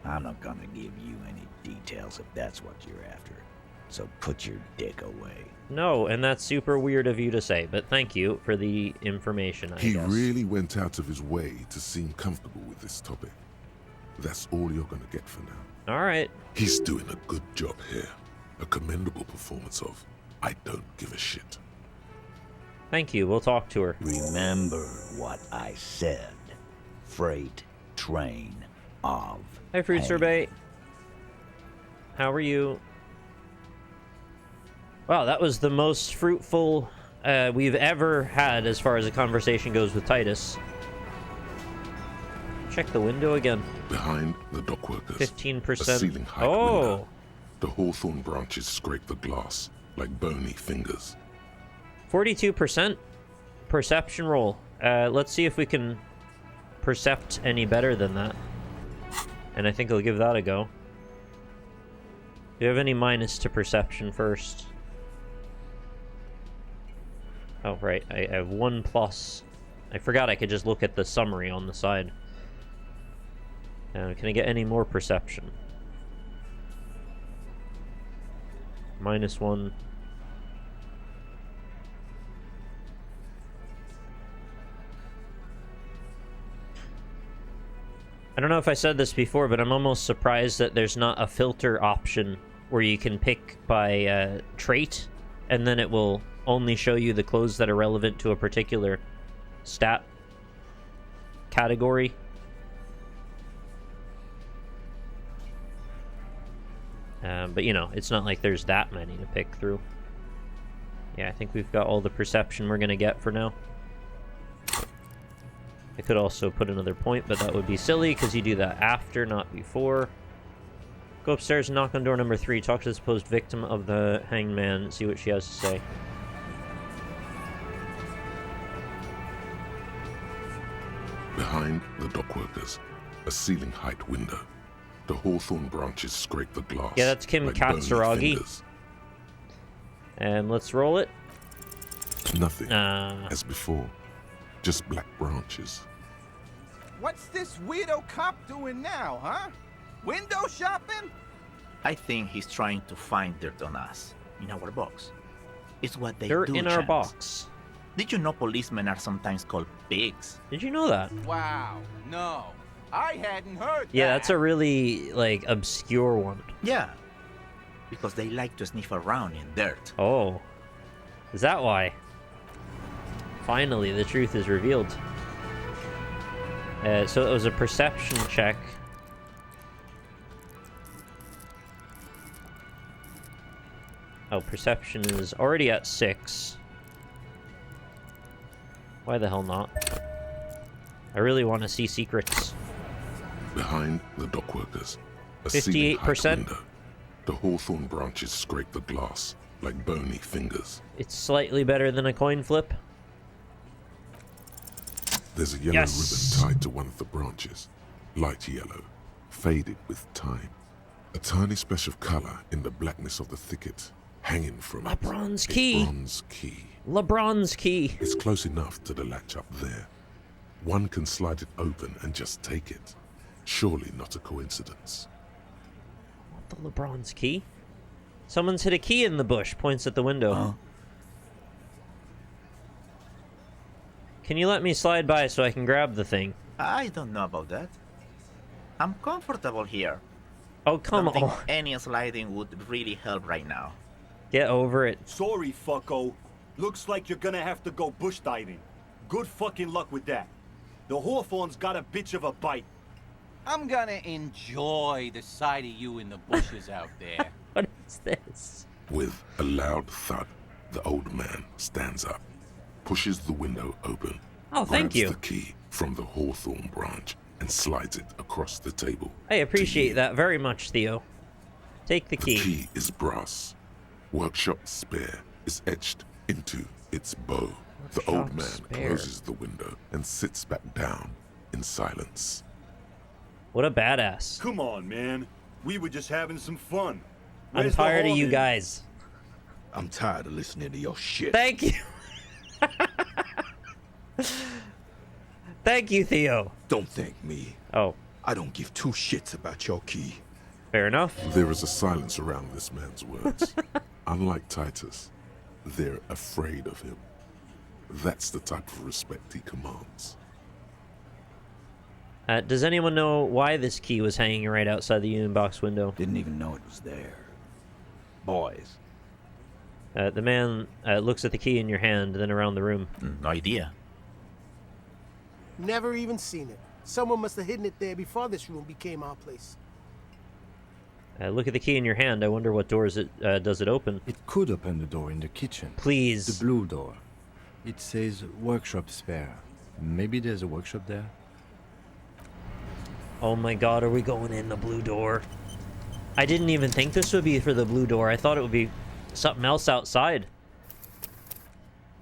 I'm not gonna give you any details if that's what you're after. So put your dick away. No, and that's super weird of you to say, but thank you for the information, I He guess. really went out of his way to seem comfortable with this topic. That's all you're gonna get for now. All right. He's doing a good job here. A commendable performance of I don't give a shit. Thank you. We'll talk to her. Remember what I said. Freight train of Hi, Fruit pain. Sorbet. How are you? Wow, that was the most fruitful we've ever had as far as a conversation goes with Titus. Check the window again. Behind the dockworkers, 15%. a ceiling height Oh! window. The hawthorn branches scrape the glass like bony fingers. 42% perception roll. Let's see if we can percept any better than that. And I think I'll give that a go. Do you have any minus to perception first? Oh, right. I have 1 plus. I forgot I could just look at the summary on the side. Can I get any more perception? -1. I don't know if I said this before, but I'm almost surprised that there's not a filter option where you can pick by trait, and then it will only show you the clothes that are relevant to a particular stat category. But, you know, it's not like there's that many to pick through. Yeah, I think we've got all the perception we're going to get for now. I could also put another point, but that would be silly, because you do that after, not before. Go upstairs and knock on door number 3. Talk to the supposed victim of the hanged man. See what she has to say. Behind the dockworkers, a ceiling height window. The hawthorn branches scrape the glass. Yeah, that's Kim like bony Katsuragi. fingers. And let's roll it. Nothing as before. Just black branches. What's this weirdo cop doing now, huh? Window shopping? I think he's trying to find dirt on us in our box. It's what they Dirt do. in our Chance. box. Did you know policemen are sometimes called pigs? Did you know that? Wow, no. I hadn't heard Yeah, that. that's a really, like, obscure one. Yeah, because they like to sniff around in dirt. Oh. Is that why? Finally, the truth is revealed. So it was a perception check. Oh, perception is already at 6. Why the hell not? I really want to see secrets. Behind the dockworkers, a ceiling height 58%. window. The hawthorn branches scrape the glass like bony fingers. It's slightly better than a coin flip. There's a yellow ribbon tied to one of the branches. Light yellow, faded with time. A tiny splash of color in the blackness of the thicket, hanging from it. bronze A key. bronze key. LeBron's key. It's close enough to the latch up there. One can slide it open and just take it. Surely not a coincidence. The LeBron's key? Someone's hid a key in the bush, points at the window. Huh? Can you let me slide by so I can grab the thing? I don't know about that. I'm comfortable here. Oh, come Don't think on. any sliding would really help right now. Get over it. Sorry, fucko. Looks like you're gonna have to go bush diving. Good fucking luck with that. The hawthorn's got a bitch of a bite. I'm gonna enjoy the sight of you in the bushes out there. What is this? With a loud thud, the old man stands up, pushes the window open, Oh, thank grabs you. the key from the hawthorn branch, and slides it across the table. I appreciate that very much, Theo. Take the The key. key is brass. Workshop spare is etched into its bow. The old Workshop man spare. closes the window and sits back down in silence. What a badass. Come on, man. We were just having some fun. I'm Where's the tired of you harm in- guys. I'm tired of listening to your shit. Thank you. Thank you, Theo. Don't thank me. Oh, I don't give two shits about your key. fair enough. There is a silence around this man's words. Unlike Titus, they're afraid of him. That's the type of respect he commands. Does anyone know why this key was hanging right outside the union box window? Didn't even know it was there. Boys. The man looks at the key in your hand, then around the room. No idea. Never even seen it. Someone must have hidden it there before this room became our place. Look at the key in your hand. I wonder what doors it does it open. It could open the door in the kitchen. Please. The blue door. It says workshop spare. Maybe there's a workshop there? Oh my god, are we going in the blue door? I didn't even think this would be for the blue door. I thought it would be something else outside.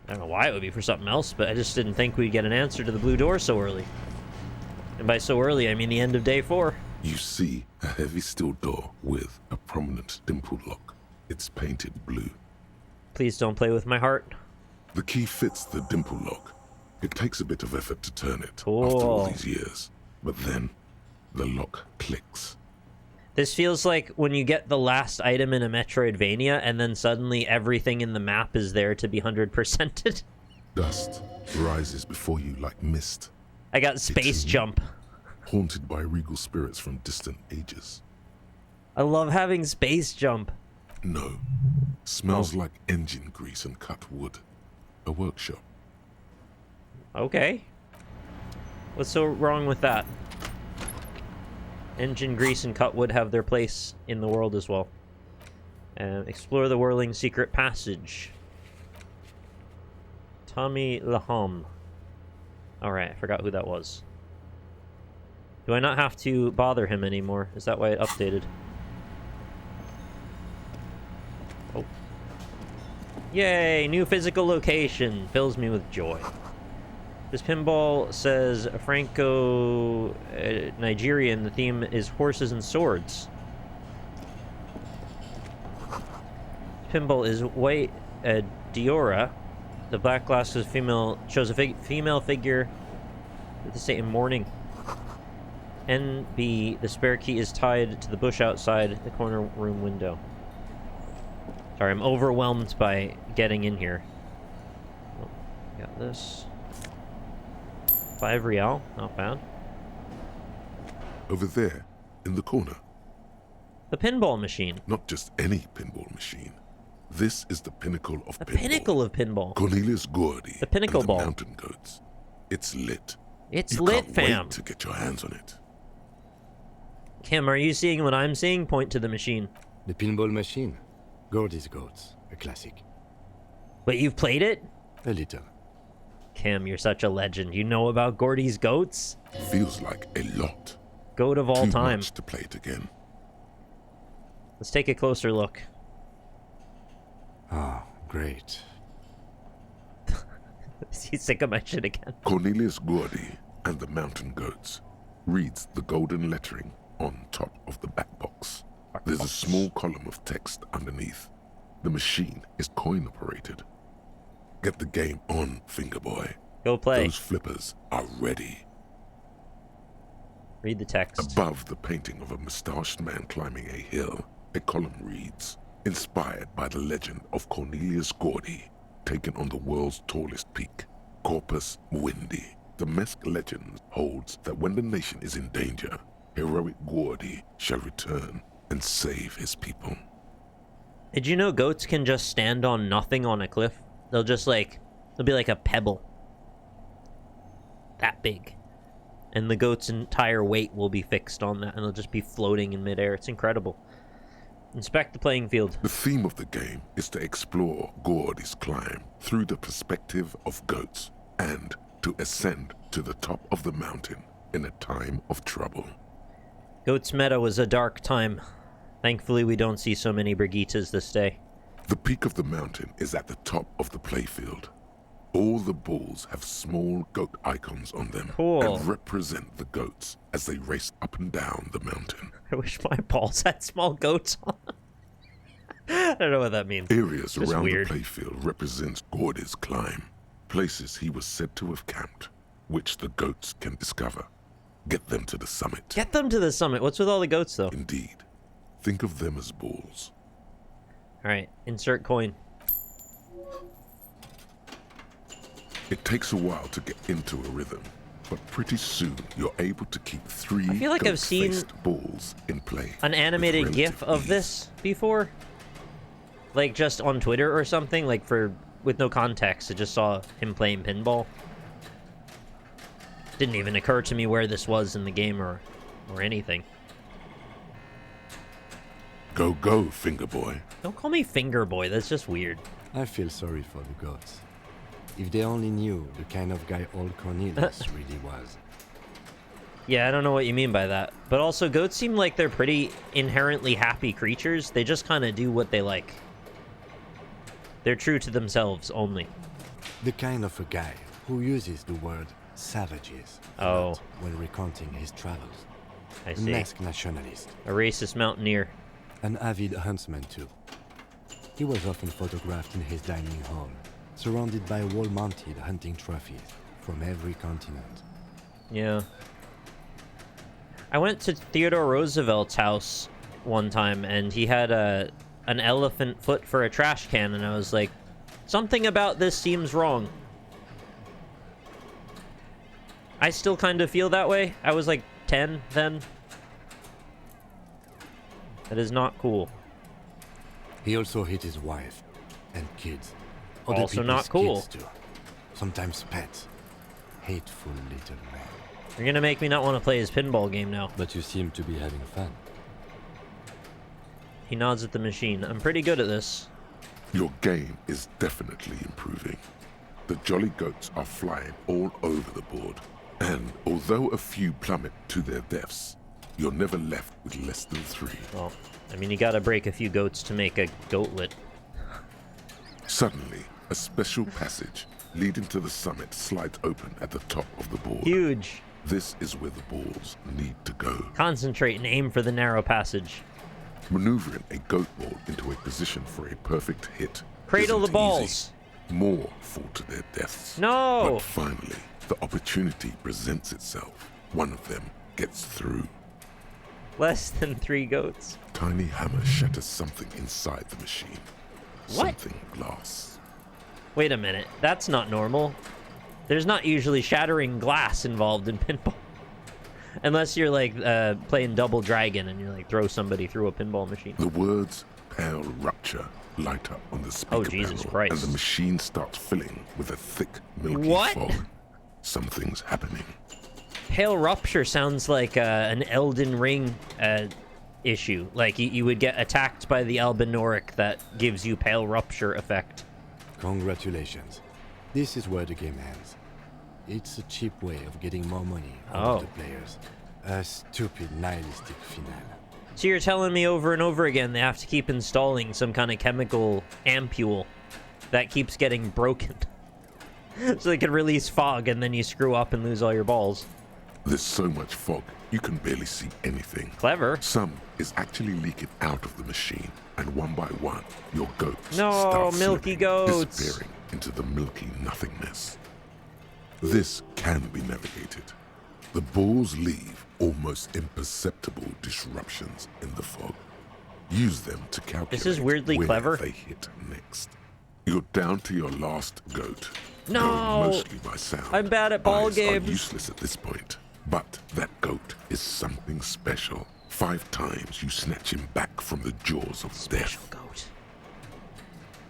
I don't know why it would be for something else, but I just didn't think we'd get an answer to the blue door so early. And by so early, I mean the end of day 4. You see a heavy steel door with a prominent dimple lock. It's painted blue. Please don't play with my heart. The key fits the dimple lock. It takes a bit of effort to turn it Cool. after all these years. But then, the lock clicks. This feels like when you get the last item in a Metroidvania, and then suddenly everything in the map is there to be 100%ed. Dust rises before you like mist. I got space jump. Haunted by regal spirits from distant ages. I love having space jump. No. Smells like engine grease and cut wood. A workshop. Okay. What's so wrong with that? Engine grease and cut wood have their place in the world as well. Explore the whirling secret passage. Tommy Laham. Alright, I forgot who that was. Do I not have to bother him anymore? Is that why it updated? Oh. Yay! New physical location. Fills me with joy. This pinball says Franco Nigerian. The theme is horses and swords. Pinball is white Diora. The black glasses female shows a female figure with the same mourning. NB, the spare key is tied to the bush outside the corner room window. Sorry, I'm overwhelmed by getting in here. Oh, got this. 5 real, not bad. Over there, in the corner. The pinball machine. Not just any pinball machine. This is the pinnacle of pinball. The pinnacle of pinball. Cornelius Gordy. The pinnacle and the ball. Mountain Goats. It's lit. It's you lit, can't fam. Wait to get your hands on it. Kim, are you seeing what I'm seeing? Point to the machine. The pinball machine. Gordy's Goats. A classic. Wait, you've played it? A little. Kim, you're such a legend. You know about Gordy's Goats? Feels like a lot. Goat of all Too time. much to play it again. Let's take a closer look. Ah, great. Is he sick of my shit again? Cornelius Gordy and the Mountain Goats reads the golden lettering on top of the back box. There's a small column of text underneath. The machine is coin operated. Get the game on, Fingerboy. Go play. Those flippers are ready. Read the text. Above the painting of a mustached man climbing a hill, a column reads, inspired by the legend of Cornelius Gordy, taken on the world's tallest peak, Corpus Windy. The Mesk legend holds that when the nation is in danger, heroic Gordy shall return and save his people. Did you know goats can just stand on nothing on a cliff? They'll just they'll be like a pebble. That big. And the goat's entire weight will be fixed on that, and they'll just be floating in midair. It's incredible. Inspect the playing field. The theme of the game is to explore Gordy's climb through the perspective of goats and to ascend to the top of the mountain in a time of trouble. Goat's Meadow was a dark time. Thankfully, we don't see so many Brigittas this day. The peak of the mountain is at the top of the playfield. All the balls have small goat icons on them and represent the goats as they race up and down the mountain. I wish my balls had small goats on them. I don't know what that means. Areas Just around weird. the playfield represents Gordy's climb, places he was said to have camped, which the goats can discover. Get them to the summit. Get them to the summit. What's with all the goats, though? Indeed. Think of them as balls. All right, insert coin. It takes a while to get into a rhythm, but pretty soon you're able to keep 3 I feel like I've seen goat-faced balls in play. An animated with GIF of this before, like just on Twitter or something, like with no context. I just saw him playing pinball. Didn't even occur to me where this was in the game or anything. Go, go, Fingerboy. Don't call me Finger Boy. That's just weird. I feel sorry for the goats. If they only knew the kind of guy old Cornelius really was. Yeah, I don't know what you mean by that. But also, goats seem like they're pretty inherently happy creatures. They just kind of do what they like. They're true to themselves only. The kind of a guy who uses the word savages a lot when recounting his travels. I see. A masked nationalist. A racist mountaineer. An avid huntsman too. He was often photographed in his dining hall, surrounded by wall-mounted hunting trophies from every continent. Yeah. I went to Theodore Roosevelt's house one time, and he had an elephant foot for a trash can, and I was like, something about this seems wrong. I still kind of feel that way. I was like 10 then. That is not cool. He also hit his wife and kids. Other Also not people's cool. kids too. Sometimes pets. Hateful little man. You're gonna make me not want to play his pinball game now. But you seem to be having fun. He nods at the machine. I'm pretty good at this. Your game is definitely improving. The jolly goats are flying all over the board. And although a few plummet to their deaths, you're never left with less than 3. Well, I mean, you gotta break a few goats to make a goatlet. Suddenly, a special passage leading to the summit slides open at the top of the board. Huge. This is where the balls need to go. Concentrate and aim for the narrow passage. Maneuvering a goat ball into a position for a perfect hit. Cradle the isn't balls. easy. More fall to their deaths. No! But finally, the opportunity presents itself. One of them gets through. Less than 3 goats. Tiny hammer shatters something inside the machine. What? Something glass. Wait a minute. That's not normal. There's not usually shattering glass involved in pinball. Unless you're like playing Double Dragon and you like throw somebody through a pinball machine. The words "pale rupture" light up on the speaker Jesus panel, Christ. and the machine starts filling with a thick, milky fog. Something's happening. Pale Rupture sounds like an Elden Ring issue. Like you would get attacked by the Albinoric that gives you Pale Rupture effect. Congratulations. This is where the game ends. It's a cheap way of getting more money out of the players. A stupid nihilistic finale. So you're telling me over and over again they have to keep installing some kind of chemical ampule that keeps getting broken. So they can release fog and then you screw up and lose all your balls. There's so much fog, you can barely see anything. Clever. Some is actually leaking out of the machine, and one by one, your goats No, start milky slipping, goats. disappearing into the milky nothingness. This can be navigated. The balls leave almost imperceptible disruptions in the fog. Use them to calculate This is weirdly where clever. they hit next. You're down to your last goat. No! Going mostly by sound. I'm bad at ball Eyes games. are useless at this point. But that goat is something special. 5 times you snatch him back from the jaws of death. Goat.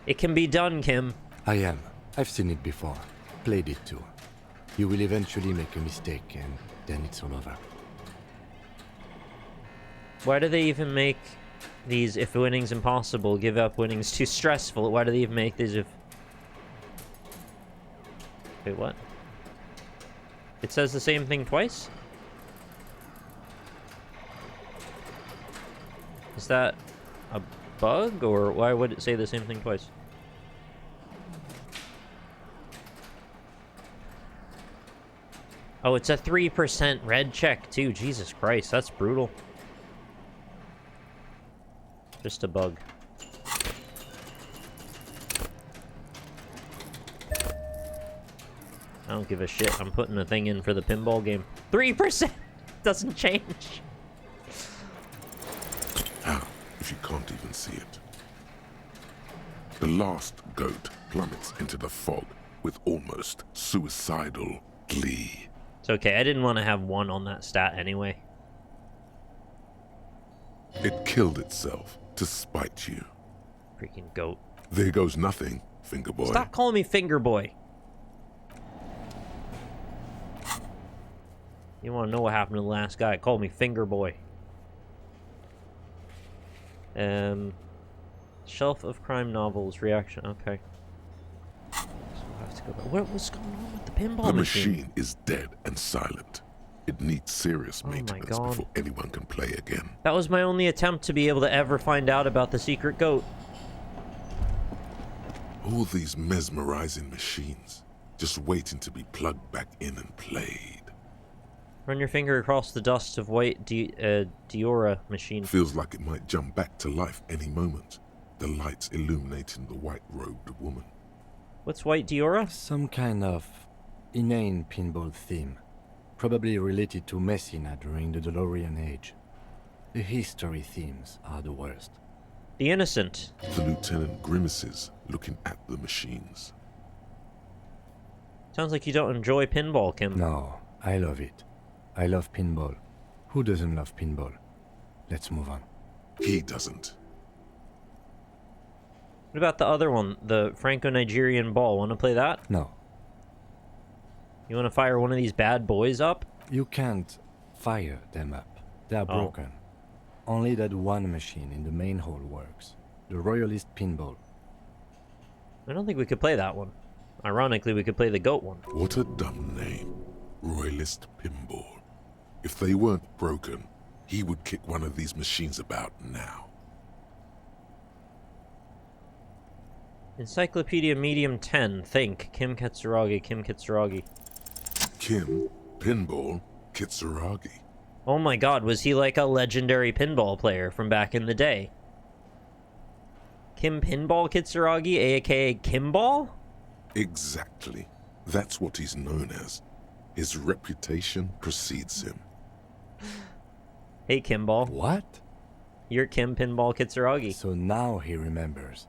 It can be done, Kim. I am. I've seen it before. Played it too. You will eventually make a mistake and then it's all over. Why do they even make these if winning's impossible, give up winning's too stressful? Why do they even make these if... Wait, what? It says the same thing twice? Is that a bug, or why would it say the same thing twice? Oh, it's a 3% red check, too. Jesus Christ, that's brutal. Just a bug. I don't give a shit. I'm putting a thing in for the pinball game. 3% doesn't change. How, if you can't even see it? The last goat plummets into the fog with almost suicidal glee. It's okay. I didn't want to have 1 on that stat anyway. It killed itself to spite you. Freaking goat. There goes nothing, finger boy. Stop calling me finger boy. You want to know what happened to the last guy? Called me finger boy. Shelf of crime novels reaction. Okay. So we'll have to What was going on with the pinball The machine? machine is dead and silent. It needs serious maintenance God. before anyone can play again. That was my only attempt to be able to ever find out about the secret goat. All these mesmerizing machines, just waiting to be plugged back in and played. Run your finger across the dust of white Diora machine. Feels like it might jump back to life any moment. The lights illuminating the white-robed woman. What's white Diora? Some kind of inane pinball theme. Probably related to Messina during the DeLorean age. The history themes are the worst. The Innocent. The lieutenant grimaces, looking at the machines. Sounds like you don't enjoy pinball, Kim. No, I love it. I love pinball. Who doesn't love pinball? Let's move on. He doesn't. What about the other one? The Franco-Nigerian ball. Want to play that? No. You want to fire one of these bad boys up? You can't fire them up. They are broken. Only that one machine in the main hall works. The Royalist pinball. I don't think we could play that one. Ironically, we could play the goat one. What a dumb name. Royalist pinball. If they weren't broken, he would kick one of these machines about now. Encyclopedia Medium 10. Think. Kim Kitsuragi. Kim Kitsuragi. Kim, pinball, Kitsuragi. Oh my god, was he like a legendary pinball player from back in the day? Kim Pinball Kitsuragi, aka Kimball? Exactly. That's what he's known as. His reputation precedes him. Hey, Kimball. What? You're Kim Pinball Kitsuragi. So now he remembers.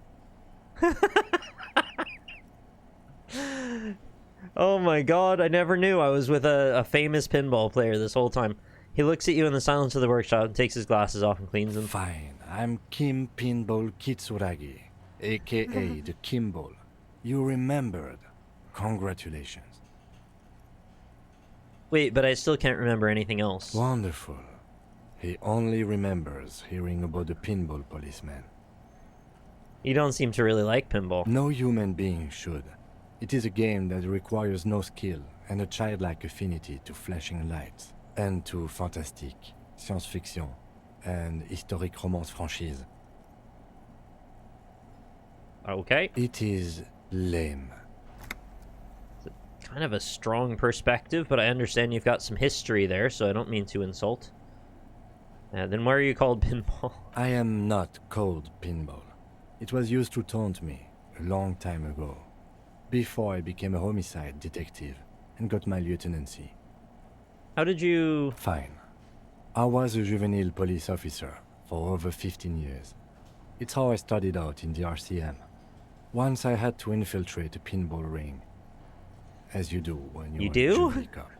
Oh my god, I never knew I was with a famous pinball player this whole time. He looks at you in the silence of the workshop and takes his glasses off and cleans them. Fine, I'm Kim Pinball Kitsuragi, aka the Kimball. You remembered. Congratulations. Wait, but I still can't remember anything else. Wonderful. He only remembers hearing about the pinball policeman. You don't seem to really like pinball. No human being should. It is a game that requires no skill and a childlike affinity to flashing lights and to fantastique, science fiction, and historic romance franchise. Okay. It is lame. It's kind of a strong perspective, but I understand you've got some history there, so I don't mean to insult. Then why are you called Pinball? I am not called Pinball. It was used to taunt me a long time ago, before I became a homicide detective and got my lieutenancy. How did you... Fine. I was a juvenile police officer for over 15 years. It's how I started out in the RCM. Once I had to infiltrate a pinball ring. As you do when you're You do? a juvenile cop.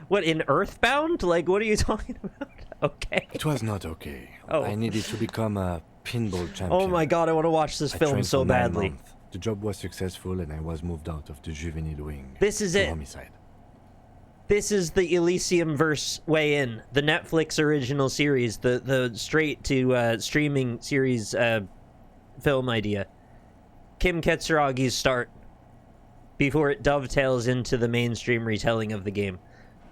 What, in Earthbound? Like, what are you talking about? Okay. It was not okay. Oh. I needed to become a pinball champion. Oh my god, I want to watch this I film trained so for 9 badly. months. The job was successful and I was moved out of the juvenile wing. This is to it. Homicide. This is the Elysium verse way in. The Netflix original series. The straight to streaming series film idea. Kim Kitsuragi's start. Before it dovetails into the mainstream retelling of the game.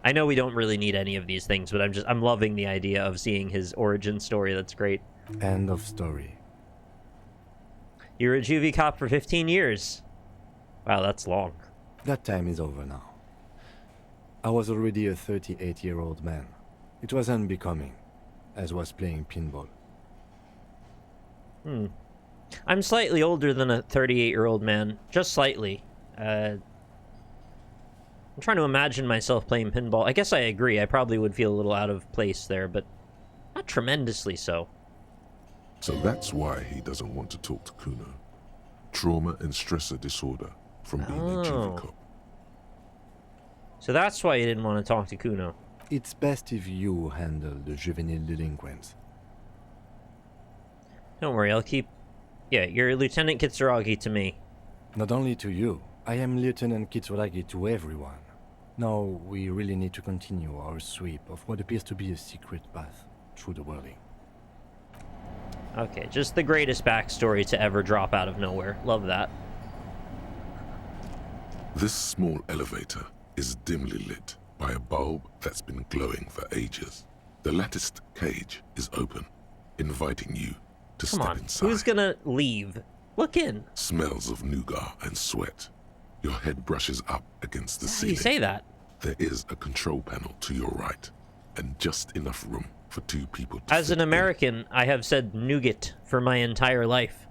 I know we don't really need any of these things, but I'm loving the idea of seeing his origin story. That's great. End of story. You were a juvie cop for 15 years. Wow, that's long. That time is over now. I was already a 38-year-old man. It was unbecoming, as was playing pinball. I'm slightly older than a 38-year-old man. Just slightly. I'm trying to imagine myself playing pinball. I guess I agree. I probably would feel a little out of place there, but not tremendously so. So that's why he doesn't want to talk to Kuno. Trauma and stressor disorder from being a juvie cop. So that's why you didn't want to talk to Kuno. It's best if you handle the juvenile delinquents. Don't worry, I'll keep... Yeah, you're Lieutenant Kitsuragi to me. Not only to you, I am Lieutenant Kitsuragi to everyone. Now, we really need to continue our sweep of what appears to be a secret path through the whirling. Okay, just the greatest backstory to ever drop out of nowhere. Love that. This small elevator is dimly lit by a bulb that's been glowing for ages. The latticed cage is open, inviting you to Come step on, inside. who's gonna leave? Look in. Smells of nougat and sweat. Your head brushes up against the How do ceiling. you say that? There is a control panel to your right, and just enough room for 2 people to As an American, I have said nougat for my entire life.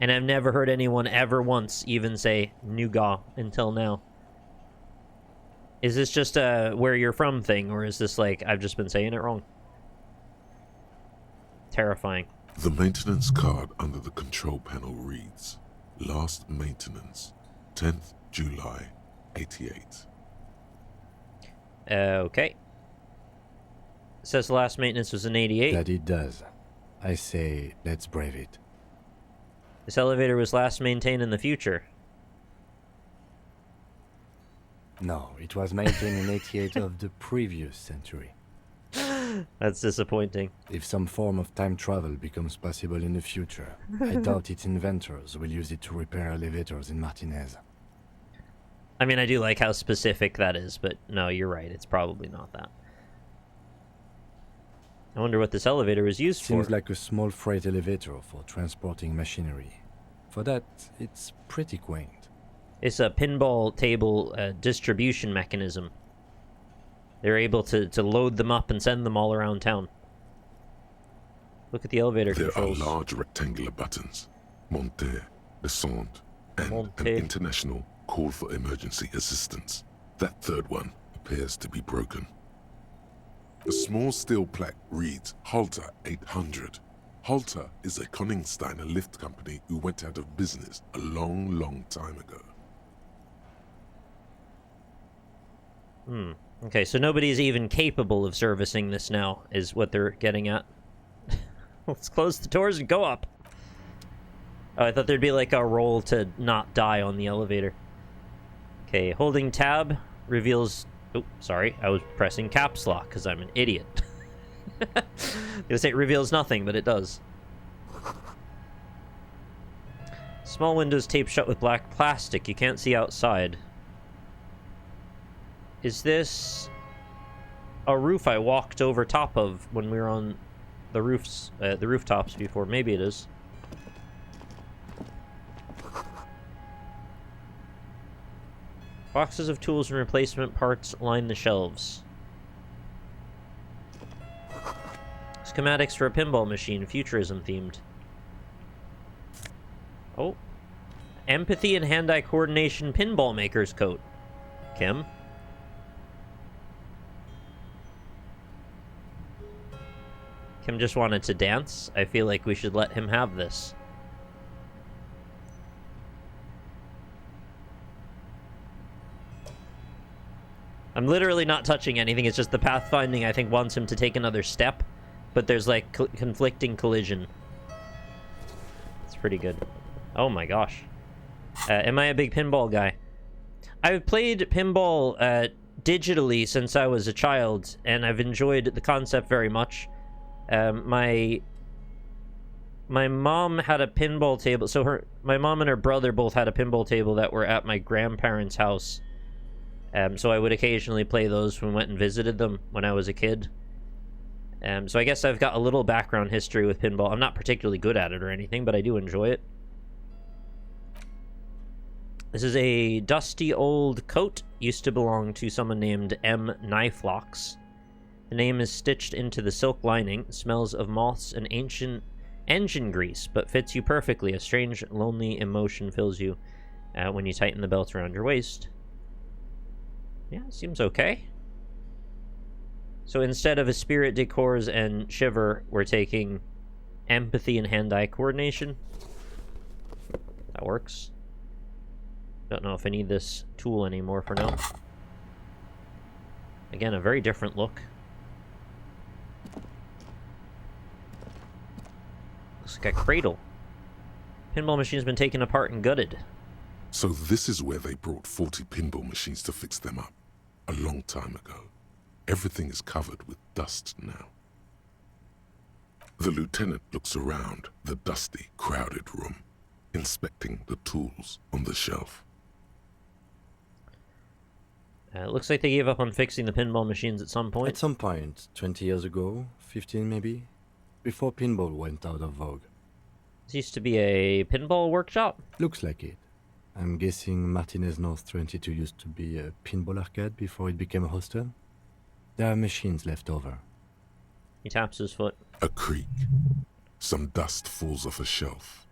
And I've never heard anyone ever once even say nougat until now. Is this just a where you're from thing, or is this like, I've just been saying it wrong? Terrifying. The maintenance card under the control panel reads, Last maintenance, 10th July, 88. Okay. It says the last maintenance was in 88. That it does. I say, let's brave it. This elevator was last maintained in the future. No, it was maintained in 88 of the previous century. That's disappointing. If some form of time travel becomes possible in the future, I doubt its inventors will use it to repair elevators in Martinez. I mean, I do like how specific that is, but no, you're right. It's probably not that. I wonder what this elevator is used for. Seems like a small freight elevator for transporting machinery. For that, it's pretty quaint. It's a pinball table distribution mechanism. They're able to load them up and send them all around town. Look at the elevator controls. There are large rectangular buttons. Monter, descente, and Monter. an international call for emergency assistance. That third one appears to be broken. A small steel plaque reads Halter 800. Halter is a Koningsteiner lift company who went out of business a long, long time ago. Okay, so nobody's even capable of servicing this now, is what they're getting at. Let's close the doors and go up. Oh, I thought there'd be like a roll to not die on the elevator. Okay, holding tab reveals... Oh, sorry, I was pressing caps lock because I'm an idiot. I was gonna say it reveals nothing, but it does. Small windows taped shut with black plastic. You can't see outside. Is this a roof I walked over top of when we were on the roofs, the rooftops before? Maybe it is. Boxes of tools and replacement parts line the shelves. Schematics for a pinball machine, futurism themed. Oh. Empathy and hand-eye coordination pinball maker's coat. Kim? Kim just wanted to dance. I feel like we should let him have this. I'm literally not touching anything. It's just the pathfinding, I think, wants him to take another step. But there's, like, conflicting collision. It's pretty good. Oh my gosh. Am I a big pinball guy? I've played pinball digitally since I was a child, and I've enjoyed the concept very much. My mom had a pinball table. So my mom and her brother both had a pinball table that were at my grandparents' house. So I would occasionally play those when we went and visited them when I was a kid. So I guess I've got a little background history with pinball. I'm not particularly good at it or anything, but I do enjoy it. This is a dusty old coat. Used to belong to someone named M. Kniflocks. The name is stitched into the silk lining. Smells of moths and ancient engine grease, but fits you perfectly. A strange, lonely emotion fills you when you tighten the belt around your waist. Yeah, seems okay. So instead of a spirit decors and shiver, we're taking empathy and hand-eye coordination. That works. Don't know if I need this tool anymore for now. Again, a very different look. Looks like a cradle. Pinball machine's been taken apart and gutted. So this is where they brought 40 pinball machines to fix them up. A long time ago. Everything is covered with dust now. The lieutenant looks around the dusty, crowded room, inspecting the tools on the shelf. It looks like they gave up on fixing the pinball machines at some point. At some point, 20 years ago, 15 maybe, before pinball went out of vogue. This used to be a pinball workshop? Looks like it. I'm guessing Martinez North 22 used to be a pinball arcade before it became a hostel. There are machines left over. He taps his foot. A creak. Some dust falls off a shelf.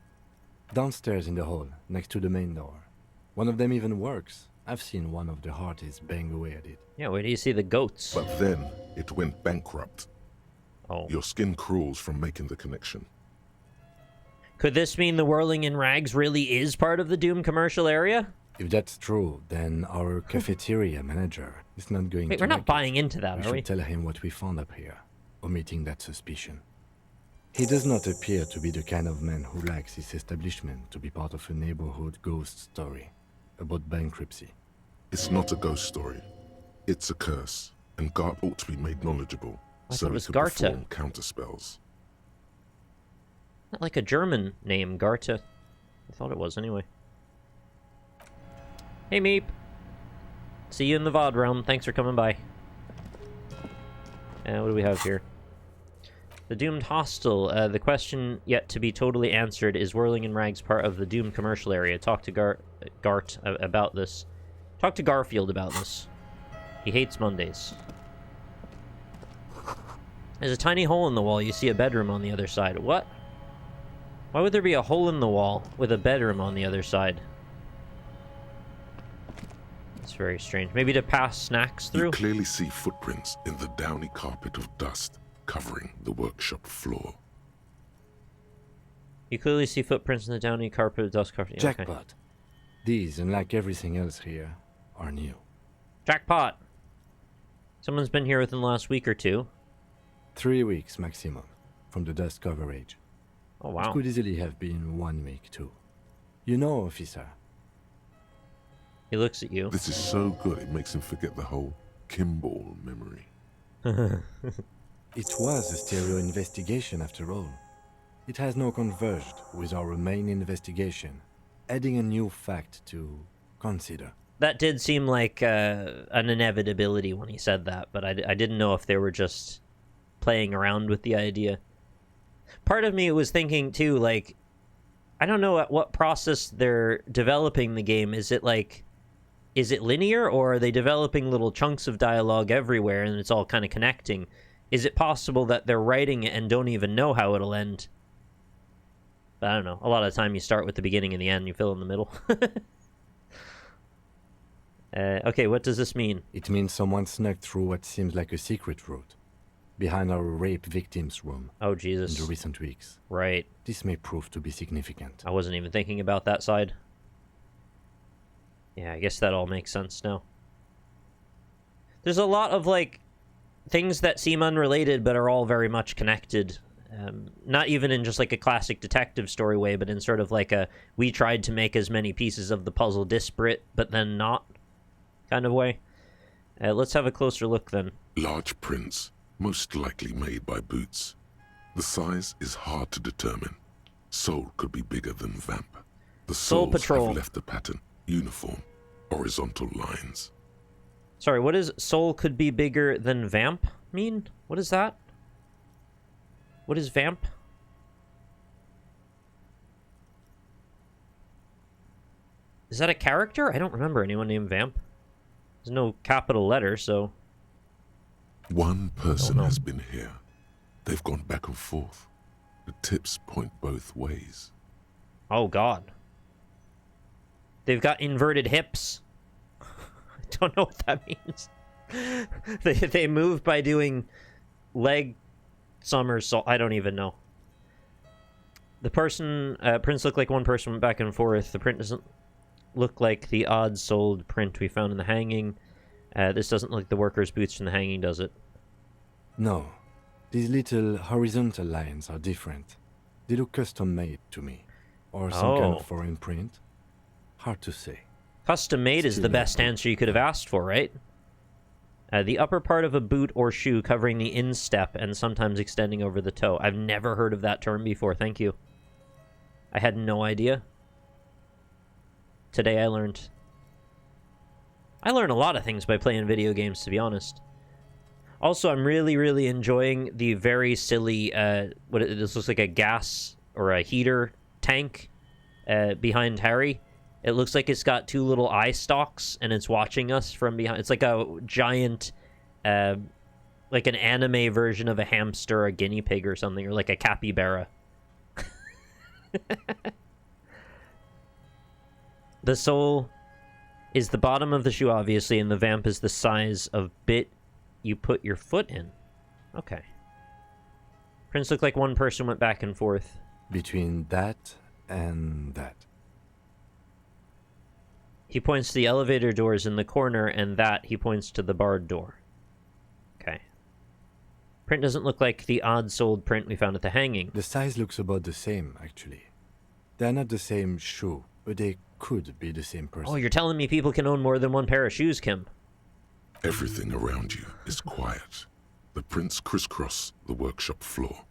Downstairs in the hall, next to the main door. One of them even works. I've seen one of the hearties bang away at it. Yeah, where do you see the goats? But then it went bankrupt. Oh. Your skin crawls from making the connection. Could this mean the whirling in rags really is part of the Doom commercial area? If that's true, then our cafeteria manager is not going Wait, to we're not make buying it. into that, We are should we? tell him what we found up here, omitting that suspicion. He does not appear to be the kind of man who likes his establishment to be part of a neighborhood ghost story about bankruptcy. It's not a ghost story. It's a curse, and Gart ought to be made knowledgeable so it he was could Garta. perform counterspells. Not like a German name, Garta. I thought it was anyway. Hey, Meep. See you in the VOD realm. Thanks for coming by. What do we have here? The Doomed Hostel. The question yet to be totally answered is Whirling in Rags part of the Doom commercial area. Talk to Gart about this. Talk to Garfield about this. He hates Mondays. There's a tiny hole in the wall. You see a bedroom on the other side. What? Why would there be a hole in the wall with a bedroom on the other side? It's very strange. Maybe to pass snacks through? You clearly see footprints in the downy carpet of dust covering the workshop floor. You clearly see footprints in the downy carpet of dust covered. Yeah, okay. Jackpot. These, unlike everything else here, are new. Jackpot! Someone's been here within the last week or two. 3 weeks maximum, from the dust coverage. Oh, wow. It could easily have been 1 week, too. You know, officer. He looks at you. This is so good it makes him forget the whole Kimball memory. It was a stereo investigation, after all. It has now converged with our main investigation, adding a new fact to consider. That did seem like an inevitability when he said that, but I didn't know if they were just playing around with the idea. Part of me was thinking, too, like, I don't know at what process they're developing the game. Is it linear, or are they developing little chunks of dialogue everywhere and it's all kind of connecting? Is it possible that they're writing it and don't even know how it'll end? But I don't know. A lot of the time you start with the beginning and the end, you fill in the middle. Okay, what does this mean? It means someone snuck through what seems like a secret route, behind our rape victim's room. Oh, Jesus. In the recent weeks. Right. This may prove to be significant. I wasn't even thinking about that side. Yeah, I guess that all makes sense now. There's a lot of, like, things that seem unrelated but are all very much connected. Not even in just, like, a classic detective story way, but in sort of like a, we tried to make as many pieces of the puzzle disparate, but then not kind of way. Let's have a closer look, then. Large prints, most likely made by Boots. The size is hard to determine. Soul could be bigger than Vamp. The Soul souls Patrol. have left a pattern, uniform, horizontal lines. Sorry, what does Soul could be bigger than Vamp mean? What is that? What is Vamp? Is that a character? I don't remember anyone named Vamp. There's no capital letter, so... One person has been here. They've gone back and forth. The tips point both ways. Oh, God. They've got inverted hips. I don't know what that means. They move by doing leg somersault. I don't even know. The prints look like one person went back and forth. The print doesn't look like the odd sold print we found in the hanging. This doesn't look like the worker's boots from the hanging, does it? No. These little horizontal lines are different. They look custom-made to me. Or some kind of foreign print. Hard to say. Custom-made is the best answer you could have asked for, right? The upper part of a boot or shoe covering the instep and sometimes extending over the toe. I've never heard of that term before, thank you. I had no idea. Today I learned. I learn a lot of things by playing video games, to be honest. Also, I'm really, really enjoying the very silly, this looks like a gas or a heater tank behind Harry. It looks like it's got two little eye stalks, and it's watching us from behind. It's like a giant, like an anime version of a hamster, or a guinea pig or something, or like a capybara. The sole is the bottom of the shoe, obviously, and the vamp is the size of bit you put your foot in. Okay. Prints look like one person went back and forth. Between that and that. He points to the elevator doors in the corner, and that he points to the barred door. Okay. Print doesn't look like the odd-soled print we found at the hanging. The size looks about the same, actually. They're not the same shoe, but they could be the same person. Oh, you're telling me people can own more than one pair of shoes, Kim? Everything around you is quiet. The prints crisscross the workshop floor.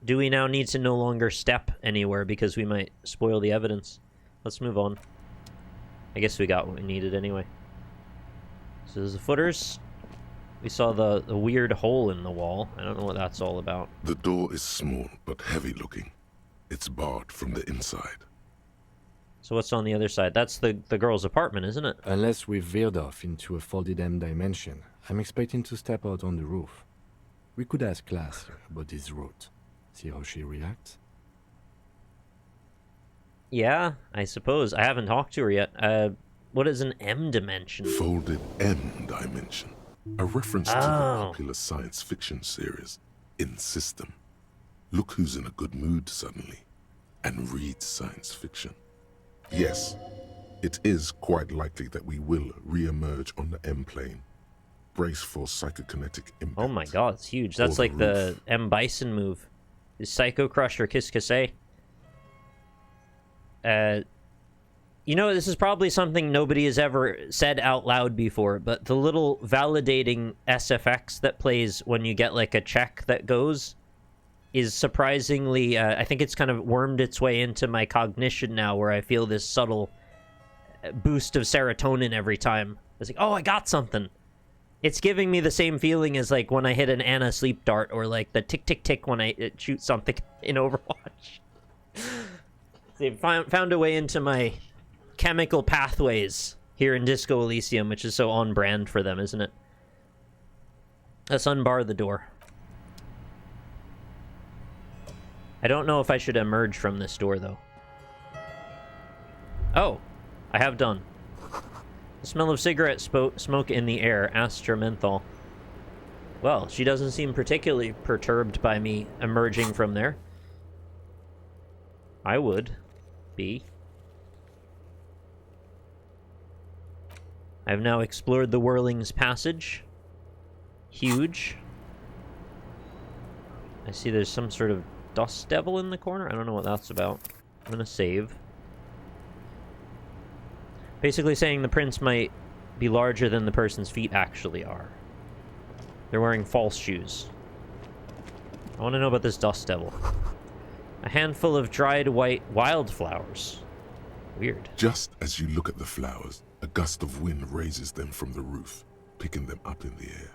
Do we now need to no longer step anywhere because we might spoil the evidence? Let's move on. I guess we got what we needed anyway. So there's the footers. We saw the weird hole in the wall. I don't know what that's all about. The door is small but heavy looking. It's barred from the inside. So what's on the other side? That's the girl's apartment, isn't it? Unless we've veered off into a folded M dimension, I'm expecting to step out on the roof. We could ask Class about this route. See how she reacts. Yeah, I suppose. I haven't talked to her yet. What is an M dimension? Folded M dimension. A reference to the popular science fiction series, In System. Look who's in a good mood suddenly, and reads science fiction. Yes, it is quite likely that we will re-emerge on the M plane. Brace for psychokinetic impact. Oh my god, it's huge. That's like the M Bison move. Is Psycho Crush or Kiss Kiss? You know, this is probably something nobody has ever said out loud before, but the little validating SFX that plays when you get like a check that goes is surprisingly, I think it's kind of wormed its way into my cognition now, where I feel this subtle boost of serotonin every time. It's like, oh, I got something. It's giving me the same feeling as like when I hit an Ana sleep dart, or like the tick tick tick when I shoot something in Overwatch. They've found a way into my chemical pathways here in Disco Elysium, which is so on brand for them, isn't it? Let's unbar the door. I don't know if I should emerge from this door, though. Oh, I have done. The smell of cigarette smoke in the air, Astra menthol. Well, she doesn't seem particularly perturbed by me emerging from there. I would be. I've now explored the Whirling's Passage. Huge. I see there's some sort of dust devil in the corner. I don't know what that's about. I'm gonna save. Basically saying the prints might be larger than the person's feet actually are. They're wearing false shoes. I want to know about this dust devil. A handful of dried white wildflowers. Weird. Just as you look at the flowers, a gust of wind raises them from the roof, picking them up in the air.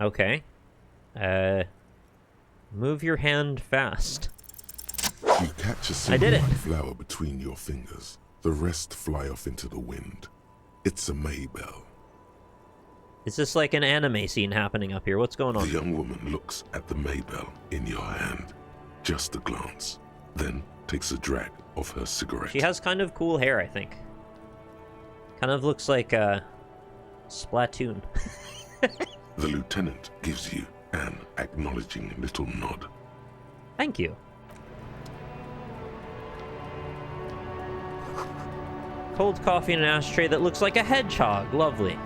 Okay. Move your hand fast. You catch a single white flower between your fingers. The rest fly off into the wind. It's a Maybell. Is this like an anime scene happening up here? What's going on? The young woman looks at the Maybell in your hand. Just a glance. Then takes a drag of her cigarette. She has kind of cool hair, I think. Kind of looks like Splatoon. The lieutenant gives you an acknowledging little nod. Thank you. Cold coffee in an ashtray that looks like a hedgehog. Lovely.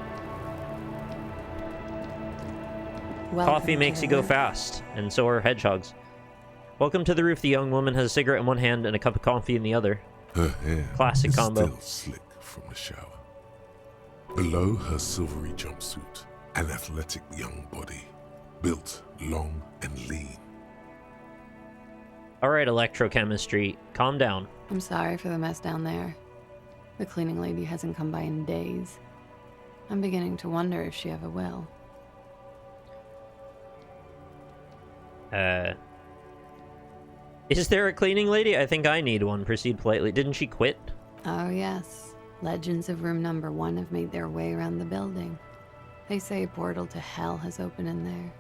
Coffee makes you go fast, and so are hedgehogs. Welcome to the roof. The young woman has a cigarette in one hand and a cup of coffee in the other. Her hair Classic is combo. still slick from the shower. Below her silvery jumpsuit, an athletic young body, built long and lean. Alright, electrochemistry, calm down. I'm sorry for the mess down there. The cleaning lady hasn't come by in days. I'm beginning to wonder if she ever will. Is there a cleaning lady? I think I need one. Proceed politely. Didn't she quit? Oh yes. Legends of room number 1 have made their way around the building. They say a portal to hell has opened in there.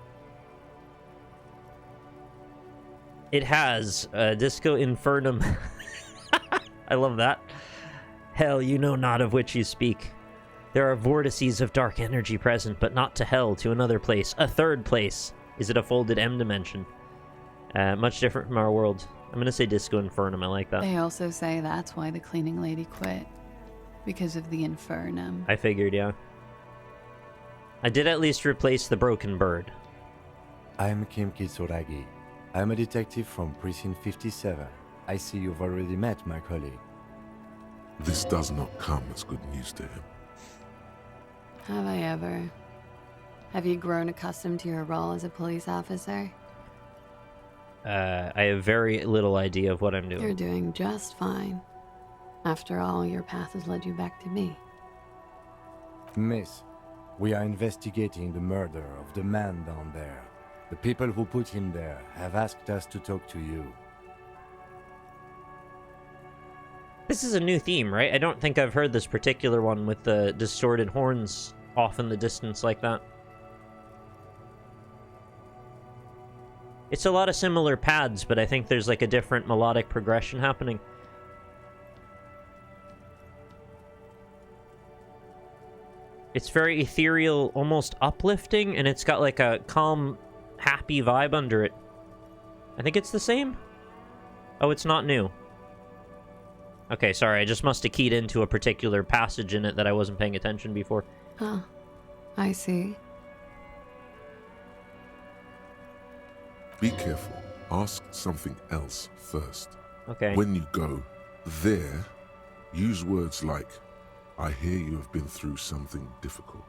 It has. Disco Infernum. I love that. Hell, you know not of which you speak. There are vortices of dark energy present, but not to hell, to another place. A third place. Is it a folded M dimension? Much different from our world. I'm gonna say Disco Infernum, I like that. They also say that's why the cleaning lady quit. Because of the Infernum. I figured, yeah. I did at least replace the broken bird. I'm Kim Kitsuragi. I'm a detective from Precinct 57. I see you've already met my colleague. This does not come as good news to him. Have I ever? Have you grown accustomed to your role as a police officer? I have very little idea of what I'm doing. You're doing just fine. After all, your path has led you back to me. Miss, we are investigating the murder of the man down there. The people who put him there have asked us to talk to you. This is a new theme, right? I don't think I've heard this particular one with the distorted horns off in the distance like that. It's a lot of similar pads, but I think there's like a different melodic progression happening. It's very ethereal, almost uplifting, and it's got like a calm, happy vibe under it. I think it's the same? Oh, it's not new. Okay, sorry, I just must have keyed into a particular passage in it that I wasn't paying attention before. Huh. I see. Be careful. Ask something else first. Okay. When you go there, use words like, I hear you have been through something difficult.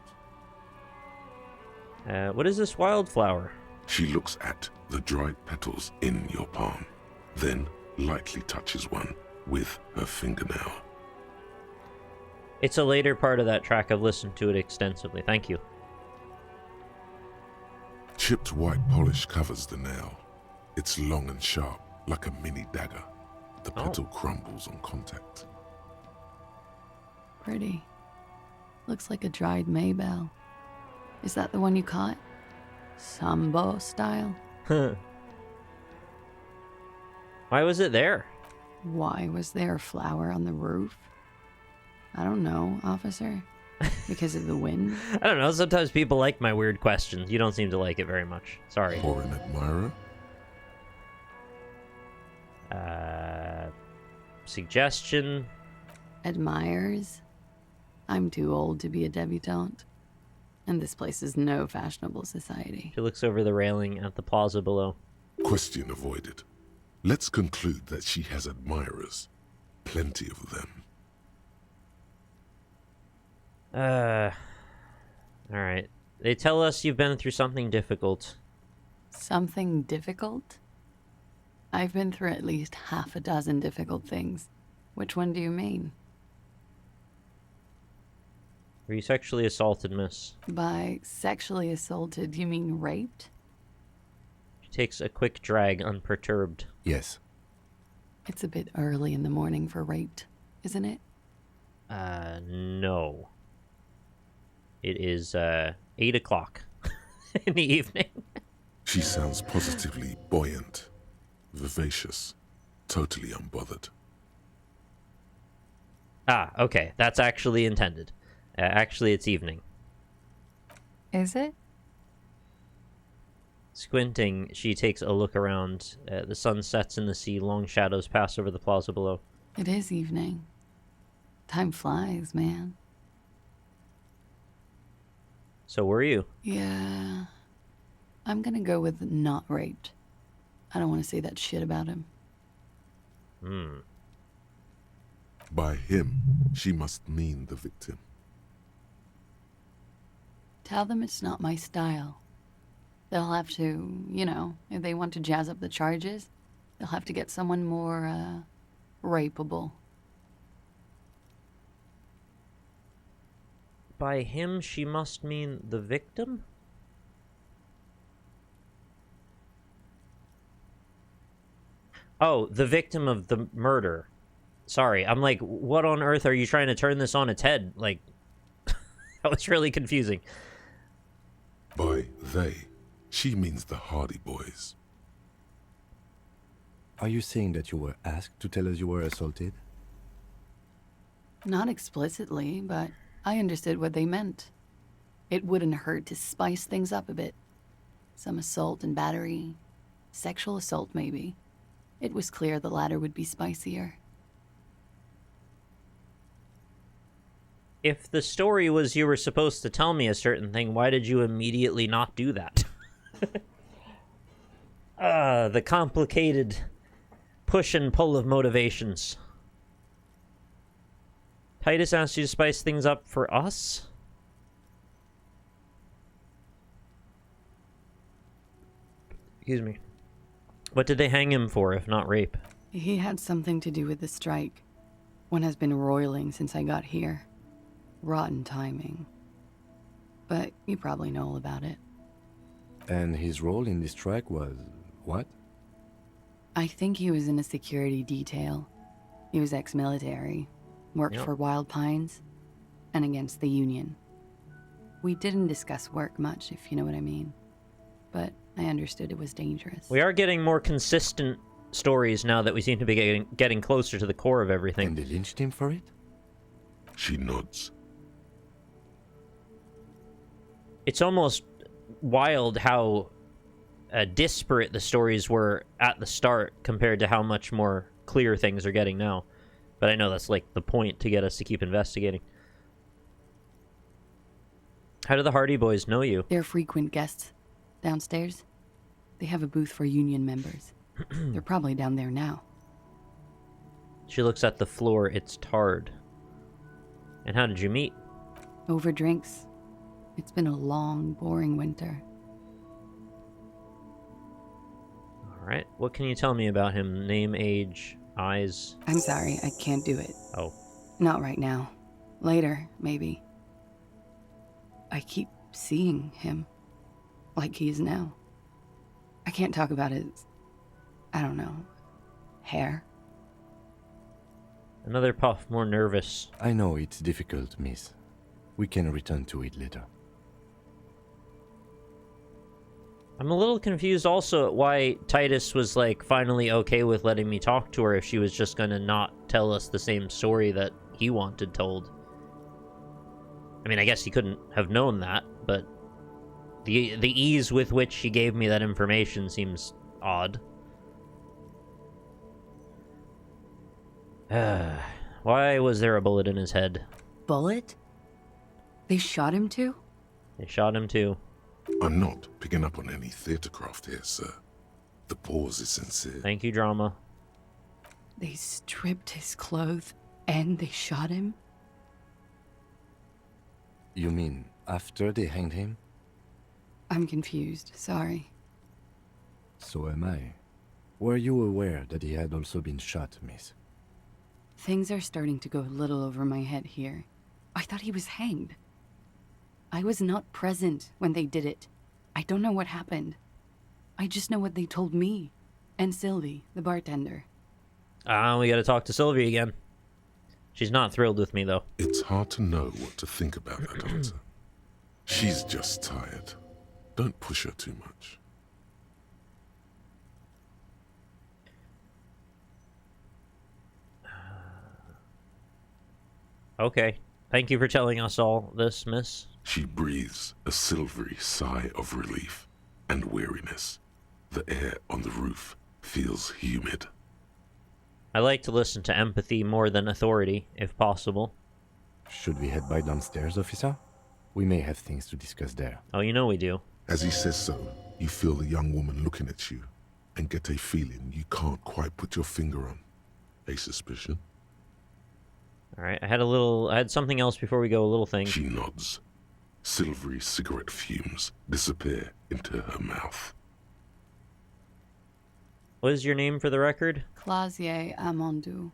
What is this wildflower? She looks at the dried petals in your palm, then lightly touches one with her fingernail. It's a later part of that track. I've listened to it extensively. Thank you. Chipped white polish covers the nail. It's long and sharp, like a mini dagger. The petal crumbles on contact. Pretty. Looks like a dried maybell. Is that the one you caught? Sambo style? Huh. Why was it there? Why was there a flower on the roof? I don't know, officer. Because of the wind? I don't know. Sometimes people like my weird questions. You don't seem to like it very much. Sorry. Or an admirer? Suggestion? Admires? I'm too old to be a debutante. And this place is no fashionable society. She looks over the railing at the plaza below. Question avoided. Let's conclude that she has admirers. Plenty of them. Alright. They tell us you've been through something difficult. Something difficult? I've been through at least half a dozen difficult things. Which one do you mean? Were you sexually assaulted, miss? By sexually assaulted, you mean raped? She takes a quick drag, unperturbed. Yes. It's a bit early in the morning for raped, isn't it? No. It is, 8 o'clock in the evening. She sounds positively buoyant, vivacious, totally unbothered. Ah, okay. That's actually intended. Actually, it's evening. Is it? Squinting, she takes a look around. The sun sets in the sea. Long shadows pass over the plaza below. It is evening. Time flies, man. So were you? Yeah. I'm gonna go with not raped. I don't want to say that shit about him. By him, she must mean the victim. Tell them it's not my style. They'll have to, you know, if they want to jazz up the charges, They'll have to get someone more, rapeable. By him, she must mean the victim? Oh, the victim of the murder. Sorry, I'm like, what on earth are you trying to turn this on its head? Like, that was really confusing. By they, she means the Hardy Boys. Are you saying that you were asked to tell us you were assaulted? Not explicitly, but I understood what they meant. It wouldn't hurt to spice things up a bit. Some assault and battery. Sexual assault, maybe. It was clear the latter would be spicier. If the story was you were supposed to tell me a certain thing, why did you immediately not do that? The complicated push and pull of motivations. Titus asked you to spice things up for us? Excuse me. What did they hang him for, if not rape? He had something to do with the strike. One has been roiling since I got here. Rotten timing. But you probably know all about it. And his role in this strike was what? I think he was in a security detail. He was ex-military, worked for Wild Pines, and against the Union. We didn't discuss work much, if you know what I mean. But I understood it was dangerous. We are getting more consistent stories now that we seem to be getting closer to the core of everything. And they lynched him for it? She nods. It's almost wild how disparate the stories were at the start compared to how much more clear things are getting now. But I know that's like the point to get us to keep investigating. How do the Hardy Boys know you? They're frequent guests. Downstairs, they have a booth for Union members. They're probably down there now. She looks at the floor. It's tarred. And how did you meet? Over drinks. It's been a long, boring winter. Alright, what can you tell me about him? Name, age, eyes? I'm sorry, I can't do it. Oh. Not right now. Later, maybe. I keep seeing him. Like he is now. I can't talk about his, I don't know, hair. Another puff, more nervous. I know it's difficult, miss. We can return to it later. I'm a little confused also at why Titus was, like, finally okay with letting me talk to her if she was just gonna not tell us the same story that he wanted told. I mean, I guess he couldn't have known that, but the ease with which she gave me that information seems odd. Why was there a bullet in his head? Bullet? They shot him too? They shot him too. I'm not picking up on any theatre craft here, sir. The pause is sincere. Thank you, drama. They stripped his clothes and they shot him? You mean after they hanged him? I'm confused, sorry. So am I. Were you aware that he had also been shot, miss? Things are starting to go a little over my head here. I thought he was hanged. I was not present when they did it. I don't know what happened. I just know what they told me. And Sylvie, the bartender. We gotta talk to Sylvie again. She's not thrilled with me, though. It's hard to know what to think about that answer. She's just tired. Don't push her too much. Okay. Thank you for telling us all this, miss. She breathes a silvery sigh of relief and weariness. The air on the roof feels humid. I like to listen to empathy more than authority, if possible. Should we head by downstairs, officer? We may have things to discuss there. Oh, you know we do. As he says so, you feel the young woman looking at you and get a feeling you can't quite put your finger on. A suspicion? Alright, I had something else before we go, a little thing. She nods. Silvery cigarette fumes disappear into her mouth. What is your name for the record? Clausier Amandou.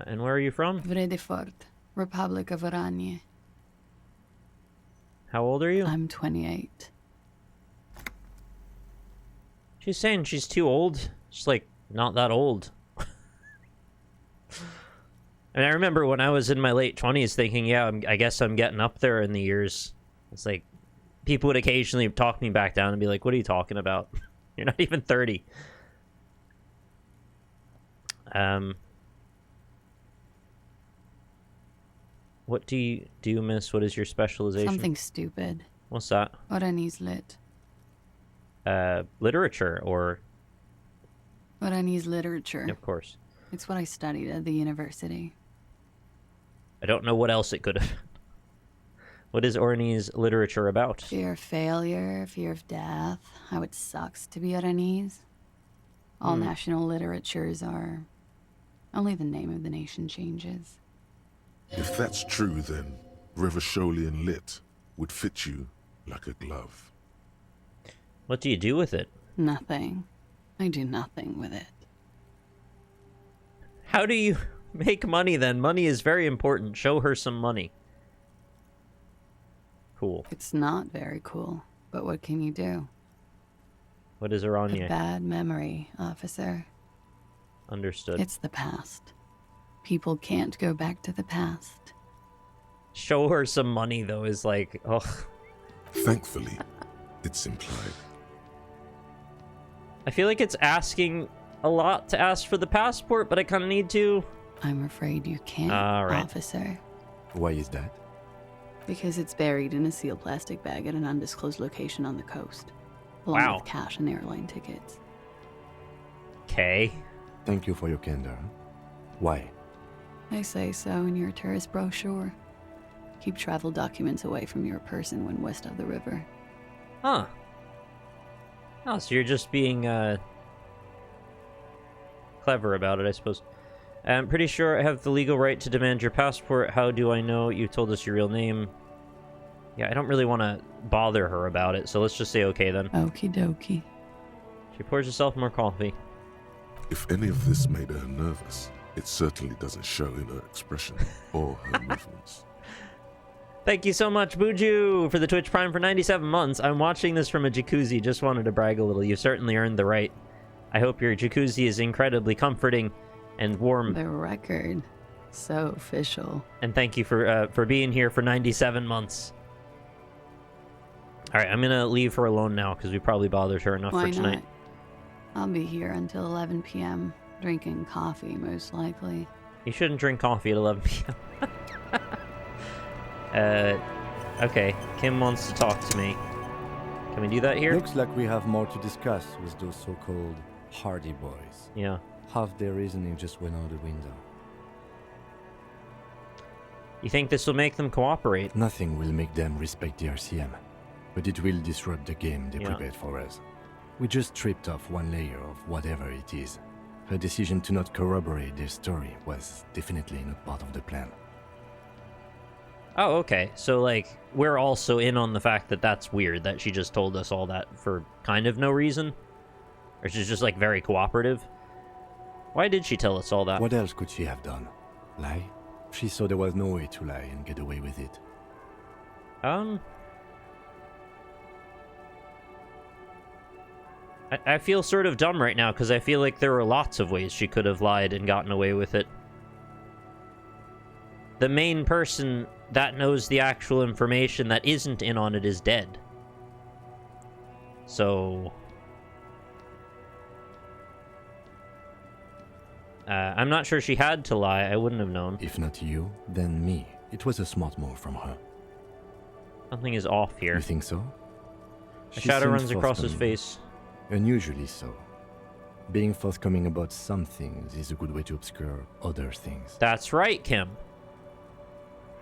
And where are you from? Vredefort, Republic of Oranje. How old are you? I'm 28. She's saying she's too old. She's like, not that old. And I remember when I was in my late 20s thinking, yeah, I guess I'm getting up there in the years. It's like, people would occasionally talk me back down and be like, what are you talking about? You're not even 30. What do you do, miss? What is your specialization? Something stupid. What's that? Oranese lit. Literature or... Oranese literature. Of course. It's what I studied at the university. I don't know what else it could have. What is Oranese literature about? Fear of failure, fear of death, how it sucks to be Oranese. All national literatures are... Only the name of the nation changes. If that's true, then Revacholian Lit would fit you like a glove. What do you do with it? Nothing. I do nothing with it. How do you make money then? Money is very important. Show her some money. Cool. It's not very cool, but what can you do? What is Oranje? A bad memory, officer. Understood. It's the past. People can't go back to the past. Show her some money, though, is like, ugh. Thankfully, it's implied. I feel like it's asking a lot to ask for the passport, but I kind of need to. I'm afraid you can't, officer. Why is that? Because it's buried in a sealed plastic bag at an undisclosed location on the coast, along with cash and airline tickets. Okay. Thank you for your candor. Why? They say so in your tourist brochure. Keep travel documents away from your person when west of the river. Huh. Oh, so you're just being, clever about it, I suppose. I'm pretty sure I have the legal right to demand your passport. How do I know you told us your real name? Yeah, I don't really want to bother her about it, so let's just say okay then. Okie dokie. She pours herself more coffee. If any of this made her nervous, it certainly doesn't show in her expression or her movements. Thank you so much, Buju, for the Twitch Prime for 97 months. I'm watching this from a jacuzzi. Just wanted to brag a little. You certainly earned the right. I hope your jacuzzi is incredibly comforting and warm. The record. So official. And thank you for being here for 97 months. All right, I'm going to leave her alone now because we probably bothered her enough for tonight. I'll be here until 11 p.m. drinking coffee, most likely. You shouldn't drink coffee at 11 p.m. Okay. Kim wants to talk to me. Can we do that here? Looks like we have more to discuss with those so-called Hardy boys. Yeah. Half their reasoning just went out the window. You think this will make them cooperate? Nothing will make them respect the RCM, but it will disrupt the game they prepared for us. We just stripped off one layer of whatever it is. Her decision to not corroborate their story was definitely not part of the plan. Oh, okay. So, like, we're also in on the fact that that's weird, that she just told us all that for kind of no reason? Or she's just, like, very cooperative? Why did she tell us all that? What else could she have done? Lie? She saw there was no way to lie and get away with it. I feel sort of dumb right now, because I feel like there were lots of ways she could have lied and gotten away with it. The main person that knows the actual information that isn't in on it is dead. So... I'm not sure she had to lie. I wouldn't have known. If not you, then me. It was a smart move from her. Something is off here. You think so? A shadow runs across his face. Unusually so. Being forthcoming about some things is a good way to obscure other things. That's right, Kim.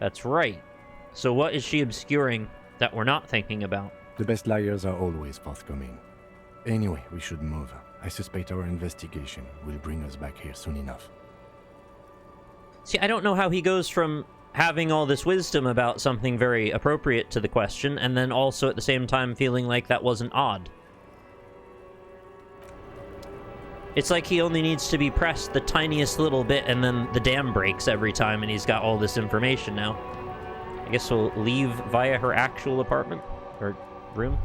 That's right. So what is she obscuring that we're not thinking about? The best liars are always forthcoming. Anyway, we should move. I suspect our investigation will bring us back here soon enough. See, I don't know how he goes from having all this wisdom about something very appropriate to the question, and then also at the same time feeling like that wasn't odd. It's like he only needs to be pressed the tiniest little bit, and then the dam breaks every time, and he's got all this information now. I guess we'll leave via her actual apartment? Or room?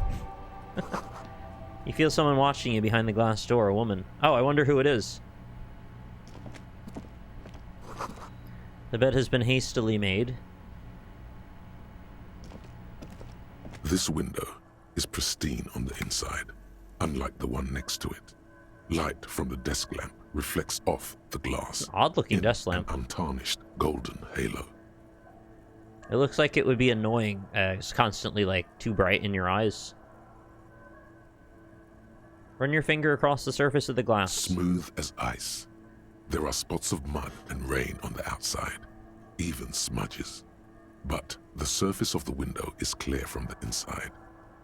You feel someone watching you behind the glass door, a woman. Oh, I wonder who it is. The bed has been hastily made. This window is pristine on the inside, unlike the one next to it. Light from the desk lamp reflects off the glass. Odd-looking desk lamp. An untarnished golden halo. It looks like it would be annoying. It's constantly, like, too bright in your eyes. Run your finger across the surface of the glass. Smooth as ice. There are spots of mud and rain on the outside, even smudges. But the surface of the window is clear from the inside.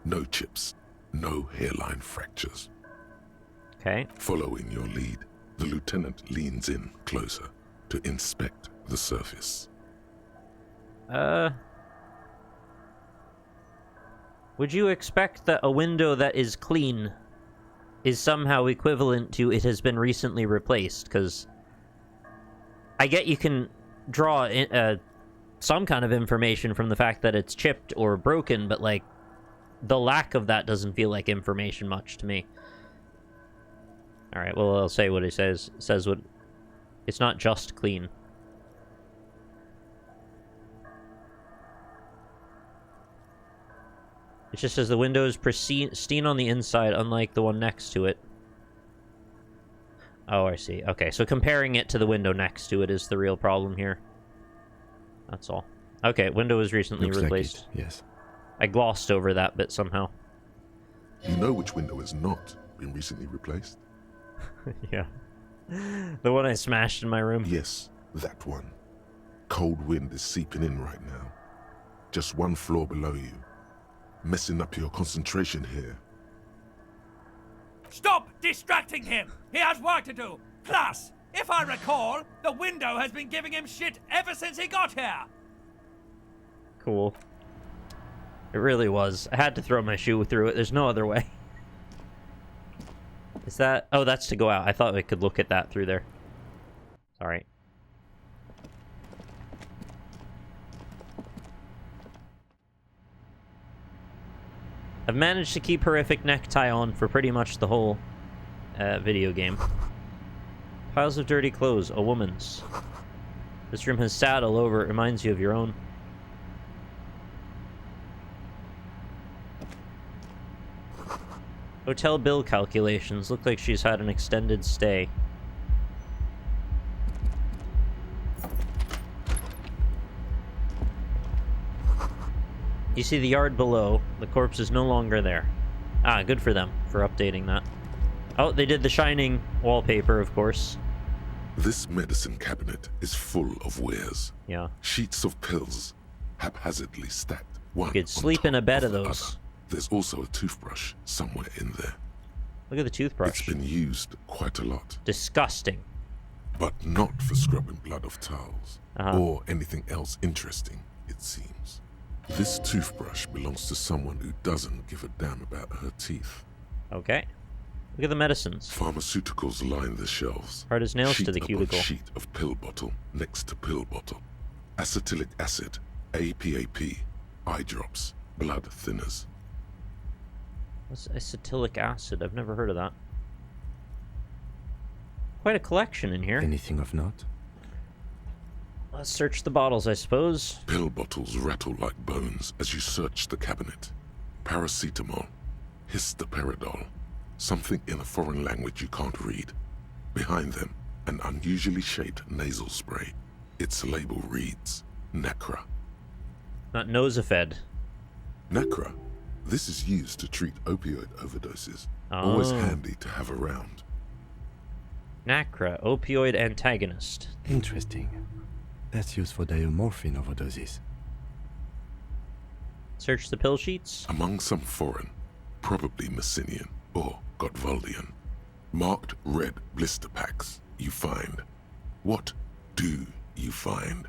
No chips, no hairline fractures. Okay. Following your lead, the lieutenant leans in closer to inspect the surface. Would you expect that a window that is clean is somehow equivalent to it has been recently replaced? Because I get you can draw some kind of information from the fact that it's chipped or broken, but, like, the lack of that doesn't feel like information much to me. Alright, well, I'll say what he says. It says what... It's not just clean. It just says the window is pristine on the inside, unlike the one next to it. Oh, I see. Okay, so comparing it to the window next to it is the real problem here. That's all. Okay, window was recently Looks replaced. like it, yes. I glossed over that bit somehow. You know which window has not been recently replaced? Yeah. The one I smashed in my room? Yes, that one. Cold wind is seeping in right now. Just one floor below you. Messing up your concentration here. Stop distracting him! He has work to do! Plus, if I recall, the window has been giving him shit ever since he got here! Cool. It really was. I had to throw my shoe through it. There's no other way. Is that... Oh, that's to go out. I thought we could look at that through there. Sorry. I've managed to keep horrific necktie on for pretty much the whole video game. Piles of dirty clothes. A woman's. This room has sad all over. It reminds you of your own. Hotel bill calculations. Look like she's had an extended stay. You see the yard below. The corpse is no longer there. Ah, good for them for updating that. Oh, they did the Shining wallpaper, of course. This medicine cabinet is full of wares. Yeah. Sheets of pills, haphazardly stacked. One You could sleep in a bed of those. Other. There's also a toothbrush somewhere in there. Look at the toothbrush. It's been used quite a lot. Disgusting. But not for scrubbing blood off towels. Or anything else interesting, it seems. This toothbrush belongs to someone who doesn't give a damn about her teeth. Okay. Look at the medicines. Pharmaceuticals line the shelves. Hard as nails sheet to the cubicle. Sheet of pill bottle next to pill bottle. Acetylic acid, APAP, eye drops, blood thinners. What's acetylic acid? I've never heard of that. Quite a collection in here. Anything of note? Let's search the bottles, I suppose. Pill bottles rattle like bones as you search the cabinet. Paracetamol, histoperidol, something in a foreign language you can't read. Behind them, an unusually shaped nasal spray. Its label reads, Nacra. Not Nosafed. Nacra. This is used to treat opioid overdoses. Always handy to have around. Nacra, opioid antagonist. Interesting. That's used for diamorphine overdoses. Search the pill sheets. Among some foreign, probably Messinian or Gotvaldian, marked red blister packs you find. What do you find?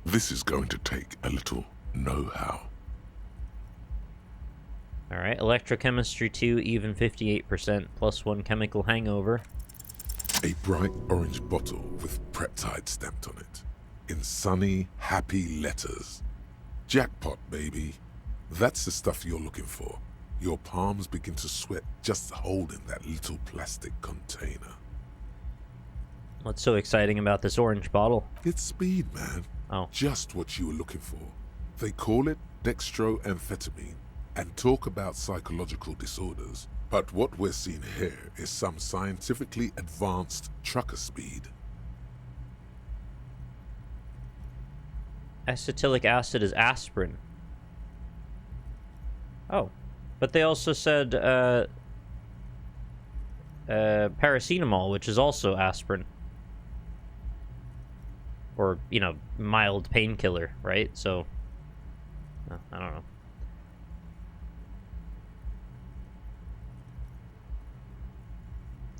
This is going to take a little know-how. Alright, electrochemistry 2, even 58%, plus 1 chemical hangover. A bright orange bottle with peptide stamped on it. In sunny, happy letters. Jackpot, baby. That's the stuff you're looking for. Your palms begin to sweat just holding that little plastic container. What's so exciting about this orange bottle? It's speed, man. Oh. Just what you were looking for. They call it dextroamphetamine and talk about psychological disorders. But what we're seeing here is some scientifically advanced trucker speed. Acetylic acid is aspirin. Oh. But they also said paracetamol, which is also aspirin. Or, you know, mild painkiller, right? So, I don't know.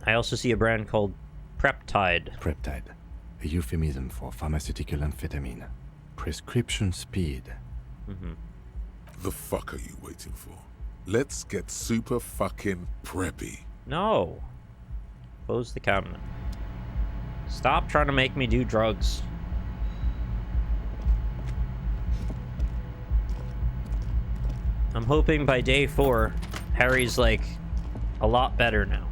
I also see a brand called Preptide. Preptide, a euphemism for pharmaceutical amphetamine. Prescription speed. Mm-hmm. The fuck are you waiting for? Let's get super fucking preppy. No. Close the cabinet. Stop trying to make me do drugs. I'm hoping by day 4, Harry's like a lot better now.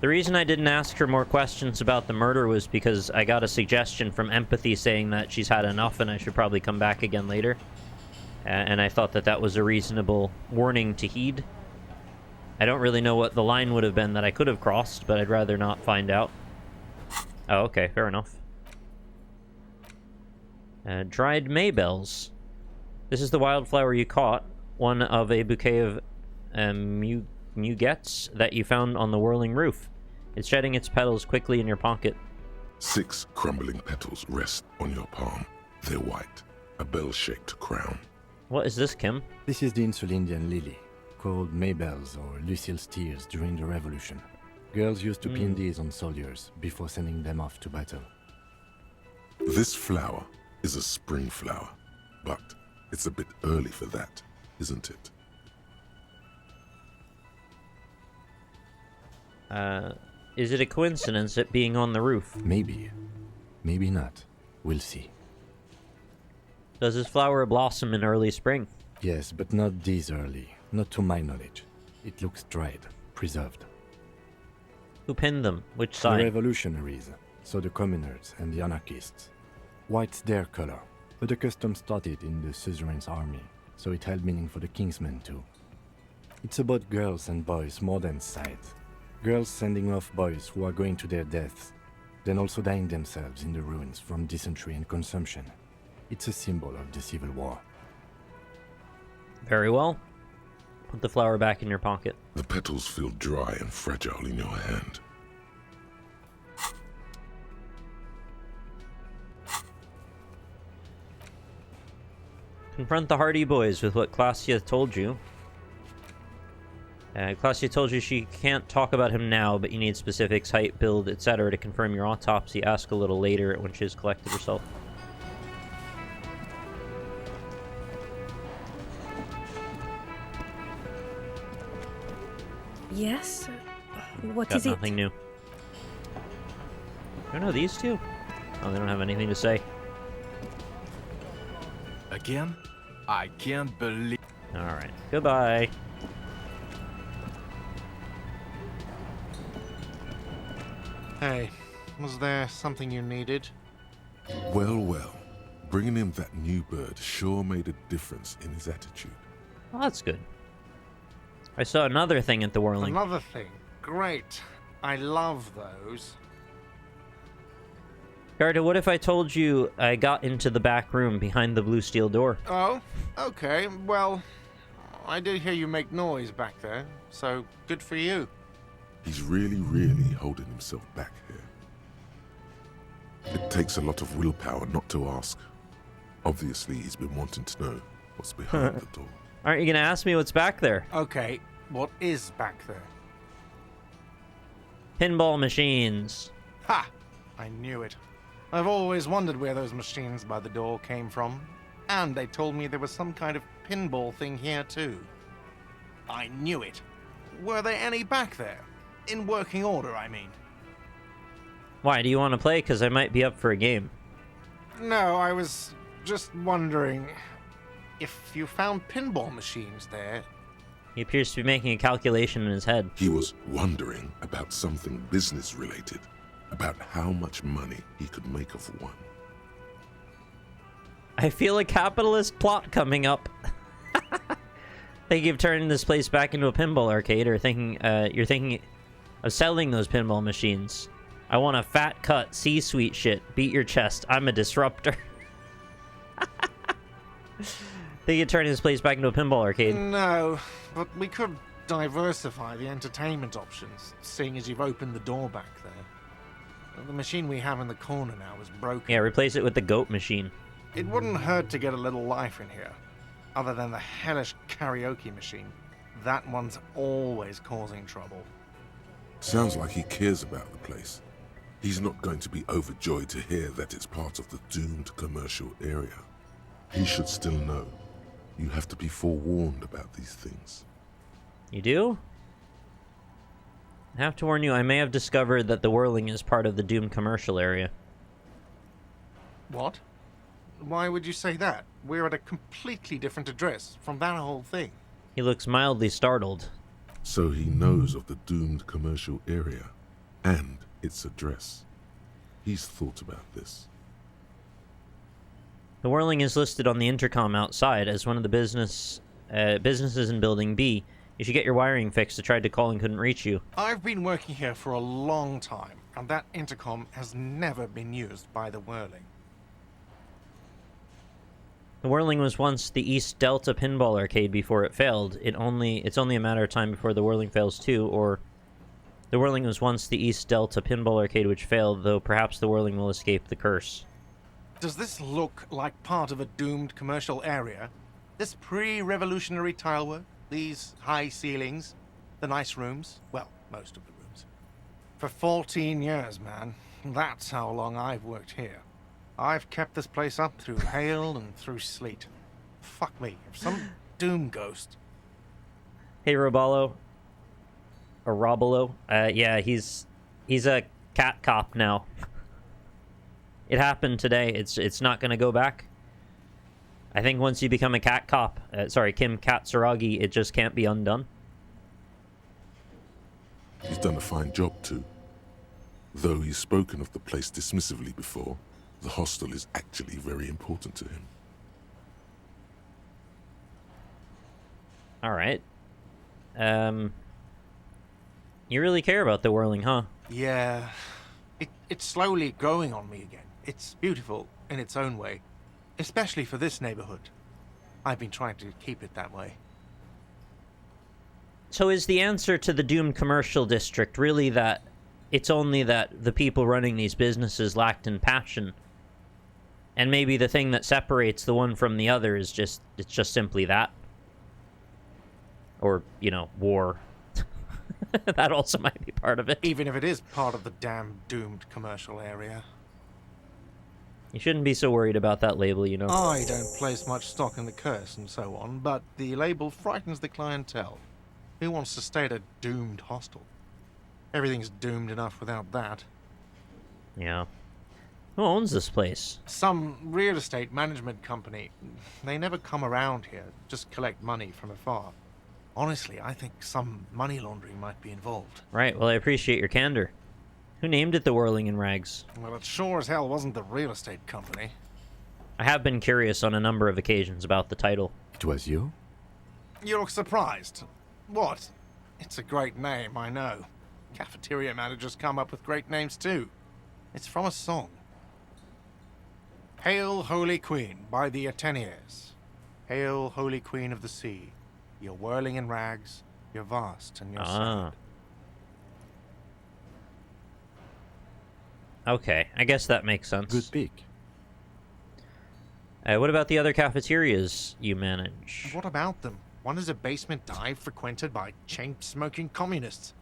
The reason I didn't ask her more questions about the murder was because I got a suggestion from Empathy saying that she's had enough and I should probably come back again later. And I thought that that was a reasonable warning to heed. I don't really know what the line would have been that I could have crossed, but I'd rather not find out. Oh, okay, fair enough. Dried maybells. This is the wildflower you caught, one of a bouquet of mugettes that you found on the whirling roof. It's shedding its petals quickly in your pocket. 6 crumbling petals rest on your palm. They're white, a bell-shaped crown. What is this, Kim? This is the Insulindian lily, called maybells or Lucille's tears during the Revolution. Girls used to pin these on soldiers before sending them off to battle. This flower is a spring flower, but it's a bit early for that, isn't it? Is it a coincidence it being on the roof? Maybe. Maybe not. We'll see. Does this flower blossom in early spring? Yes, but not this early. Not to my knowledge. It looks dried, preserved. Who pinned them? Which The side? revolutionaries, so the communards and the anarchists. White's their color, but the custom started in the suzerain's army, so it held meaning for the kingsmen too. It's about girls and boys more than sight. Girls sending off boys who are going to their deaths, then also dying themselves in the ruins from dysentery and consumption. It's a symbol of the Civil War. Very well. Put the flower back in your pocket. The petals feel dry and fragile in your hand. Confront the Hardy Boys with what Klaasje told you. Klaasje told you she can't talk about him now, but you need specifics, height, build, etc. to confirm your autopsy. Ask a little later when she has collected herself. Yes? What Got is it? nothing new. I don't know, these two? Oh, they don't have anything to say. Again? I can't believe... Alright, goodbye. Hey, was there something you needed? Well, well. Bringing him that new bird sure made a difference in his attitude. Well, that's good. I saw another thing at the whirling. Another thing. Great. I love those. Garda, what if I told you I got into the back room behind the blue steel door? Oh, okay. Well, I did hear you make noise back there, so good for you. He's really, really holding himself back here. It takes a lot of willpower not to ask. Obviously, he's been wanting to know what's behind the door. Aren't you gonna ask me what's back there? Okay, what is back there? Pinball machines. Ha! I knew it. I've always wondered where those machines by the door came from. And they told me there was some kind of pinball thing here too. I knew it. Were there any back there? In working order, I mean. Why, do you want to play? Because I might be up for a game. No, I was just wondering if you found pinball machines there. He appears to be making a calculation in his head. He was wondering about something business-related, about how much money he could make of one. I feel a capitalist plot coming up. Thinking of turning this place back into a pinball arcade, or you're thinking of selling those pinball machines. I want a fat cut, C-suite shit. Beat your chest. I'm a disruptor. Think of turning this place back into a pinball arcade. No, but we could diversify the entertainment options, seeing as you've opened the door back there. The machine we have in the corner now is broken. Yeah, replace it with the goat machine. It wouldn't hurt to get a little life in here. Other than the hellish karaoke machine. That one's always causing trouble. Sounds like he cares about the place. He's not going to be overjoyed to hear that it's part of the doomed commercial area. He should still know. You have to be forewarned about these things. You do? I have to warn you, I may have discovered that the whirling is part of the doomed commercial area. What? Why would you say that? We're at a completely different address from that whole thing. He looks mildly startled. So he knows of the doomed commercial area and its address. He's thought about this. The whirling is listed on the intercom outside as one of the businesses in Building B. You should get your wiring fixed. I tried to call and couldn't reach you. I've been working here for a long time, and that intercom has never been used by the whirling. The whirling was once the East Delta Pinball Arcade before it failed. It's only a matter of time before the whirling fails too, or the whirling was once the East Delta Pinball Arcade which failed, though perhaps the whirling will escape the curse. Does this look like part of a doomed commercial area? This pre-revolutionary tilework, these high ceilings, the nice rooms, well, most of the rooms. For 14 years, man. That's how long I've worked here. I've kept this place up through hail and through sleet. Fuck me, if some doom ghost. Hey, Roballo. Or Robolo. Yeah, he's a cat cop now. It happened today. It's not gonna go back. I think once you become a cat cop, Kim Katsuragi, it just can't be undone. He's done a fine job too. Though he's spoken of the place dismissively before, the hostel is actually very important to him. Alright. You really care about the whirling, huh? Yeah. It's slowly growing on me again. It's beautiful in its own way. Especially for this neighborhood. I've been trying to keep it that way. So is the answer to the doomed commercial district really that it's only that the people running these businesses lacked in passion? And maybe the thing that separates the one from the other is just simply that? Or, war. That also might be part of it. Even if it is part of the damn doomed commercial area. You shouldn't be so worried about that label, I don't place much stock in the curse and so on, but the label frightens the clientele. Who wants to stay at a doomed hostel? Everything's doomed enough without that. Yeah. Who owns this place? Some real estate management company. They never come around here, just collect money from afar. Honestly, I think some money laundering might be involved. Right, well, I appreciate your candor. Who named it the Whirling in Rags? Well, it sure as hell wasn't the real estate company. I have been curious on a number of occasions about the title. It was you? You look surprised. What? It's a great name, I know. Cafeteria managers come up with great names too. It's from a song. Hail, Holy Queen, by the Ateniers. Hail, Holy Queen of the Sea. You're whirling in rags, you're vast and you're sad. Okay, I guess that makes sense. Good speak. What about the other cafeterias you manage? What about them? One is a basement dive frequented by chain-smoking communists.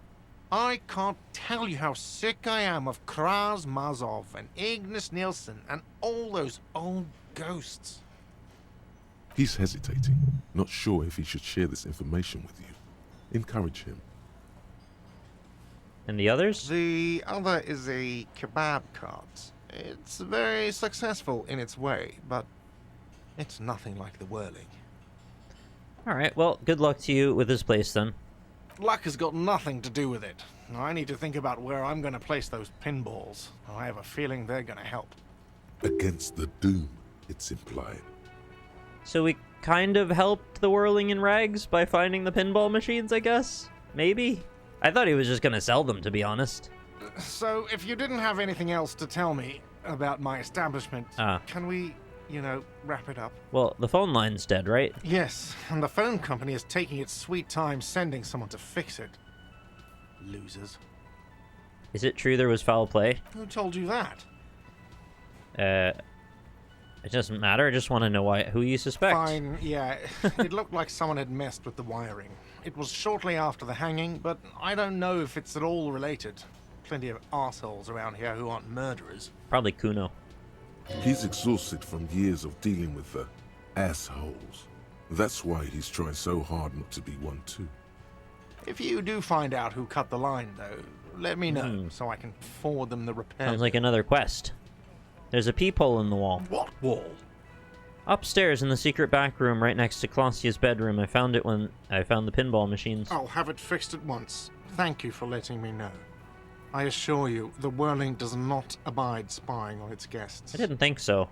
I can't tell you how sick I am of Kraz Mazov and Ignis Nielsen and all those old ghosts. He's hesitating, not sure if he should share this information with you. Encourage him. And the others? The other is a kebab cart. It's very successful in its way, but it's nothing like the whirling. Alright, well, good luck to you with this place then. Luck has got nothing to do with it. I need to think about where I'm going to place those pinballs. I have a feeling they're going to help. Against the doom, it's implied. So we kind of helped the whirling in rags by finding the pinball machines, I guess? Maybe? I thought he was just gonna sell them, to be honest. So, if you didn't have anything else to tell me about my establishment, can we, wrap it up? Well, the phone line's dead, right? Yes, and the phone company is taking its sweet time sending someone to fix it. Losers. Is it true there was foul play? Who told you that? It doesn't matter. I just want to know who you suspect. Fine, yeah. It looked like someone had messed with the wiring. It was shortly after the hanging, but I don't know if it's at all related. Plenty of arseholes around here who aren't murderers. Probably Kuno. He's exhausted from years of dealing with the assholes. That's why he's trying so hard not to be one too. If you do find out who cut the line, though, let me know so I can forward them the repair. Sounds like another quest. There's a peephole in the wall. What wall? Upstairs in the secret back room right next to Clausia's bedroom. I found it when I found the pinball machines. I'll have it fixed at once. Thank you for letting me know. I assure you, the whirling does not abide spying on its guests. I didn't think so.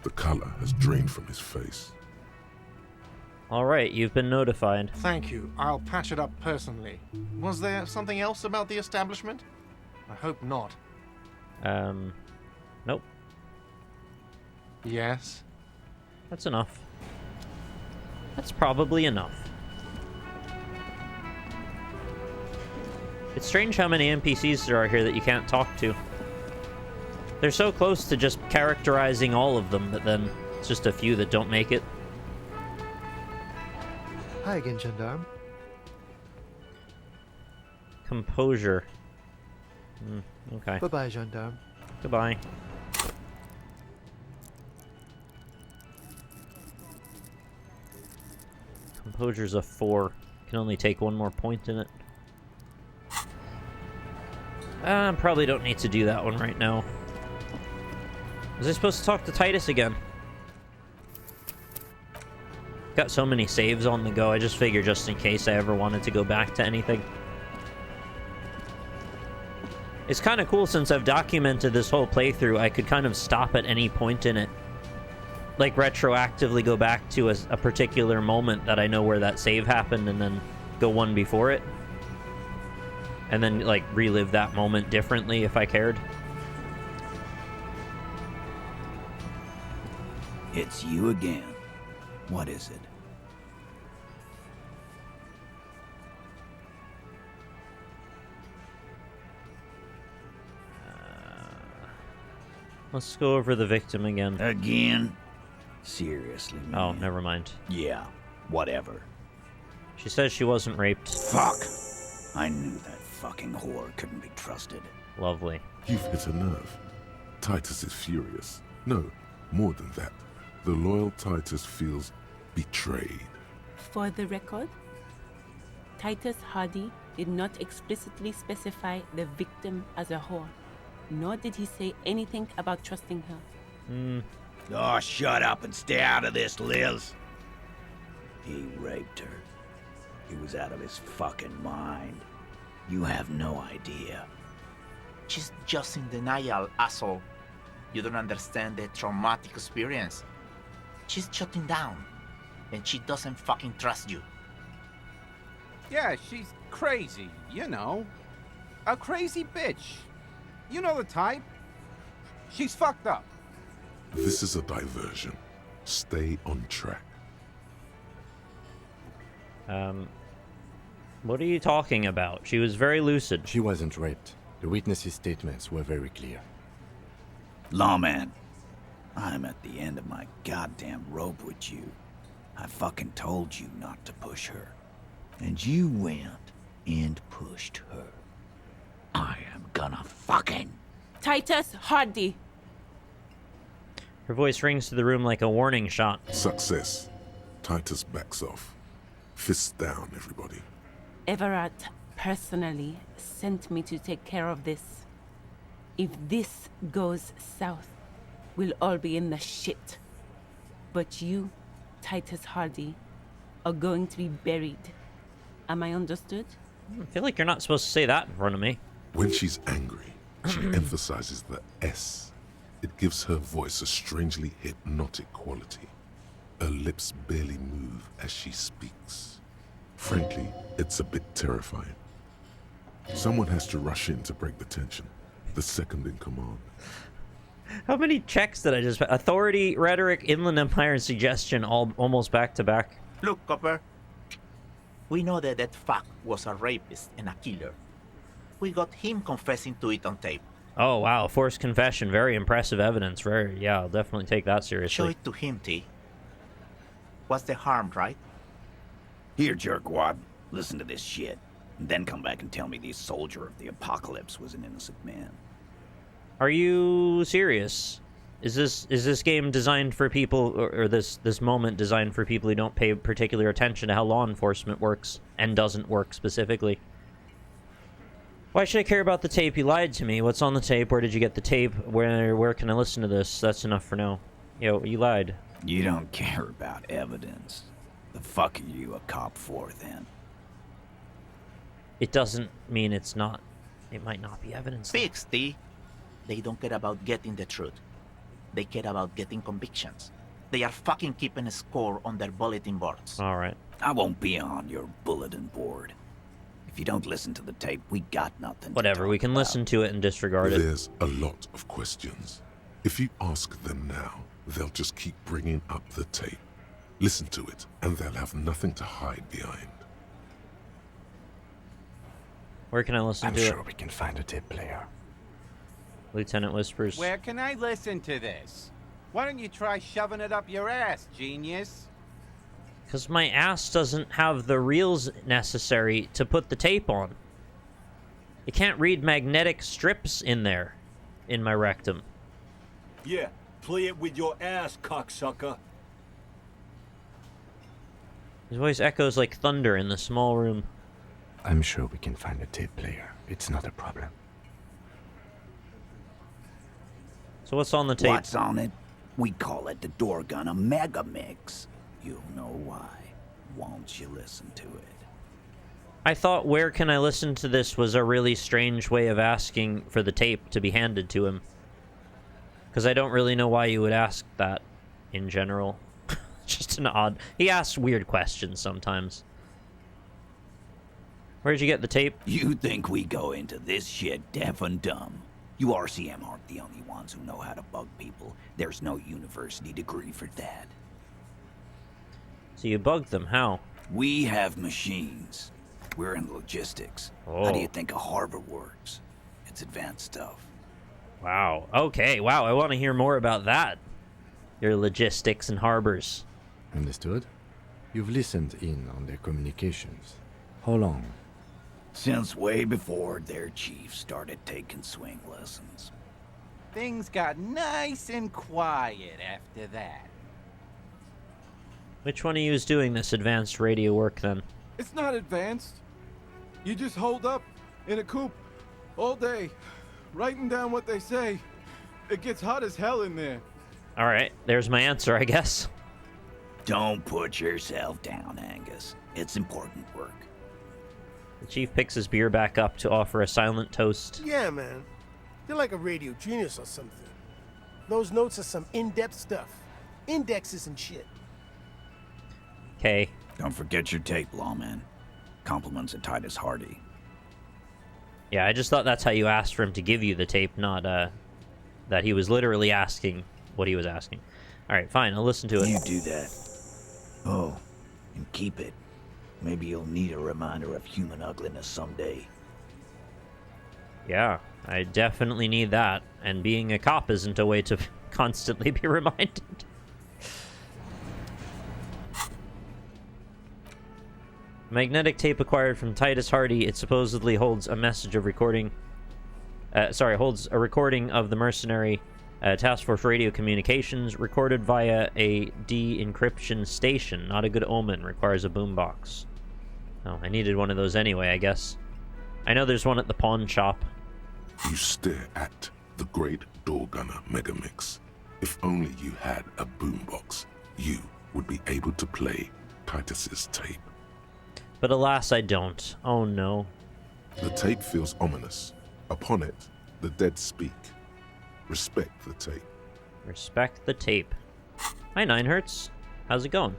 The color has drained from his face. Alright, you've been notified. Thank you. I'll patch it up personally. Was there something else about the establishment? I hope not. Nope. Yes? That's enough. That's probably enough. It's strange how many NPCs there are here that you can't talk to. They're so close to just characterizing all of them, but then it's just a few that don't make it. Hi again, Gendarme. Composure. Okay. Bye-bye, Gendarme. Goodbye. Composure's a 4. Can only take one more point in it. Probably don't need to do that one right now. Was I supposed to talk to Titus again? Got so many saves on the go, I just figured just in case I ever wanted to go back to anything. It's kind of cool since I've documented this whole playthrough, I could kind of stop at any point in it. Like retroactively go back to a particular moment that I know where that save happened and then go one before it. And then like relive that moment differently if I cared. It's you again. What is it? Let's go over the victim again. Again? Seriously, man. Oh, never mind. Yeah, whatever. She says she wasn't raped. Fuck! I knew that fucking whore couldn't be trusted. Lovely. You've hit a nerve. Titus is furious. No, more than that. The loyal Titus feels betrayed. For the record, Titus Hardy did not explicitly specify the victim as a whore, nor did he say anything about trusting her. Oh, shut up and stay out of this, Liz. He raped her. He was out of his fucking mind. You have no idea. She's just in denial, asshole. You don't understand the traumatic experience. She's shutting down, and she doesn't fucking trust you. Yeah, she's crazy, you know. A crazy bitch. You know the type. She's fucked up. This is a diversion. Stay on track. What are you talking about? She was very lucid. She wasn't raped. The witnesses' statements were very clear. Lawman, I'm at the end of my goddamn rope with you. I fucking told you not to push her. And you went and pushed her. I am gonna fucking... Titus Hardy. Her voice rings through the room like a warning shot. Success. Titus backs off. Fists down, everybody. Everard personally sent me to take care of this. If this goes south, we'll all be in the shit. But you, Titus Hardy, are going to be buried. Am I understood? I feel like you're not supposed to say that in front of me. When she's angry, she emphasizes the S. It gives her voice a strangely hypnotic quality. Her lips barely move as she speaks. Frankly, it's a bit terrifying. Someone has to rush in to break the tension. The second in command. How many checks did I just... Authority, rhetoric, Inland Empire, and suggestion all almost back to back. Look, Copper. We know that that fuck was a rapist and a killer. We got him confessing to it on tape. Oh, wow. Forced confession. Very impressive evidence. Yeah, I'll definitely take that seriously. Show it to him, T. What's the harm, right? Here, jerkwad. Listen to this shit. And then come back and tell me the soldier of the apocalypse was an innocent man. Are you serious? Is this game designed for people, or this moment designed for people who don't pay particular attention to how law enforcement works and doesn't work specifically? Why should I care about the tape? You lied to me. What's on the tape? Where did you get the tape? Where can I listen to this? That's enough for now. Yo, you lied. You don't care about evidence. The fuck are you a cop for, then? It doesn't mean it's not. It might not be evidence. Fix, T. They don't care about getting the truth. They care about getting convictions. They are fucking keeping a score on their bulletin boards. All right. I won't be on your bulletin board. If you don't listen to the tape, we got nothing. Whatever, we can listen to it and disregard it. There's a lot of questions. If you ask them now, they'll just keep bringing up the tape. Listen to it, and they'll have nothing to hide behind. Where can I listen to it? I'm sure we can find a tape player. Lieutenant whispers. Where can I listen to this? Why don't you try shoving it up your ass, genius? Because my ass doesn't have the reels necessary to put the tape on. You can't read magnetic strips in there, in my rectum. Yeah, play it with your ass, cocksucker. His voice echoes like thunder in the small room. I'm sure we can find a tape player. It's not a problem. So what's on the tape? What's on it? We call it the door gun a mega mix. You'll know why. Won't you listen to it? I thought where can I listen to this was a really strange way of asking for the tape to be handed to him. Because I don't really know why you would ask that in general. Just an odd... He asks weird questions sometimes. Where'd you get the tape? You think we go into this shit deaf and dumb? You RCM aren't the only ones who know how to bug people. There's no university degree for that. So you bugged them, how? We have machines. We're in logistics. How do you think a harbor works? It's advanced stuff. Wow. Okay, wow, I want to hear more about that. Your logistics and harbors. Understood? You've listened in on their communications. How long? Since way before their chief started taking swing lessons. Things got nice and quiet after that. Which one of you is doing this advanced radio work, then? It's not advanced. You just hold up in a coop all day, writing down what they say. It gets hot as hell in there. All right, there's my answer, I guess. Don't put yourself down, Angus. It's important work. The chief picks his beer back up to offer a silent toast. Yeah, man. You're like a radio genius or something. Those notes are some in-depth stuff. Indexes and shit. Okay. Don't forget your tape, lawman. Compliments of Titus Hardy. Yeah, I just thought that's how you asked for him to give you the tape, not that he was literally asking what he was asking. All right, fine, I'll listen to it. You do that. Oh, and keep it. Maybe you'll need a reminder of human ugliness someday. Yeah, I definitely need that. And being a cop isn't a way to constantly be reminded. Magnetic tape acquired from Titus Hardy. It supposedly holds a message of recording... holds a recording of the mercenary task force radio communications recorded via a de-encryption station. Not a good omen. Requires a boombox. Oh, I needed one of those anyway, I guess. I know there's one at the pawn shop. You stare at the great door gunner Megamix. If only you had a boombox, you would be able to play Titus's tape. But alas, I don't. Oh no. The tape feels ominous. Upon it, the dead speak. Respect the tape. Respect the tape. Hi, 9Hertz. How's it going?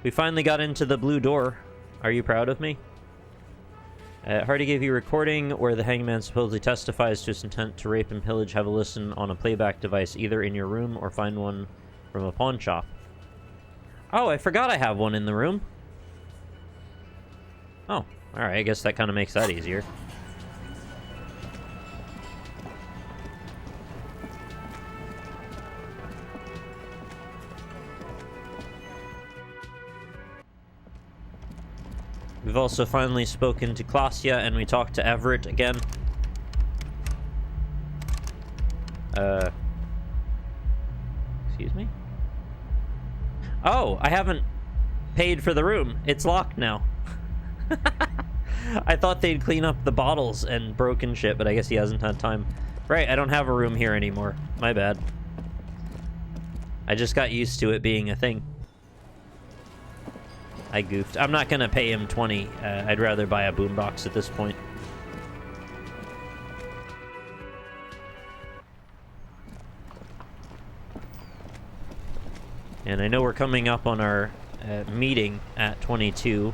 We finally got into the blue door. Are you proud of me? Hardy gave you a recording where the hangman supposedly testifies to his intent to rape and pillage. Have a listen on a playback device, either in your room or find one from a pawn shop. Oh, I forgot I have one in the room. Oh, alright, I guess that kind of makes that easier. We've also finally spoken to Klasia, and we talked to Everett again. Excuse me? Oh, I haven't paid for the room. It's locked now. I thought they'd clean up the bottles and broken shit, but I guess he hasn't had time. Right, I don't have a room here anymore. My bad. I just got used to it being a thing. I goofed. I'm not gonna pay him 20. I'd rather buy a boombox at this point. And I know we're coming up on our meeting at 22.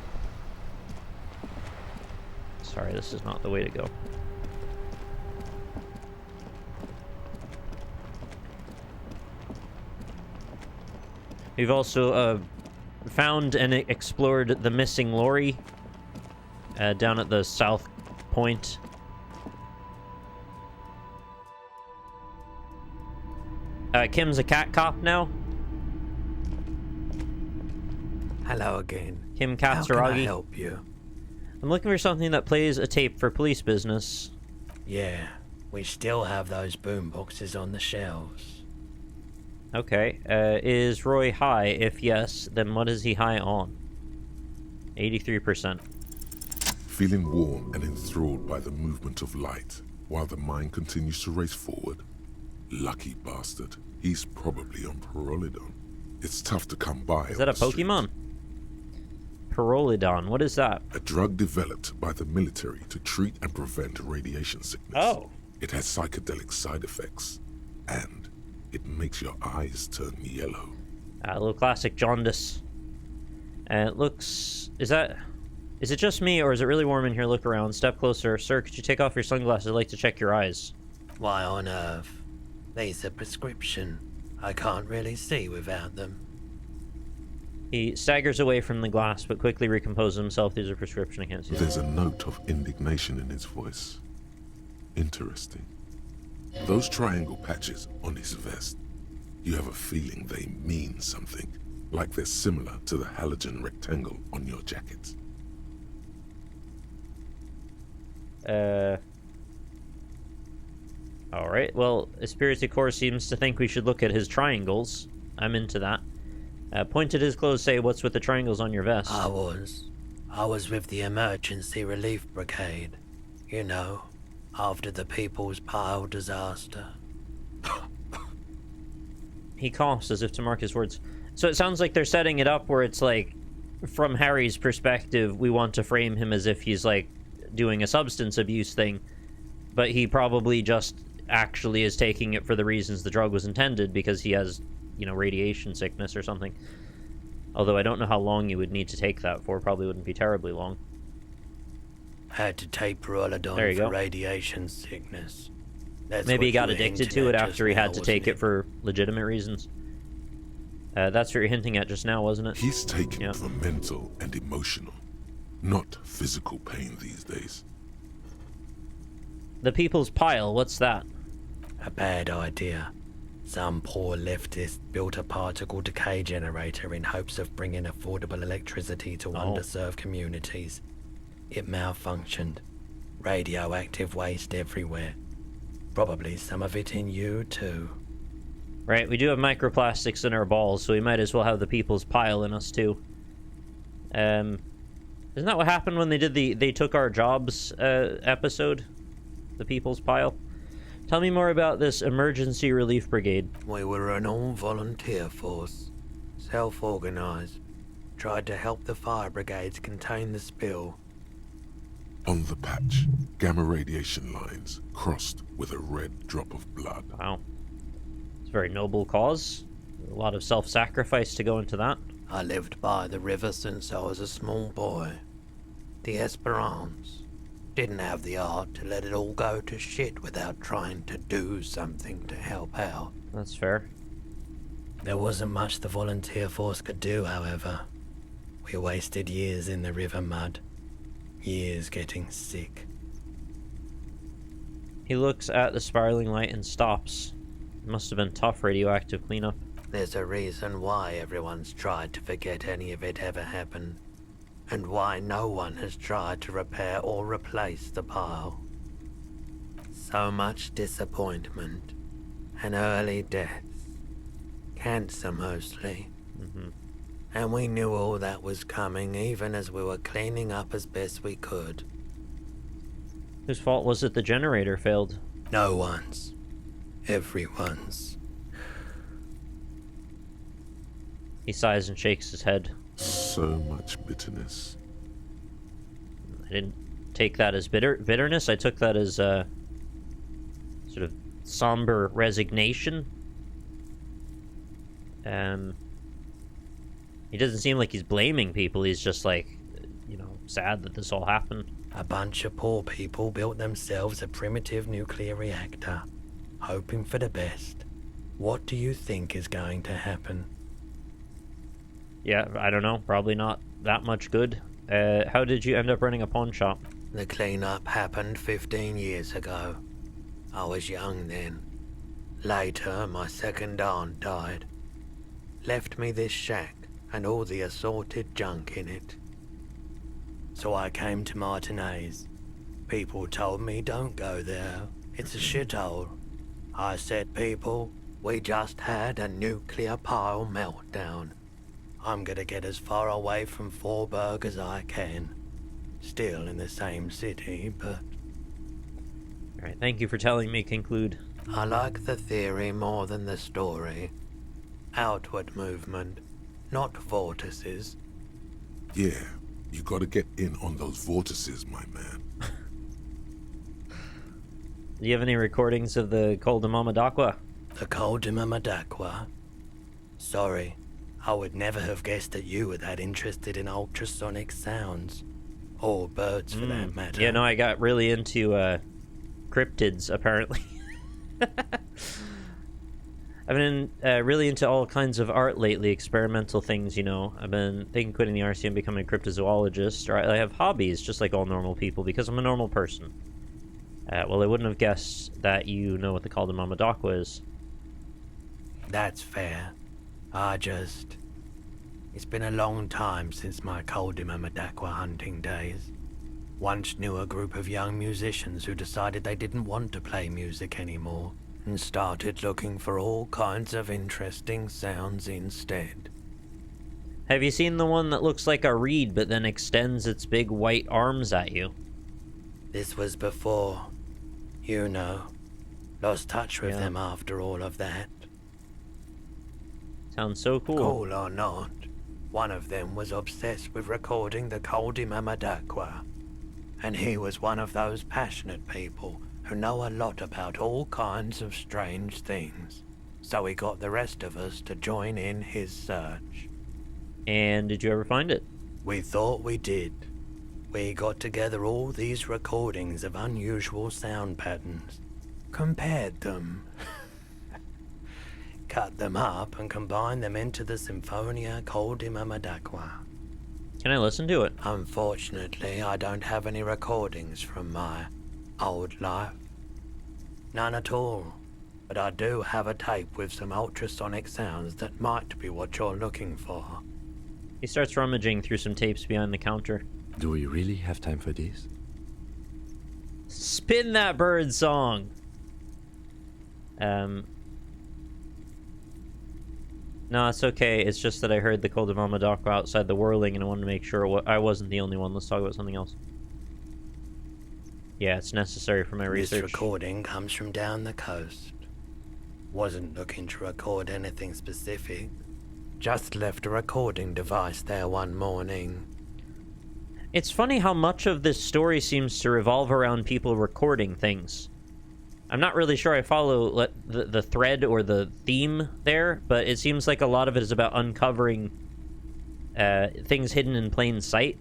Sorry, this is not the way to go. We've also found and explored the missing lorry down at the south point. Kim's a cat cop now. Hello again. Kim How can I Katsuragi. help you? I'm looking for something that plays a tape for police business. Yeah, we still have those boom boxes on the shelves. Okay. Is Roy high? If yes, then what is he high on? 83%. Feeling warm and enthralled by the movement of light, while the mind continues to race forward. Lucky bastard. He's probably on Pyrrolidon. It's tough to come by. Is that a Pokemon? Pyrrolidon. What is that? A drug developed by the military to treat and prevent radiation sickness. Oh. It has psychedelic side effects, and it makes your eyes turn yellow. A little classic jaundice. It looks... Is it just me, or is it really warm in here? Look around. Step closer. Sir, could you take off your sunglasses? I'd like to check your eyes. Why on earth? These are prescription. I can't really see without them. He staggers away from the glass, but quickly recomposes himself. These are prescription. I can't see. There's a note of indignation in his voice. Interesting. Those triangle patches on his vest, you have a feeling they mean something, like they're similar to the halogen rectangle on your jacket. Alright, well, Espiritu Corps seems to think we should look at his triangles. I'm into that. Point at his clothes, say, what's with the triangles on your vest? I was with the Emergency Relief Brigade. You know, after the People's Pile disaster. He coughs as if to mark his words. So it sounds like they're setting it up where it's like, from Harry's perspective, we want to frame him as if he's like doing a substance abuse thing, but he probably just actually is taking it for the reasons the drug was intended, because he has, you know, radiation sickness or something. Although I don't know how long you would need to take that for. Probably wouldn't be terribly long. Had to take Pyrrolidon for radiation sickness. That's Maybe he what got you addicted hinted to it at after he just had now, to take wasn't it for legitimate reasons. That's what you're hinting at just now, wasn't it? He's taken for mental and emotional, not physical pain these days. The People's Pile, what's that? A bad idea. Some poor leftist built a particle decay generator in hopes of bringing affordable electricity to underserved communities. It malfunctioned. Radioactive waste everywhere. Probably some of it in you, too. Right, we do have microplastics in our balls, so we might as well have the people's pile in us, too. Isn't that what happened when they did the They Took Our Jobs episode? The people's pile? Tell me more about this emergency relief brigade. We were an all-volunteer force. Self-organized. Tried to help the fire brigades contain the spill. On the patch, gamma radiation lines crossed with a red drop of blood. Wow. It's a very noble cause. A lot of self-sacrifice to go into that. I lived by the river since I was a small boy. The Esperance. Didn't have the art to let it all go to shit without trying to do something to help out. That's fair. There wasn't much the volunteer force could do, however. We wasted years in the river mud. Years getting sick. He looks at the spiraling light and stops. It must have been tough radioactive cleanup. There's a reason why everyone's tried to forget any of it ever happened. And why no one has tried to repair or replace the pile. So much disappointment. And early deaths. Cancer mostly. And we knew all that was coming even as we were cleaning up as best we could. Whose fault was it the generator failed? No one's. Everyone's. He sighs and shakes his head. So much bitterness. I didn't take that as bitterness. I took that as sort of somber resignation. He doesn't seem like he's blaming people. He's just like, you know, sad that this all happened. A bunch of poor people built themselves a primitive nuclear reactor, hoping for the best. What do you think is going to happen? Yeah, I don't know. Probably not that much good. How did you end up running a pawn shop? The cleanup happened 15 years ago. I was young then. Later, my second aunt died. Left me this shack and all the assorted junk in it. So I came to Martinez. People told me don't go there. It's a shithole. I said, people, we just had a nuclear pile meltdown. I'm gonna get as far away from Forburg as I can. Still in the same city, but... Alright, thank you for telling me, conclude. I like the theory more than the story. Outward movement, not vortices. Yeah, you gotta get in on those vortices, my man. Do you have any recordings of the Col de Mamadaqua? The Col de Mamadaqua? Sorry, I would never have guessed that you were that interested in ultrasonic sounds. Or birds, for that matter. Yeah, no, I got really into cryptids, apparently. I've been really into all kinds of art lately, experimental things, you know. I've been thinking quitting the RC and becoming a cryptozoologist. Or I have hobbies, just like all normal people, because I'm a normal person. Well, I wouldn't have guessed that you know what the Col de Mamadaqua is. That's fair. It's been a long time since my Col de Mamadaqua hunting days. Once knew a group of young musicians who decided they didn't want to play music anymore, and started looking for all kinds of interesting sounds instead. Have you seen the one that looks like a reed but then extends its big white arms at you? This was before, you know. Lost touch with them after all of that. Sounds so cool. Cool or not, one of them was obsessed with recording the Col de Mamadaqua. And he was one of those passionate people who know a lot about all kinds of strange things. So he got the rest of us to join in his search. And did you ever find it? We thought we did. We got together all these recordings of unusual sound patterns, compared them, cut them up and combined them into the Symphonia Col de Mamadaqua. Can I listen to it? Unfortunately, I don't have any recordings from my old life. None at all. but I do have a tape with some ultrasonic sounds that might be what you're looking for. He starts rummaging through some tapes behind the counter. Do we really have time for this? Spin that bird song! No, it's okay. It's just that I heard the Cul de Mamadako outside the whirling and I wanted to make sure I wasn't the only one. Let's talk about something else. Yeah, it's necessary for my research. This recording comes from down the coast. Wasn't looking to record anything specific. Just left a recording device there one morning. It's funny how much of this story seems to revolve around people recording things. I'm not really sure I follow the thread or the theme there, but it seems like a lot of it is about uncovering things hidden in plain sight.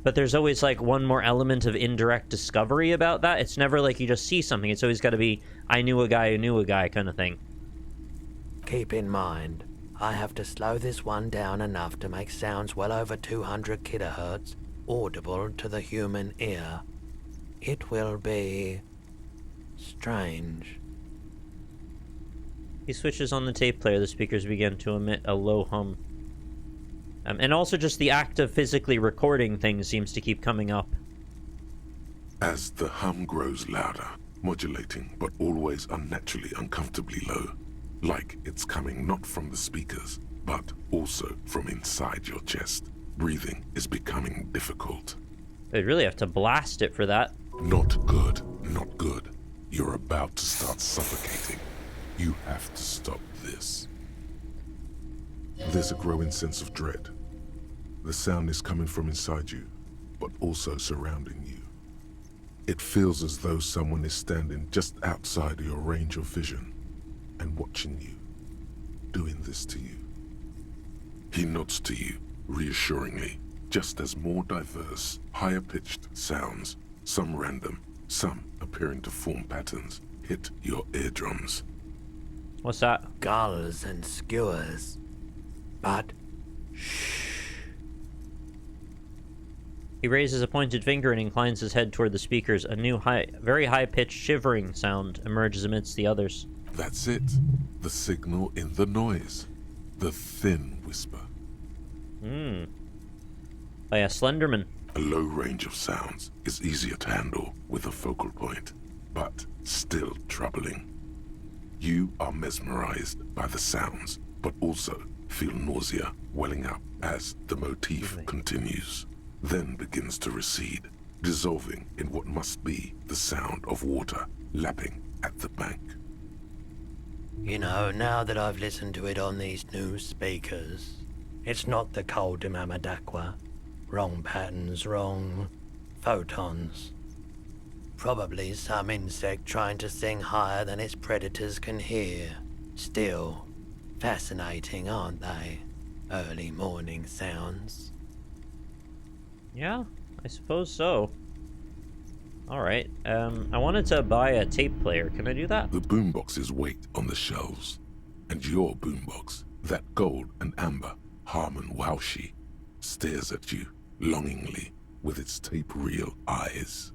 But there's always like one more element of indirect discovery about that. It's never like you just see something. It's always got to be, I knew a guy who knew a guy kind of thing. Keep in mind, I have to slow this one down enough to make sounds well over 200 kilohertz audible to the human ear. It will be strange. He switches on the tape player. The speakers begin to emit a low hum. And also just the act of physically recording things seems to keep coming up. As the hum grows louder, modulating but always unnaturally uncomfortably low, like it's coming not from the speakers, but also from inside your chest. Breathing is becoming difficult. They really have to blast it for that. Not good, not good. You're about to start suffocating. You have to stop this. There's a growing sense of dread. The sound is coming from inside you, but also surrounding you. It feels as though someone is standing just outside of your range of vision and watching you, doing this to you. He nods to you, reassuringly, just as more diverse, higher-pitched sounds, some random, some appearing to form patterns, hit your eardrums. What's that? Gulls and skewers. But he raises a pointed finger and inclines his head toward the speakers. A new very high-pitched shivering sound emerges amidst the others. That's it. The signal in the noise. The thin whisper. By a Slenderman. A low range of sounds is easier to handle with a focal point, but still troubling. You are mesmerized by the sounds, but also feel nausea welling up as the motif continues, then begins to recede, dissolving in what must be the sound of water lapping at the bank. you know, now that I've listened to it on these new speakers, it's not the Cul de Mamadako. Wrong patterns, wrong photons. Probably some insect trying to sing higher than its predators can hear. Still, fascinating, aren't they? Early morning sounds. Yeah, I suppose so. Alright, I wanted to buy a tape player. Can I do that? The boomboxes wait on the shelves, and your boombox, that gold and amber Harman Waushi, stares at you longingly with its tape reel eyes.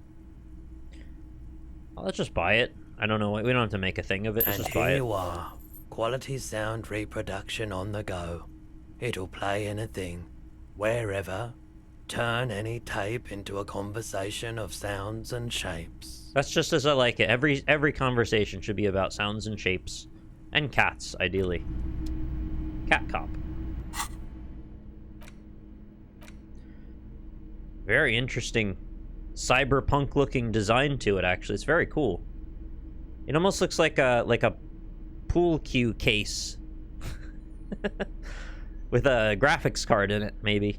Well, let's just buy it. I don't know. We don't have to make a thing of it. Let's And just buy here it. you are. Quality sound reproduction on the go. It'll play anything, wherever. Turn any tape into a conversation of sounds and shapes. That's just as I like it. Every conversation should be about sounds and shapes. And cats, ideally. Cat cop. Very interesting cyberpunk-looking design to it, actually. It's very cool. It almost looks like a pool cue case. With a graphics card in it, maybe.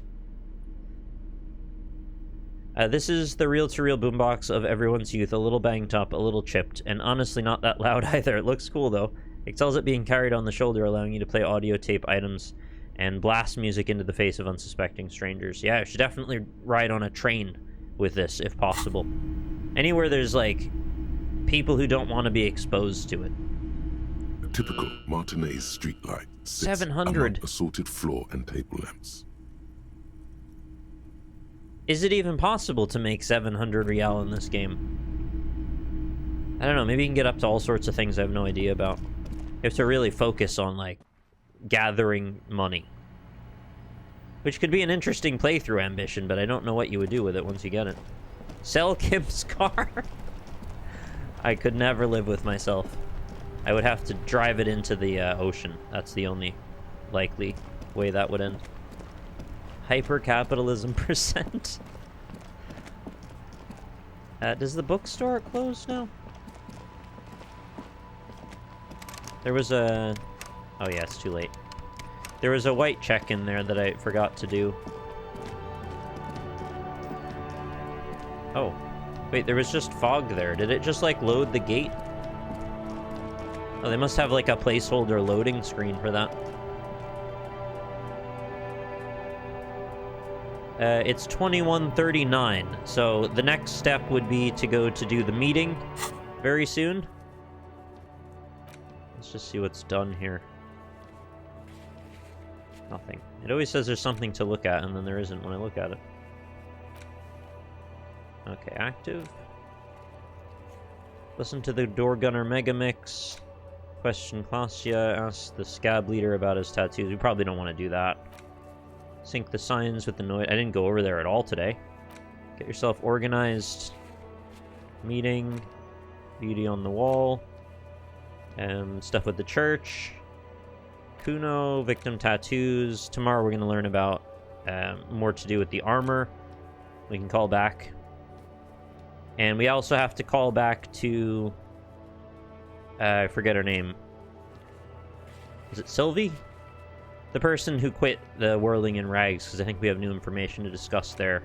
This is the reel-to-reel boombox of everyone's youth, a little banged up, a little chipped, and honestly not that loud either. It looks cool, though. Excels at being carried on the shoulder, allowing you to play audio tape items and blast music into the face of unsuspecting strangers. Yeah, I should definitely ride on a train with this, if possible. Anywhere there's, like, people who don't want to be exposed to it. A typical Martinez streetlight sits 700. among assorted floor and table lamps. Is it even possible to make 700 real in this game? I don't know, maybe you can get up to all sorts of things I have no idea about. You have to really focus on, like, gathering money. Which could be an interesting playthrough ambition, but I don't know what you would do with it once you get it. Sell Kim's car? I could never live with myself. I would have to drive it into the ocean. That's the only likely way that would end. Hyper-capitalism percent. Does the bookstore close now? There was a... Oh yeah, it's too late. There was a white check in there that I forgot to do. Oh. Wait, there was just fog there. Did it just, like, load the gate? Oh, they must have, like, a placeholder loading screen for that. It's 21:39, so the next step would be to go to do the meeting very soon. Let's just see what's done here. Nothing. It always says there's something to look at, and then there isn't when I look at it. Okay, active. Listen to the door gunner megamix. Question Klasia. Ask the scab leader about his tattoos. We probably don't want to do that. Sync the signs with the noise. I didn't go over there at all today. Get yourself organized. Meeting. Beauty on the wall. Stuff with the church. Kuno. Victim tattoos. Tomorrow we're going to learn about more to do with the armor. We can call back. And we also have to call back to... I forget her name. Is it Sylvie? The person who quit the Whirling in Rags, because I think we have new information to discuss there.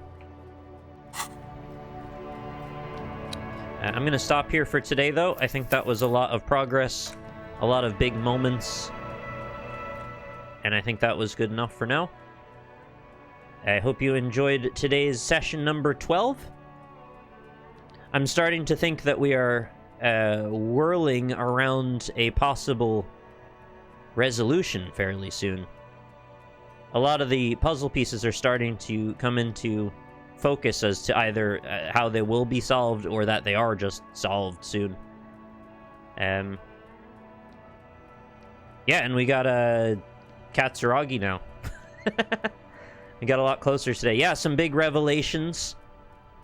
I'm going to stop here for today, though. I think that was a lot of progress, a lot of big moments, and I think that was good enough for now. I hope you enjoyed today's session number 12. I'm starting to think that we are whirling around a possible resolution fairly soon. A lot of the puzzle pieces are starting to come into focus as to either how they will be solved or that they are just solved soon. Yeah, and we got a Katsuragi now. We got a lot closer today. Yeah, some big revelations.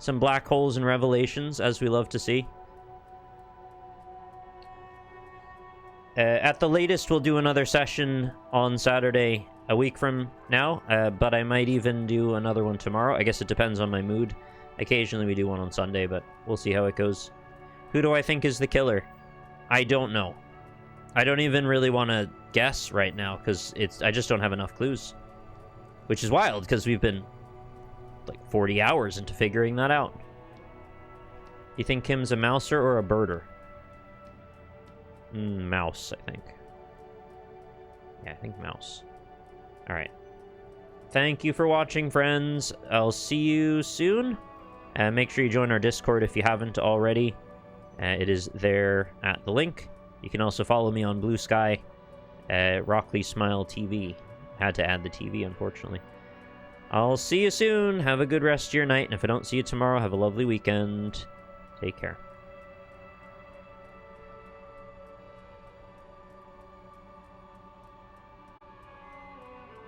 Some black holes and revelations, as we love to see. At the latest, we'll do another session on Saturday a week from now, but I might even do another one tomorrow. I guess it depends on my mood. Occasionally we do one on Sunday, but we'll see how it goes. Who do I think is the killer? I don't know. I don't even really want to guess right now, because I just don't have enough clues. Which is wild, because we've been like 40 hours into figuring that out. You think Kim's a mouser or a birder? Mouse, I think. Yeah, I think mouse. Alright. Thank you for watching, friends. I'll see you soon. Make sure you join our Discord if you haven't already. It is there at the link. You can also follow me on Blue Sky, RockLeeSmile TV. Had to add the TV, unfortunately. I'll see you soon. Have a good rest of your night. And if I don't see you tomorrow, have a lovely weekend. Take care.